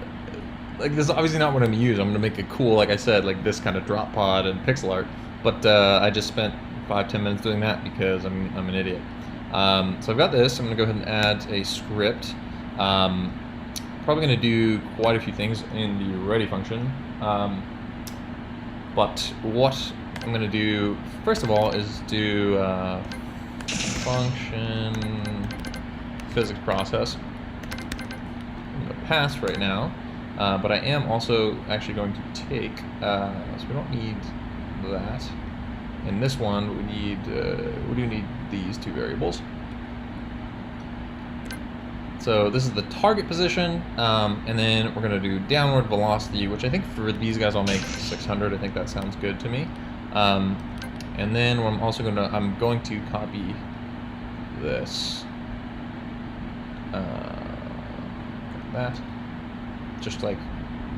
Like, this is obviously not what I'm gonna use. I'm gonna make it cool, like I said, like this kind of drop pod and pixel art. But I just spent 5-10 minutes doing that because I'm an idiot. So I've got this. I'm gonna go ahead and add a script. Probably gonna do quite a few things in the ready function. But what I'm gonna do first of all is do function physics process. I'm gonna pass right now. But I am also actually going to take, so we don't need that. In this one, we do need these two variables. So this is the target position, and then we're going to do downward velocity, which I think for these guys I'll make 600. I think that sounds good to me. And then I'm going to copy this, that. Just like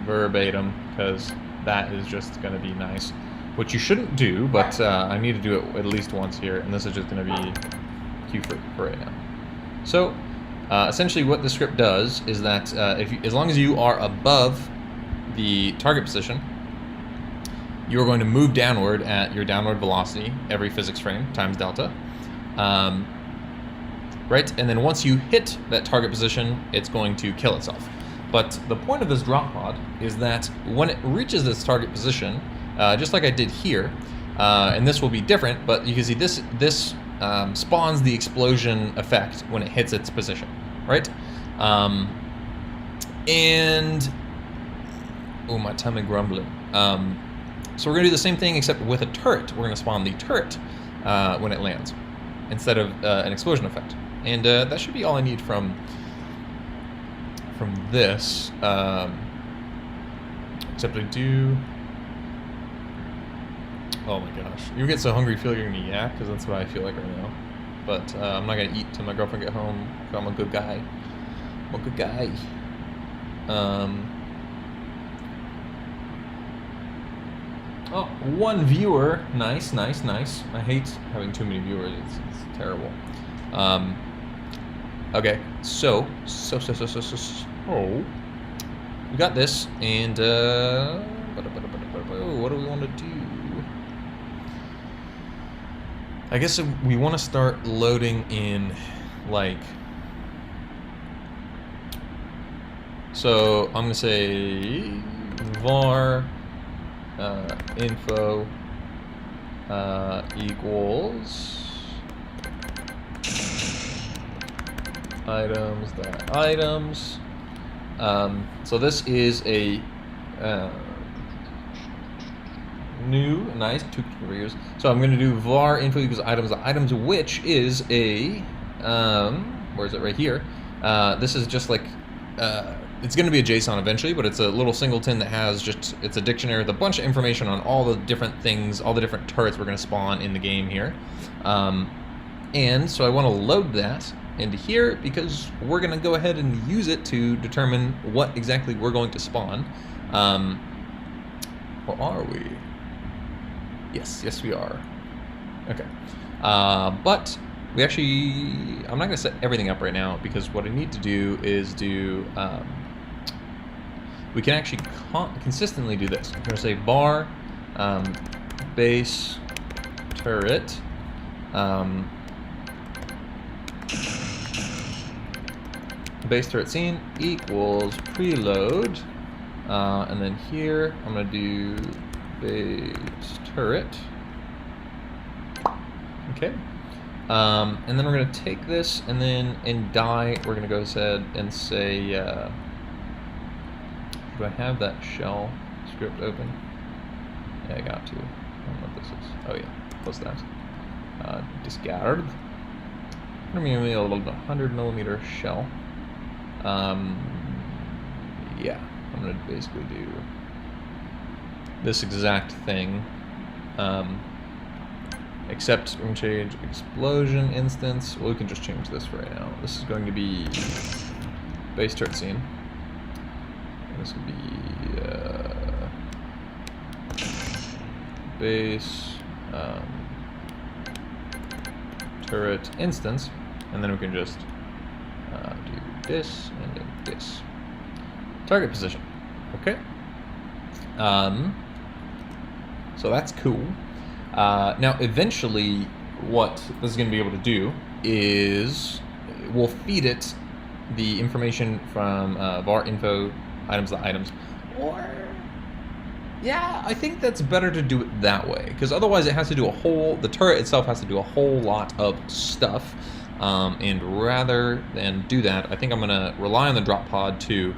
verbatim, because that is just going to be nice. Which you shouldn't do, but I need to do it at least once here, and this is just going to be Q for right now. So essentially what the script does is that as long as you are above the target position, you are going to move downward at your downward velocity every physics frame times delta. Right? And then once you hit that target position, it's going to kill itself. But the point of this drop pod is that when it reaches this target position, just like I did here, and this will be different, but you can see this spawns the explosion effect when it hits its position, right? And oh, my tummy grumbling. So we're gonna do the same thing except with a turret. We're gonna spawn the turret when it lands. instead of an explosion effect. And that should be all I need from this. Except I do... Oh my gosh. You get so hungry you feel like you're gonna yak, because that's what I feel like right now. But I'm not gonna eat till my girlfriend get home, because I'm a good guy. I'm a good guy. Oh, 1 viewer. Nice, nice, nice. I hate having too many viewers. It's terrible. Okay, so we got this, and what do we want to do? I guess we want to start loading in, like, so I'm gonna say var info equals items. So this is a new, nice, 2 years. So I'm going to do var info equals items, which is a, where is it? Right here. This is just like, it's going to be a JSON eventually, but it's a little singleton that has just, it's a dictionary with a bunch of information on all the different things, all the different turrets we're going to spawn in the game here. And so I want to load that into here because we're going to go ahead and use it to determine what exactly we're going to spawn. Or are we? Yes, we are. Okay. But we actually, I'm not going to set everything up right now because what I need to do is do, we can actually consistently do this. I'm going to say var base turret base turret scene equals preload, and then here I'm going to do base turret. Okay. And then we're going to take this, and then in die we're going to go ahead and say, do I have that shell script open? Yeah, I got to. I don't know what this is. Oh yeah, close that. Discard. I'm going to be a little 100mm shell. Yeah, I'm going to basically do this exact thing. Except we're going to change explosion instance. Well, we can just change this for right now. This is going to be base turret scene. And this will be base turret instance. And then we can just do this and then this. Target position. Okay. So that's cool. Now, eventually, what this is going to be able to do is we'll feed it the information from var info items. Or, yeah, I think that's better to do it that way, because otherwise it has to do the turret itself has to do a whole lot of stuff. And rather than do that, I think I'm going to rely on the drop pod to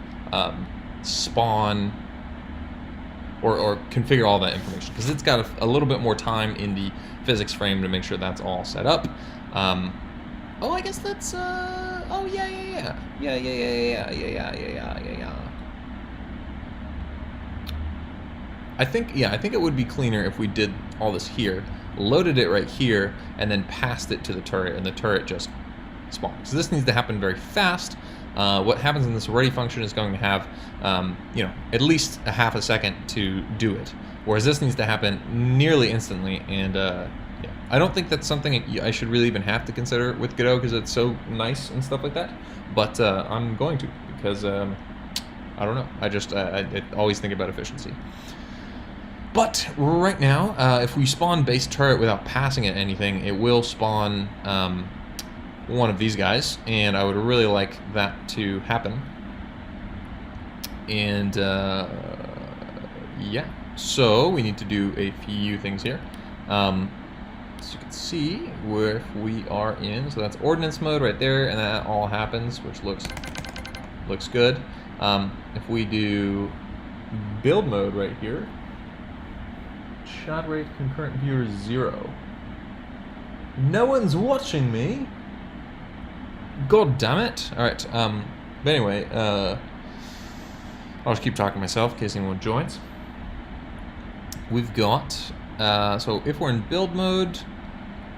spawn or configure all that information, because it's got a little bit more time in the physics frame to make sure that's all set up. Oh, I guess that's, oh, yeah. I think it would be cleaner if we did all this here, loaded it right here, and then passed it to the turret, and the turret just spawned. So this needs to happen very fast. What happens in this ready function is going to have, at least a half a second to do it, whereas this needs to happen nearly instantly. And yeah, I don't think that's something I should really even have to consider with Godot because it's so nice and stuff like that. But I'm going to, because I don't know. I always think about efficiency. But right now, if we spawn base turret without passing it anything, it will spawn one of these guys, and I would really like that to happen. And yeah, so we need to do a few things here. So you can see where we are in. So that's ordnance mode right there, and that all happens, which looks good. If we do build mode right here, shot rate concurrent viewer 0. No one's watching me. God damn it. Alright, but anyway, I'll just keep talking to myself in case anyone joins. We've got, so if we're in build mode,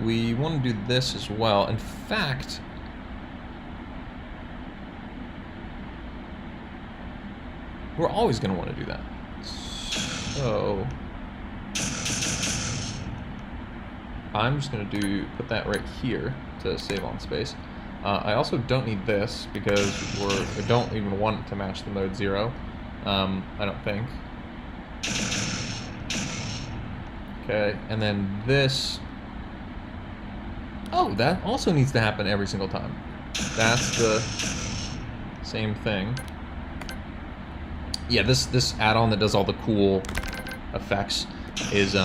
we want to do this as well. In fact, we're always going to want to do that. So I'm just going to put that right here to save on space. I also don't need this because I don't even want it to match the mode 0. I don't think. Okay, and then this. Oh, that also needs to happen every single time. That's the same thing. Yeah, this add-on that does all the cool effects is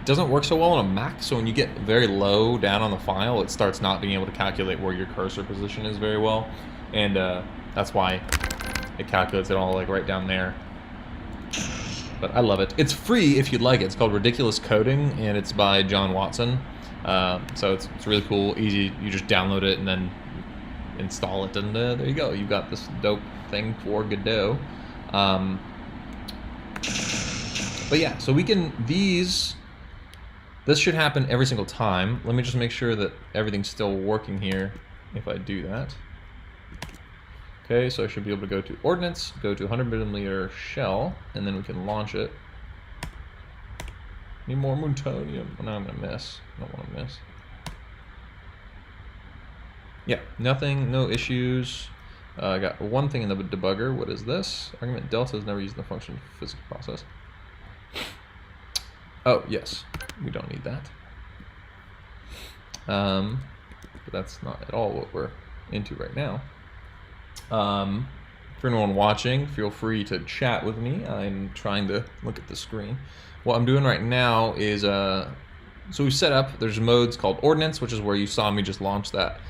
doesn't work so well on a Mac. So when you get very low down on the file, it starts not being able to calculate where your cursor position is very well, and that's why it calculates it all like right down there. But I love it. It's free if you'd like it. It's called Ridiculous Coding, and it's by John Watson. So it's really cool, easy. You just download it and then install it, and there you go. You've got this dope thing for Godot. But yeah, so we can, this should happen every single time. Let me just make sure that everything's still working here if I do that. Okay, so I should be able to go to Ordnance, go to 100mm shell, and then we can launch it. Need more Montonium. Oh, no, I'm gonna miss. I don't want to miss. Yeah, nothing, no issues. I got one thing in the debugger. What is this? Argument delta is never used in the function physics process. Oh, yes. We don't need that. But that's not at all what we're into right now. For anyone watching, feel free to chat with me. I'm trying to look at the screen. What I'm doing right now is, so we've set up, there's modes called Ordnance, which is where you saw me just launch that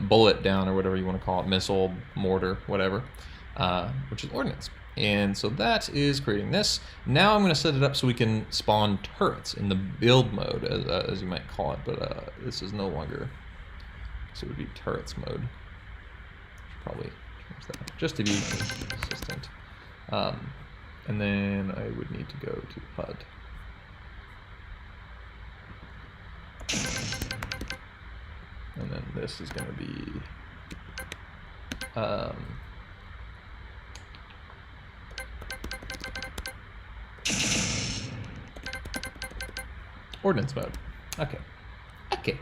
bullet down, or whatever you want to call it, missile, mortar, whatever, which is Ordnance. And so that is creating this. Now I'm going to set it up so we can spawn turrets in the build mode, as you might call it, but this is no longer, so it would be turrets mode. Probably change that just to be consistent. And then I would need to go to HUD. And then this is going to be Ordnance mode. Okay. Okay.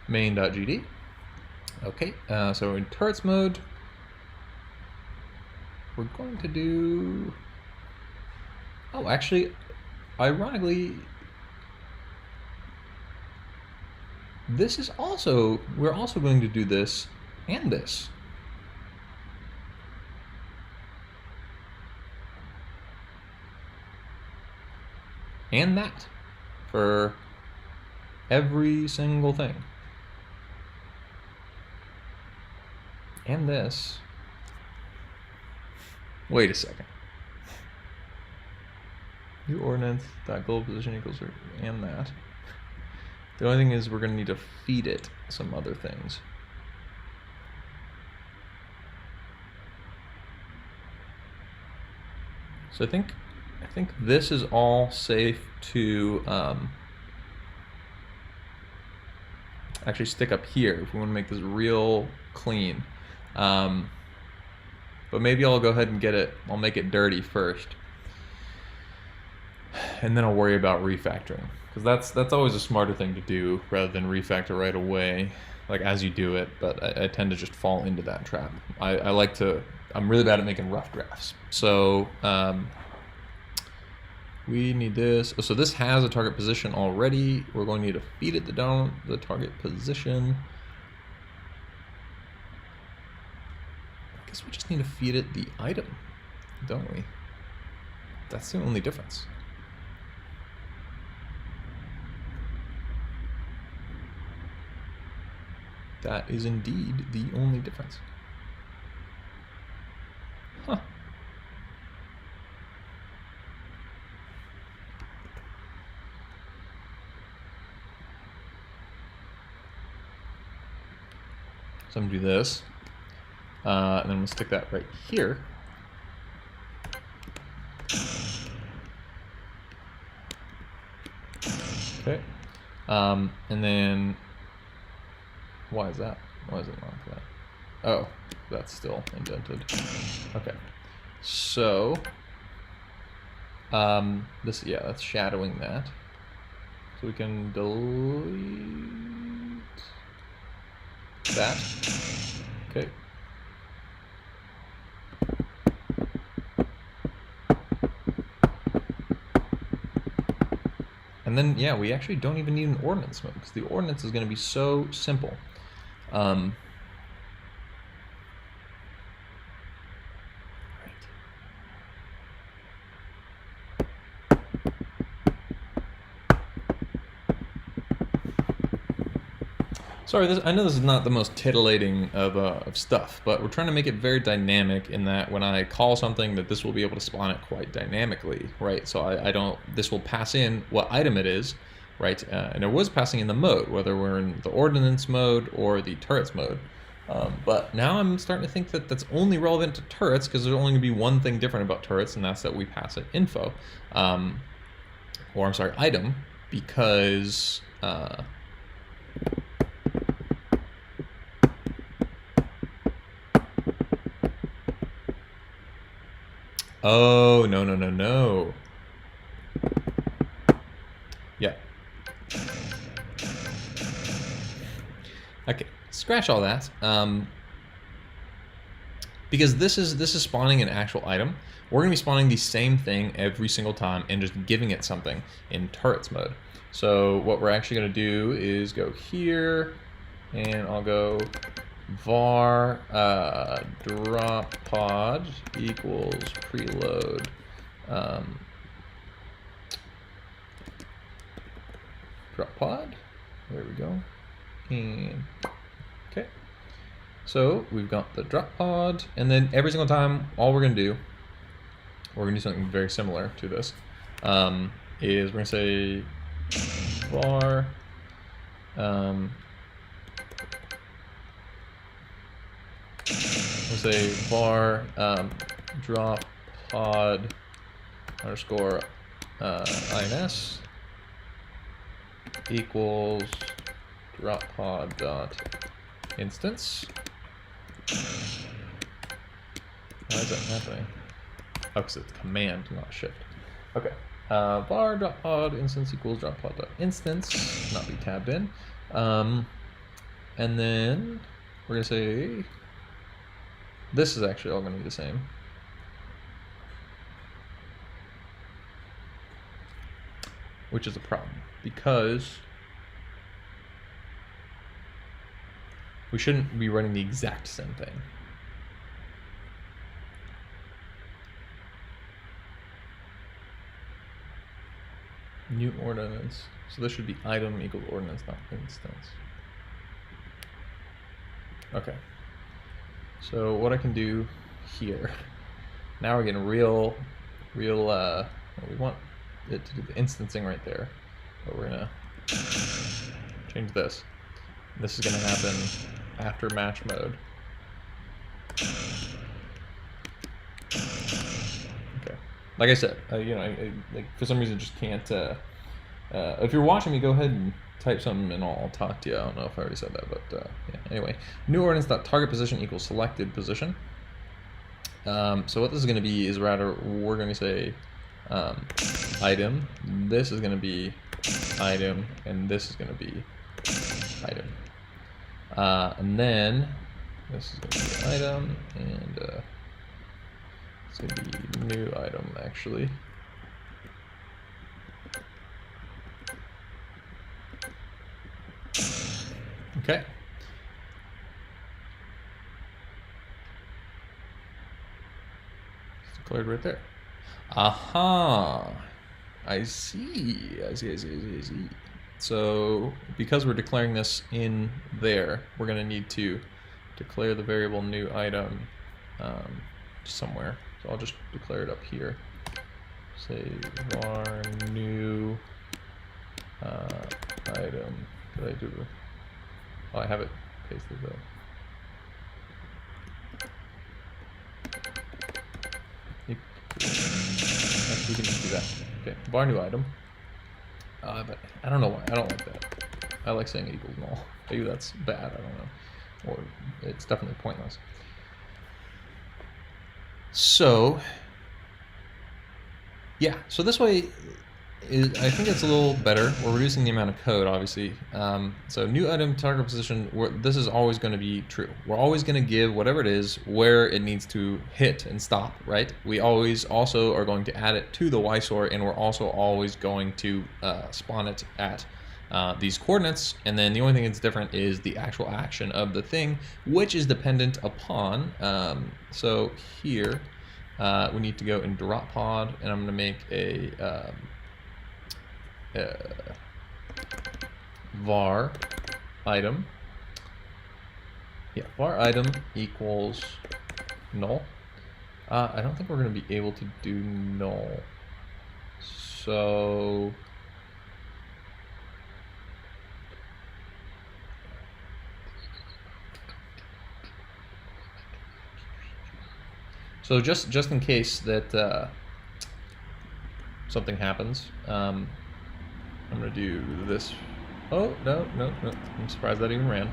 Main.gd. Okay, so in turrets mode, we're going to do, oh, actually, ironically, this is also, we're also going to do this and this. And that for every single thing. And this. Wait a second. New ordnance, that global position equals, and that. The only thing is we're going to need to feed it some other things. So I think this is all safe to actually stick up here if we want to make this real clean. But maybe I'll go ahead and get it, I'll make it dirty first. And then I'll worry about refactoring. Because that's always a smarter thing to do rather than refactor right away, like as you do it, but I tend to just fall into that trap. I like to, I'm really bad at making rough drafts. So we need this. So this has a target position already. We're going to need to feed it the target position. I guess we just need to feed it the item, don't we? That's the only difference. That is indeed the only difference. Huh. So I'm gonna do this, and then I'm gonna stick that right here. Okay, and then why is that? Why is it not that? Oh, that's still indented. Okay, so this, yeah, that's shadowing that. So we can delete that. Okay. And then, yeah, we actually don't even need an ordinance mode because the ordinance is going to be so simple. Sorry, I know this is not the most titillating of stuff, but we're trying to make it very dynamic in that when I call something, that this will be able to spawn it quite dynamically, right? So I don't, this will pass in what item it is, right? And it was passing in the mode, whether we're in the ordnance mode or the turrets mode. But now I'm starting to think that that's only relevant to turrets because there's only going to be one thing different about turrets, and that's that we pass it info, or I'm sorry, item, because oh, no. Yeah. Okay, scratch all that. Because this is spawning an actual item. We're going to be spawning the same thing every single time and just giving it something in turrets mode. So what we're actually going to do is go here, and I'll go var drop pod equals preload drop pod. There we go. And okay. So we've got the drop pod, and then every single time, all we're gonna do something very similar to this. Is we're gonna say var we'll say var drop pod underscore ins equals drop pod dot instance. Why is that happening? Oh, because it's command, not shift. Okay. Var drop pod instance equals drop pod dot instance, not be tabbed in. And then we're gonna say this is actually all gonna be the same. Which is a problem because we shouldn't be running the exact same thing. New ordinance. So this should be item equals ordinance, not instance. Okay. So what I can do here, now we're getting real, we want it to do the instancing right there, but we're gonna change this. This is gonna happen after match mode. Okay. Like I said, you know, I like for some reason just can't. If you're watching me, go ahead and type something and I'll talk to you. I don't know if I already said that, but yeah. Anyway, new ordinance.target position equals selected position. So what this is going to be is rather we're going to say item. This is going to be item, and this is going to be item. And then this is going to be item, and it's going to be new item actually. Okay. It's declared right there. Aha. I see. So because we're declaring this in there, we're going to need to declare the variable new item somewhere. So I'll just declare it up here. Say var new item. Did I do? Oh, I have it pasted though. We can just do that. Okay, var new item. But I don't know why. I don't like that. I like saying equals null. Maybe that's bad. I don't know. Or it's definitely pointless. So, yeah. So this way, I think it's a little better. We're reducing the amount of code, obviously. So new item target position, this is always going to be true. We're always going to give whatever it is where it needs to hit and stop, right? We always also are going to add it to the YSOR, and we're also always going to spawn it at these coordinates. And then the only thing that's different is the actual action of the thing, which is dependent upon. So here we need to go in drop pod, and I'm going to make a var item. Yeah, var item equals null. I don't think we're going to be able to do null. So just in case that something happens, I'm going to do this. Oh, no. I'm surprised that even ran.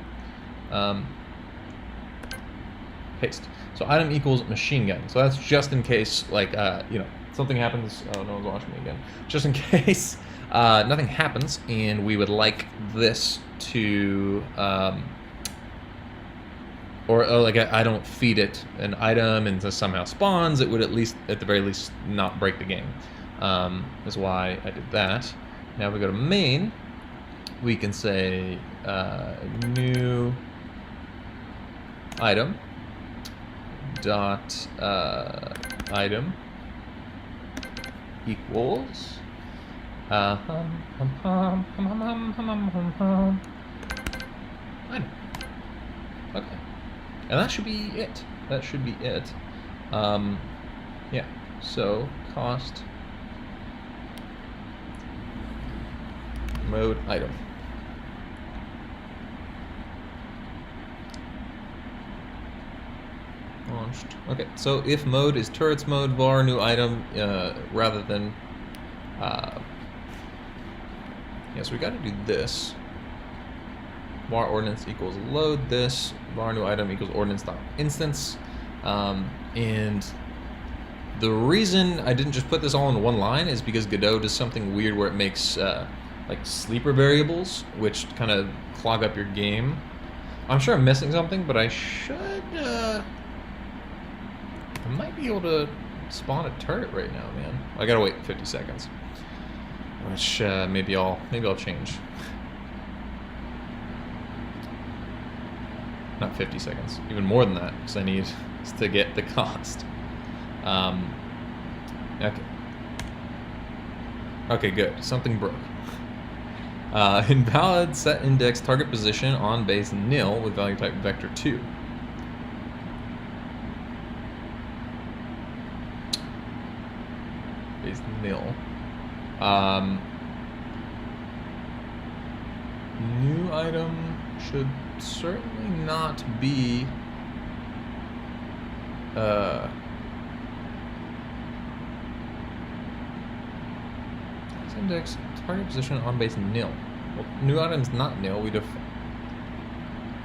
Paste. So item equals machine gun. So that's just in case, like, you know, something happens. Oh, no one's watching me again. Just in case nothing happens and we would like this to, or like I don't feed it an item and this somehow spawns, it would at the very least, not break the game. Is why I did that. Now if we go to main, we can say new item dot item equals item. Okay, and that should be it. Yeah. So cost mode item. Launched. Okay, so if mode is turrets mode, var new item, rather than yes, we got to do this. Var ordinance equals load this. Var new item equals ordinance dot instance. And the reason I didn't just put this all in one line is because Godot does something weird where it makes like sleeper variables, which kind of clog up your game. I'm sure I'm missing something, but I should. I might be able to spawn a turret right now, man. I gotta wait 50 seconds, which maybe I'll change. Not 50 seconds, even more than that, because I need to get the cost. Okay. Okay, good. Something broke. Invalid set index target position on base nil with value type vector 2. Base nil. New item should certainly not be index target position on base nil. Well, new item's not nil. We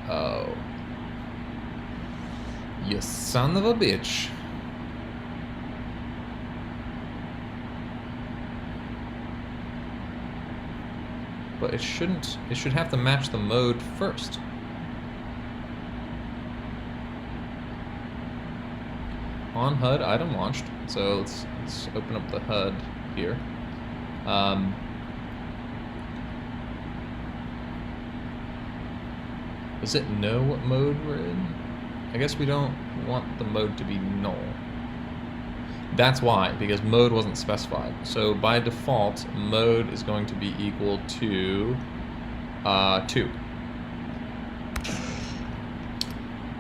oh, you son of a bitch. But it shouldn't. It should have to match the mode first. On HUD item launched. So let's open up the HUD here. Does it know what mode we're in? I guess we don't want the mode to be null. That's why, because mode wasn't specified. So by default, mode is going to be equal to 2.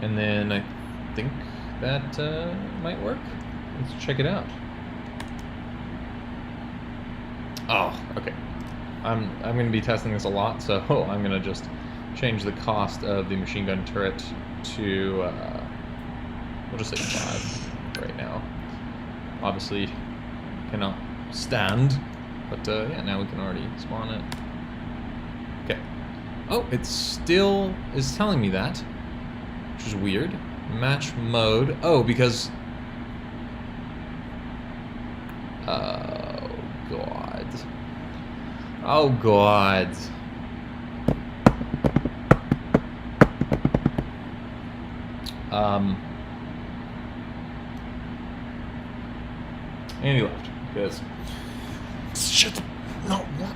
And then I think that might work. Let's check it out. Oh, okay. I'm going to be testing this a lot, so I'm going to just change the cost of the machine gun turret to we'll just say 5 right now. obviously cannot stand. But yeah, now we can already spawn it. Okay. Oh, it still is telling me that, which is weird. Match mode. Oh, because... Oh, God. Oh, God. And he left, because shit not work.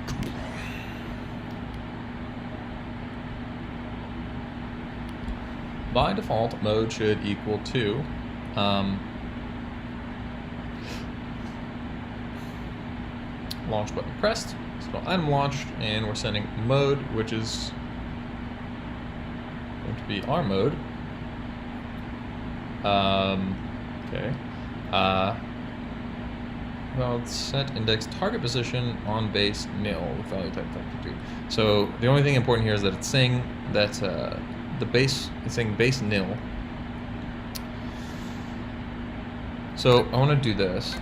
By default, mode should equal to launch button pressed, so item launched, and we're sending mode, which is going to be our mode. Okay. Well, set index target position on base nil with value type factor 2. So the only thing important here is that it's saying that the base, it's saying base nil. So I want to do this.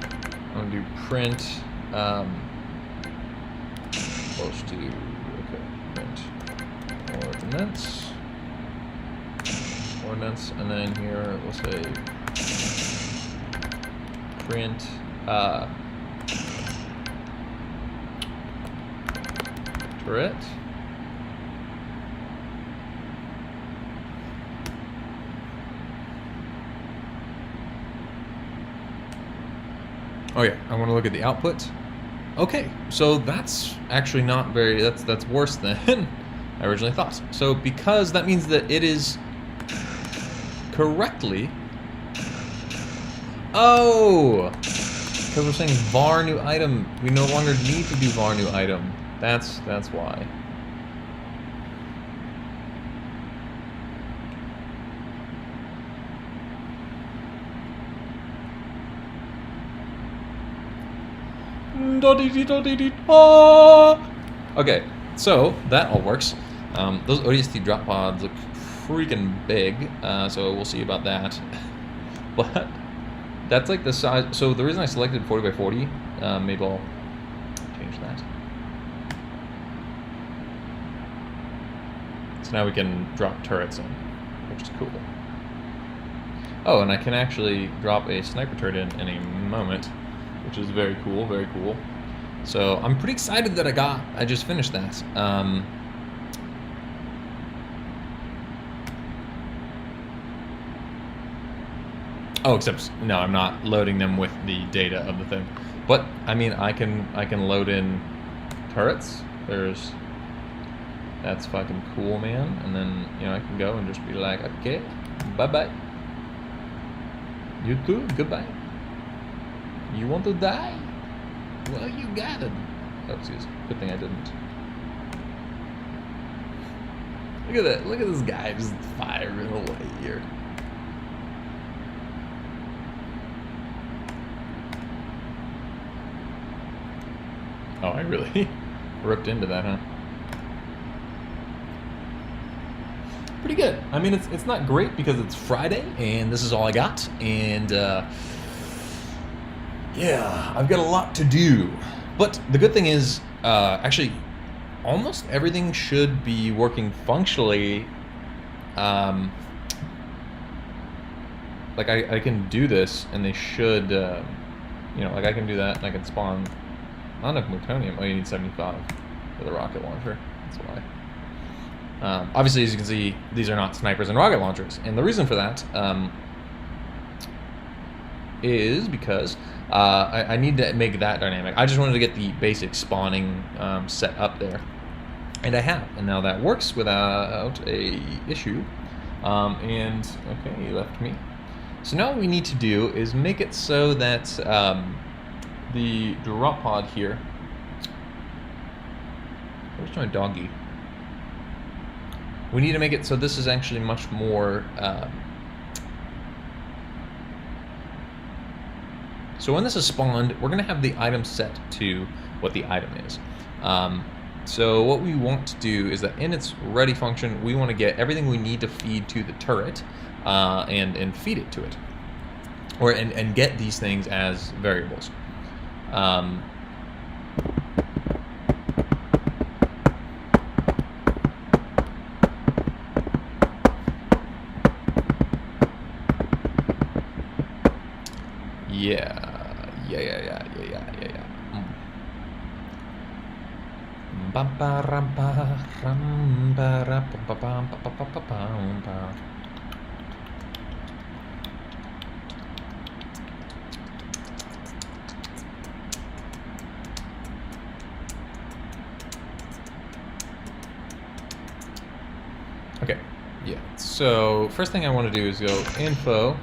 I want to do print close to, okay, print ordinance, and then here we'll say print turret. Oh yeah, I want to look at the output. Okay, so that's actually not very, that's worse than I originally thought. So because that means that it is correctly, oh, because we're saying var new item, we no longer need to do var new item. That's why. Okay, so that all works. Those ODST drop pods look freaking big, so we'll see about that. But that's like the size. So the reason I selected 40 by 40, maybe I'll change that. So now we can drop turrets in, which is cool. Oh, and I can actually drop a sniper turret in a moment, which is very cool, very cool. So I'm pretty excited that I just finished that. Oh, except no, I'm not loading them with the data of the thing. But I mean, I can load in turrets. That's fucking cool, man. And then I can go and just be like, okay, bye bye. You too, goodbye. You want to die? Well, you got it. Oh, excuse me. Good thing I didn't. Look at that. Look at this guy just firing away here. Oh, I really ripped into that, huh? Pretty good. I mean, it's not great because it's Friday and this is all I got. And yeah, I've got a lot to do. But the good thing is, actually, almost everything should be working functionally. Like I can do this, and they should, like I can do that, and I can spawn. Not enough plutonium. Oh, you need 75 for the rocket launcher. That's why. Obviously, as you can see, these are not snipers and rocket launchers, and the reason for that is because I need to make that dynamic. I just wanted to get the basic spawning set up there, and I have, and now that works without a issue. And okay, he left me. So now what we need to do is make it so that the drop pod here. Where's my doggy? We need to make it so this is actually much more. So when this is spawned, we're going to have the item set to what the item is. So what we want to do is that in its ready function, we want to get everything we need to feed to the turret and feed it to it. or and get these things as variables. Yeah. Okay, yeah. So first thing I want to do is go info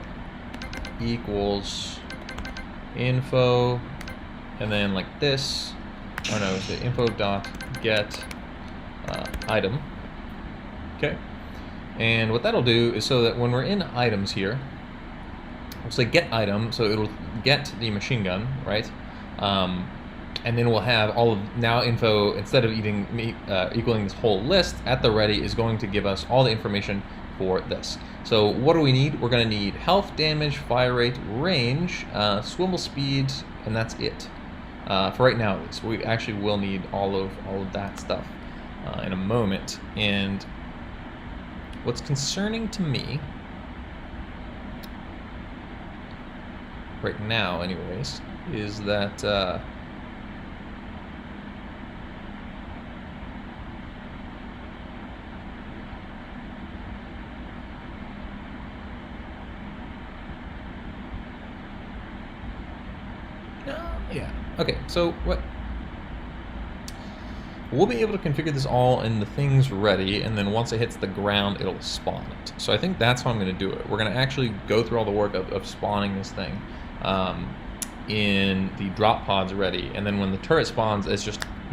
equals info, and then like this, or no, say info dot get item. Okay, and what that'll do is so that when we're in items here, we'll say get item, so it'll get the machine gun, right? And then we'll have all of now info, instead of equaling this whole list at the ready, is going to give us all the information for this. So what do we need? We're going to need health, damage, fire rate, range, swivel speed, and that's it. For right now, at least. We actually will need all of that stuff in a moment. And what's concerning to me right now, anyways, is that yeah. Okay, so what we'll be able to configure this all in the things ready, and then once it hits the ground, it'll spawn it. So I think that's how I'm going to do it. We're going to actually go through all the work of spawning this thing in the drop pods ready, and then when the turret spawns, it's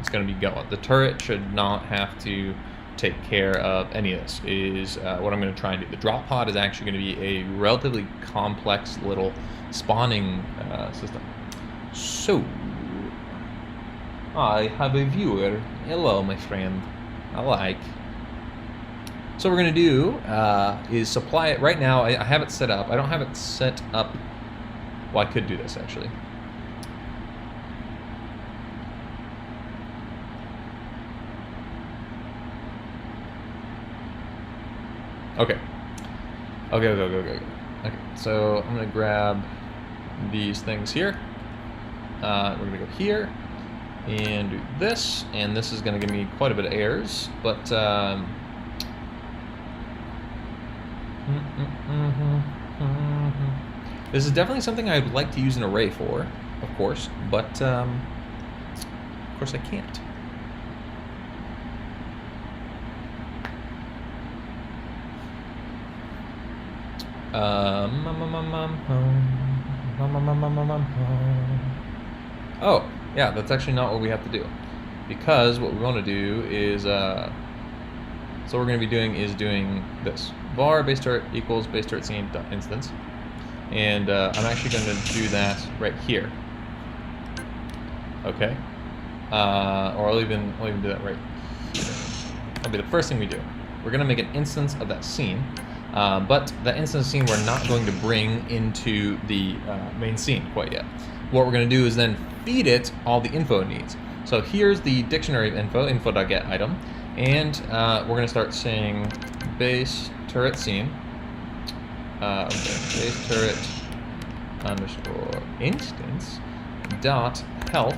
going to be going. The turret should not have to take care of any of this, is what I'm going to try and do. The drop pod is actually going to be a relatively complex little spawning system. So, I have a viewer. Hello, my friend. I like. So what we're going to do is supply it. Right now, I have it set up. I don't have it set up. Well, I could do this, actually. Okay. Okay, so I'm going to grab these things here. We're going to go here and do this, and this is going to give me quite a bit of errors, but this is definitely something I'd like to use an array for, of course, but of course I can't. Oh, yeah, that's actually not what we have to do. Because what we want to do is, so what we're going to be doing is doing this. Var base turret equals base turret scene dot instance. And I'm actually going to do that right here. Okay. Or I'll even do that right here. That'll be the first thing we do. We're going to make an instance of that scene. But that instance scene we're not going to bring into the main scene quite yet. What we're going to do is then feed it all the info it needs. So here's the dictionary of info.get item, and we're going to start saying base turret scene, base turret underscore instance dot health.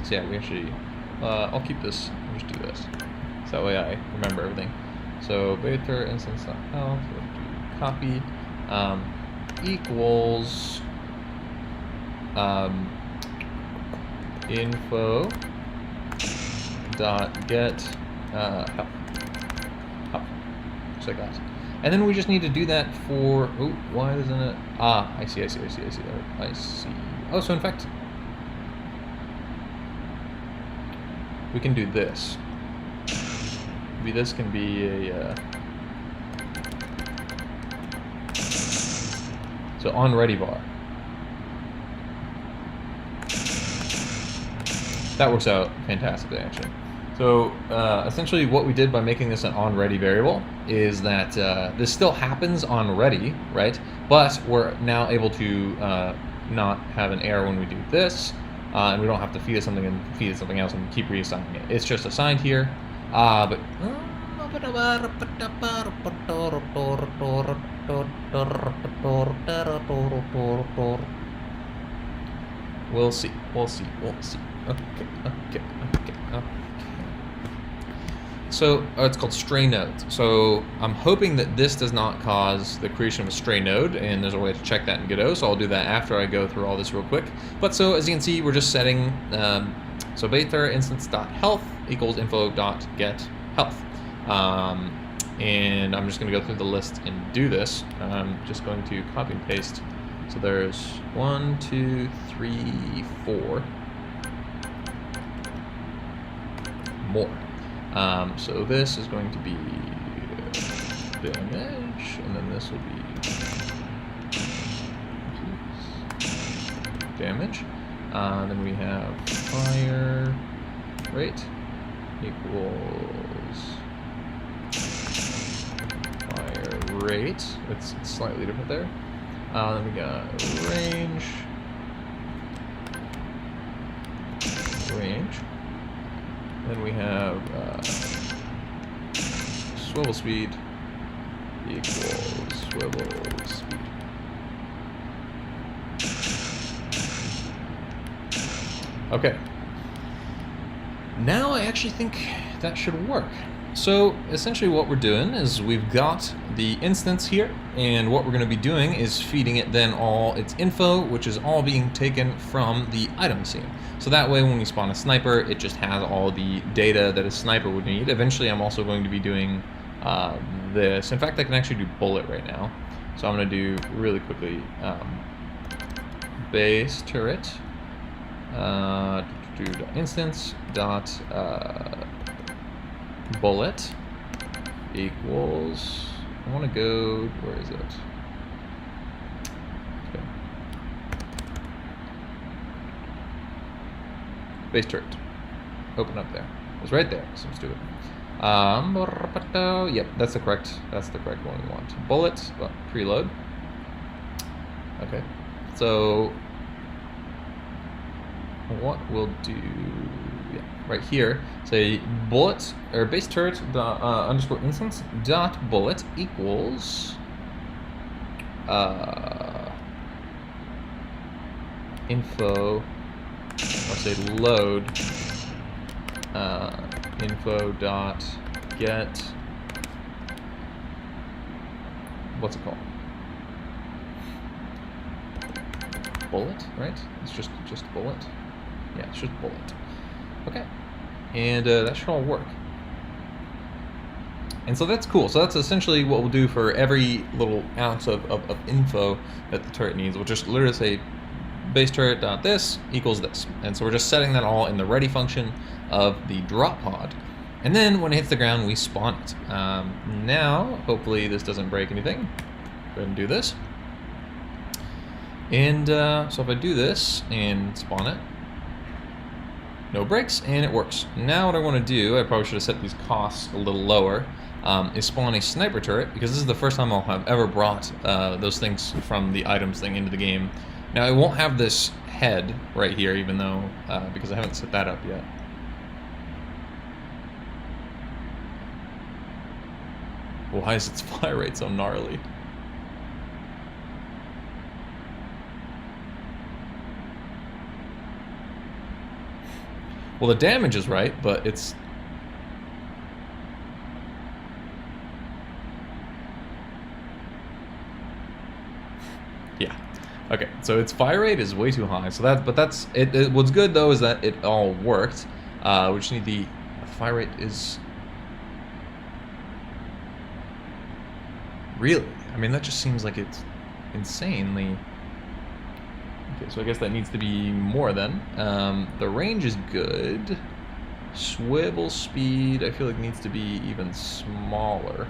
So yeah, we actually, I'll keep this, I'll just do this. So that way I remember everything. So base turret instance dot health, we'll do copy, equals info dot get health. Just like that. And then we just need to do that for, oh, why isn't it? Ah, I see. Oh, so in fact, we can do this. Maybe this can be a, so on ready bar. That works out fantastically, actually. So essentially what we did by making this an onReady variable is that this still happens on ready, right? But we're now able to not have an error when we do this, and we don't have to feed it something and feed it something else and keep reassigning it. It's just assigned here, but we'll see. Okay. So it's called stray nodes. So I'm hoping that this does not cause the creation of a stray node, and there's a way to check that in Godot, so I'll do that after I go through all this real quick. But so as you can see, we're just setting, so Bather instance.health equals info.getHealth. And I'm just gonna go through the list and do this. I'm just going to copy and paste. So there's 1, 2, 3, 4 more. So this is going to be damage, and then this will be damage. Then we have fire rate equals fire rate. It's slightly different there. Then we got range. Then we have swivel speed equals swivel speed. Okay. Now I actually think that should work. So essentially what we're doing is we've got the instance here, and what we're going to be doing is feeding it then all its info, which is all being taken from the item scene. So that way when we spawn a sniper, it just has all the data that a sniper would need. Eventually I'm also going to be doing this. In fact, I can actually do bullet right now. So I'm going to do really quickly base turret instance dot bullet equals, I want to go, where is it? Okay. Base turret. Open up there. It was right there, so let's do it. Yep, that's the correct one we want. Bullet, preload. Okay. So what we'll do, right here, say bullet or base turret underscore instance dot bullet equals info. I'll say load info dot get, what's it called? Bullet, right? It's just bullet. Yeah, it's just bullet. Okay. And that should all work. And so that's cool. So that's essentially what we'll do for every little ounce of info that the turret needs. We'll just literally say base turret dot this equals this. And so we're just setting that all in the ready function of the drop pod. And then when it hits the ground, we spawn it. Now, hopefully this doesn't break anything. Go ahead and do this. And so if I do this and spawn it, no breaks, and it works. Now what I want to do, I probably should have set these costs a little lower, is spawn a sniper turret, because this is the first time I'll have ever brought those things from the items thing into the game. Now it won't have this head right here, even though, because I haven't set that up yet. Why is its fire rate so gnarly? Well, the damage is right, but it's... Yeah. Okay, so its fire rate is way too high. So that, but that's it. What's good though is that it all worked. We just need the fire rate is... Really? I mean, that just seems like it's insanely... Okay, so I guess that needs to be more then. The range is good. Swivel speed, I feel like needs to be even smaller.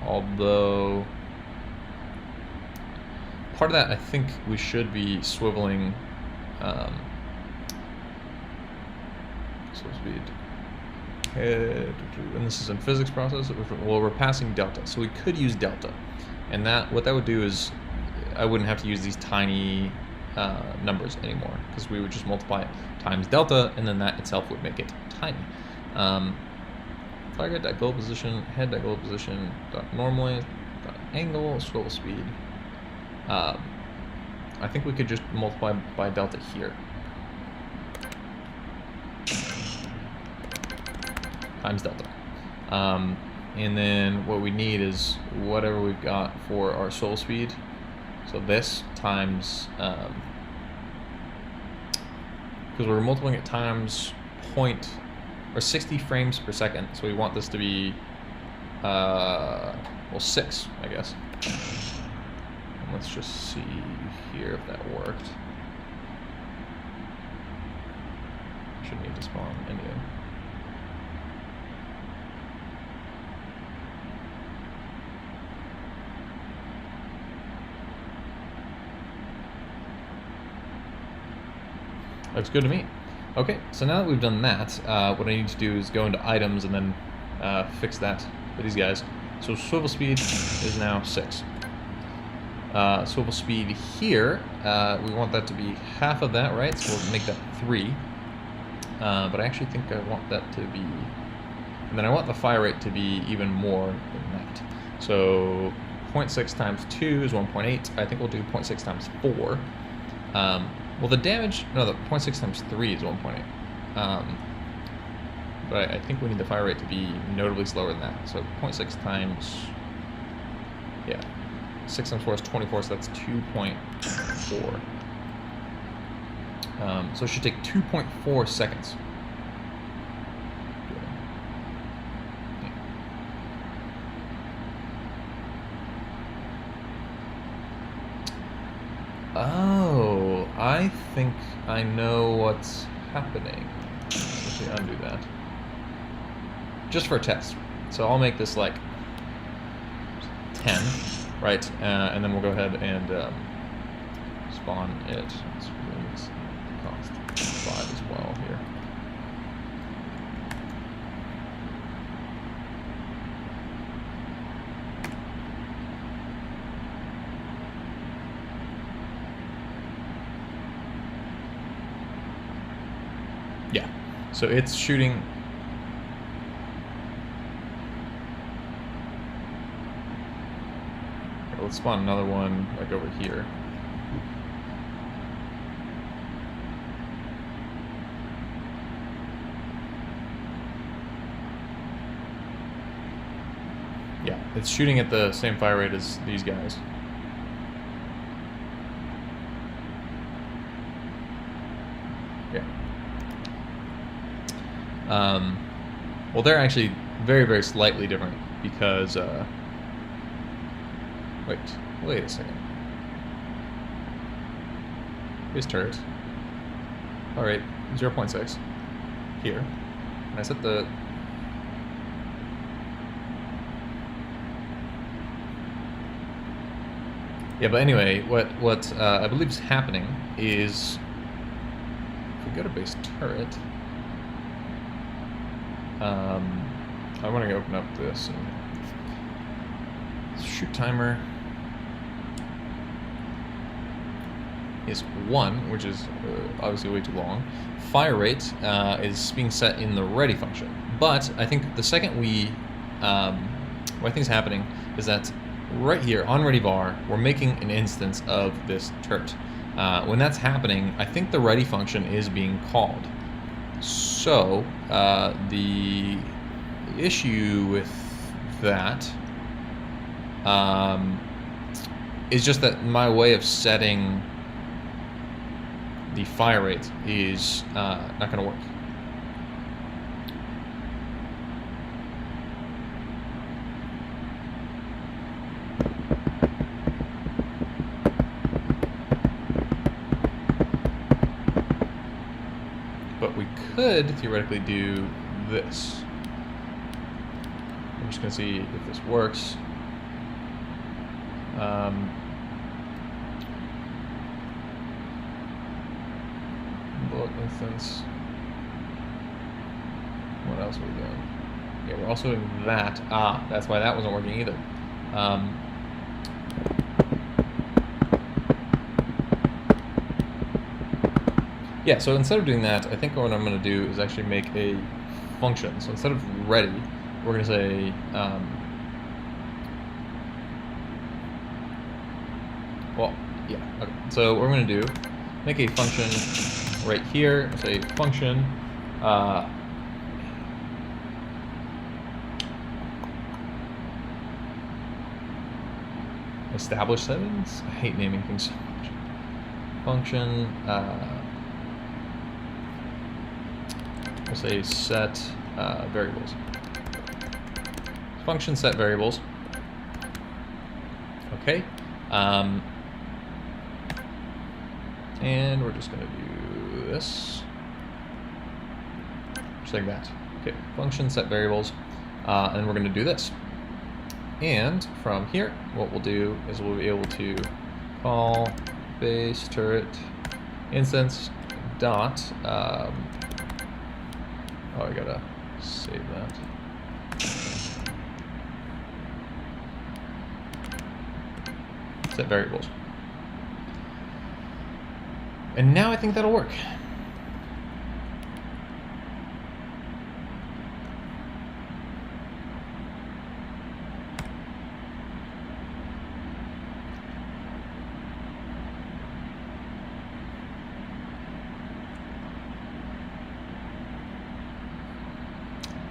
Although part of that, I think we should be swiveling slow speed. And this is in physics process. Well, we're passing delta, so we could use delta, and what that would do is I wouldn't have to use these tiny numbers anymore, because we would just multiply it times delta, and then that itself would make it tiny. Target dot goal position, head dot goal position, dot normally, dot angle, swivel speed. I think we could just multiply by delta here. Times delta. And then what we need is whatever we've got for our swivel speed. So this times, because we're multiplying it times 60 frames per second. So we want this to be, well, 6, I guess. And let's just see here if that worked. Shouldn't need to spawn anything. Looks good to me. Okay, so now that we've done that, what I need to do is go into items and then fix that for these guys. So swivel speed is now 6. Swivel speed here, we want that to be half of that, right? So we'll make that 3. But I actually think I want that to be... And then I want the fire rate to be even more than that. So 0.6 times 2 is 1.8. I think we'll do 0.6 times 4. Well, the damage... No, the 0.6 times 3 is 1.8. But I think we need the fire rate to be notably slower than that. So 0.6 times... Yeah. 6 times 4 is 24, so that's 2.4. So it should take 2.4 seconds. Oh, I think I know what's happening. Let's actually undo that. Just for a test. So I'll make this like 10, right? And then we'll go ahead and spawn it. Let's cost 5 as well here. Yeah, so it's shooting. Okay, let's spawn another one like over here. Yeah, it's shooting at the same fire rate as these guys. Yeah. Well, they're actually very, very slightly different because, wait a second. Here's turret. Alright, 0.6. Here. And I set the... Yeah, but anyway, what I believe is happening is... If we go to base turret... I want to open up this and shoot timer is 1, which is obviously way too long. Fire rate is being set in the ready function, but I think the second we what I think is happening is that right here on ready var we're making an instance of this turret. When that's happening, I think the ready function is being called. So, the issue with that is just that my way of setting the fire rate is not going to work. But we could theoretically do this. I'm just going to see if this works. Bullet instance. what else are we doing? Yeah, we're also doing that. Ah, that's why that wasn't working either. Yeah, so instead of doing that, I think what I'm going to do is actually make a function. So instead of ready, we're going to say well, yeah, okay. So what we're going to do, make a function right here, say function, establish settings? I hate naming things so much. Function, we'll say set variables. Function set variables. Okay. And we're just going to do this. Just like that. Okay, function set variables. And we're going to do this. And from here, what we'll do is we'll be able to call base turret instance dot. Oh, I gotta save that. Set variables. And now I think that'll work.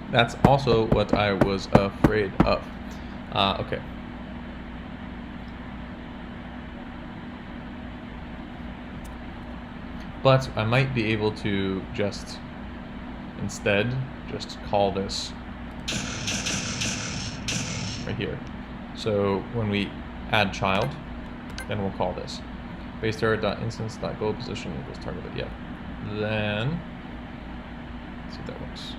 That's also what I was afraid of. Okay. But I might be able to just, instead, just call this right here. So when we add child, then we'll call this base turret.instance.goalPosition equals targeted. Yeah. Then, let's see if that works.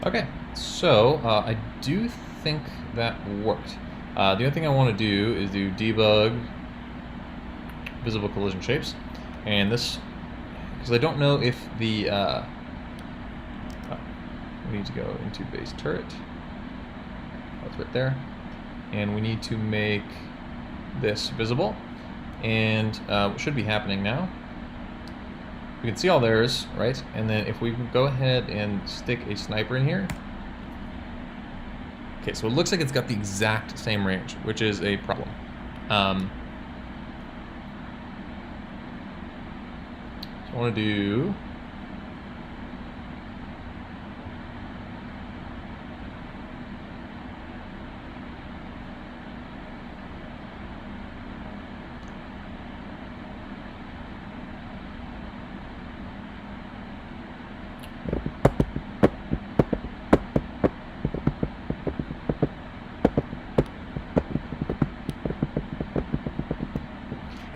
Okay, so I do think that worked. The other thing I want to do is do debug visible collision shapes, and this, because I don't know if the we need to go into base turret. That's right there, and we need to make this visible, and what should be happening now. We can see all theirs, right? And then if we go ahead and stick a sniper in here. Okay, so it looks like it's got the exact same range, which is a problem. So I want to do...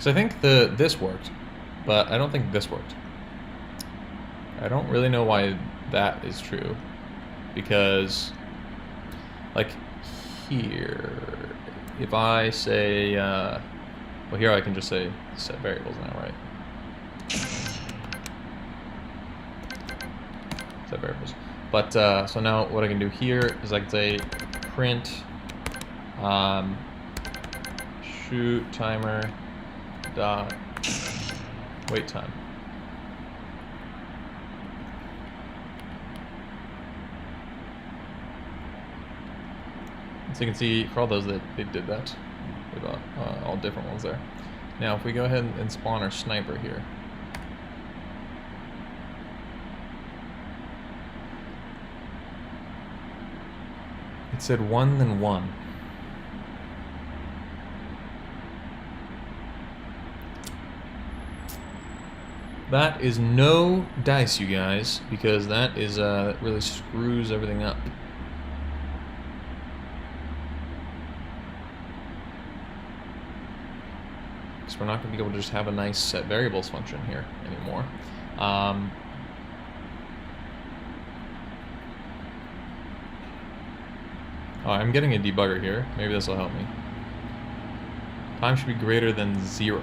I think this worked, but I don't think this worked. I don't really know why that is true, because like here, if I say, well, here I can just say set variables now, right? Set variables. But so now what I can do here is I can say print shoot timer dot wait time. So you can see for all those that they did that, we got all different ones there. Now if we go ahead and spawn our sniper here, it said 1 then 1. That is no dice, you guys, because that is that really screws everything up. Because we're not going to be able to just have a nice set variables function here anymore. Oh, I'm getting a debugger here. Maybe this will help me. Time should be greater than 0.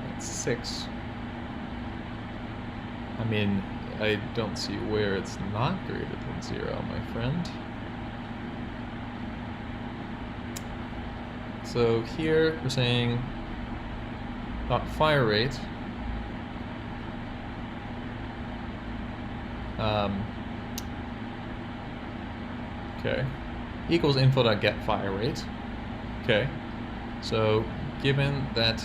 That's 6. I mean, I don't see where it's not greater than 0, my friend. So here we're saying dot fire rate okay, equals info.get fire rate. Okay, so given that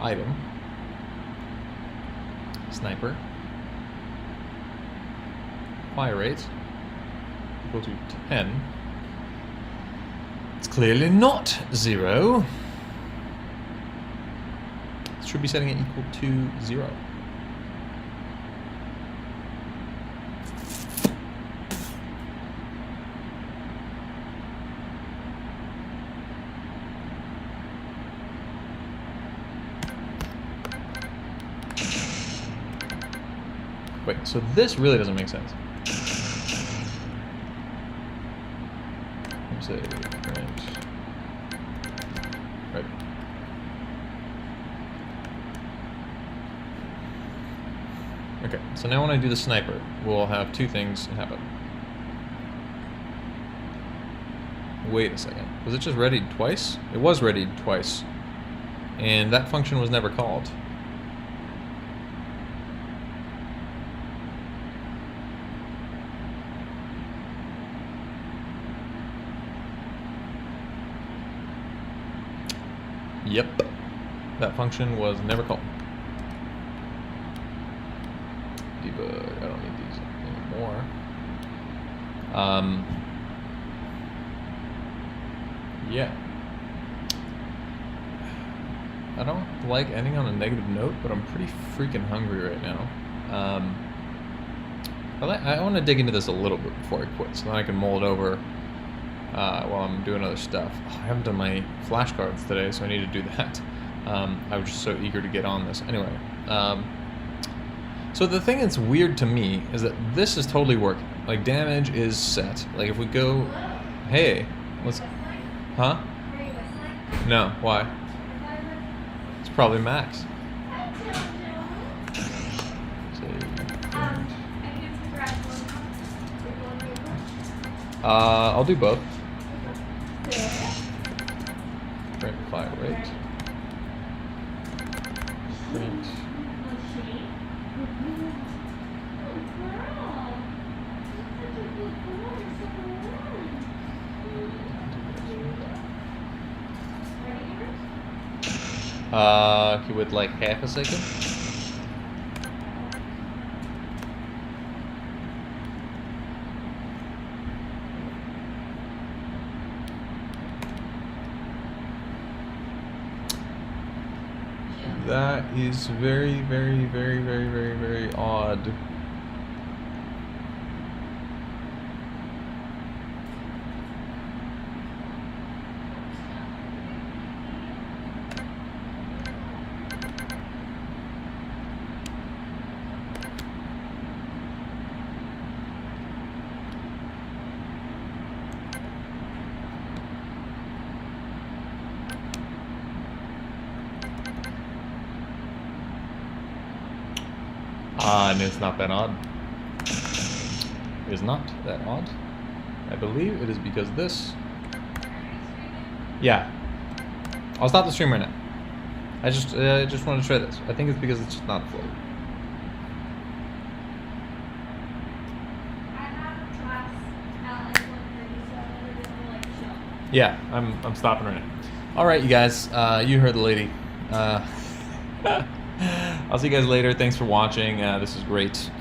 item sniper fire rate equal to 10, it's clearly not 0. Should be setting it equal to 0. Wait, so this really doesn't make sense. Let's say print. Right. Okay, so now when I do the sniper, we'll have two things happen. Wait a second. Was it just readied twice? It was readied twice. And that function was never called. Yep. That function was never called. Debug. I don't need these anymore. Yeah. I don't like ending on a negative note, but I'm pretty freaking hungry right now. I want to dig into this a little bit before I quit, so then I can mull it over while I'm doing other stuff. Oh, I haven't done my flashcards today, so I need to do that. I was just so eager to get on this. Anyway, so the thing that's weird to me is that this is totally working. Like, damage is set. Like, if we go... Hey, let's... Huh? No, why? It's probably max. I'll do both. Print fire rate. Print. You would like half a second? That is very, very, very, very, very, very odd. And it's not that odd. It is not that odd. I believe it is because this... Yeah. I'll stop the stream right now. I just wanted to try this. I think it's because it's just not a float. Yeah, I'm stopping right now. All right, you guys. You heard the lady. I'll see you guys later. Thanks for watching. This is great.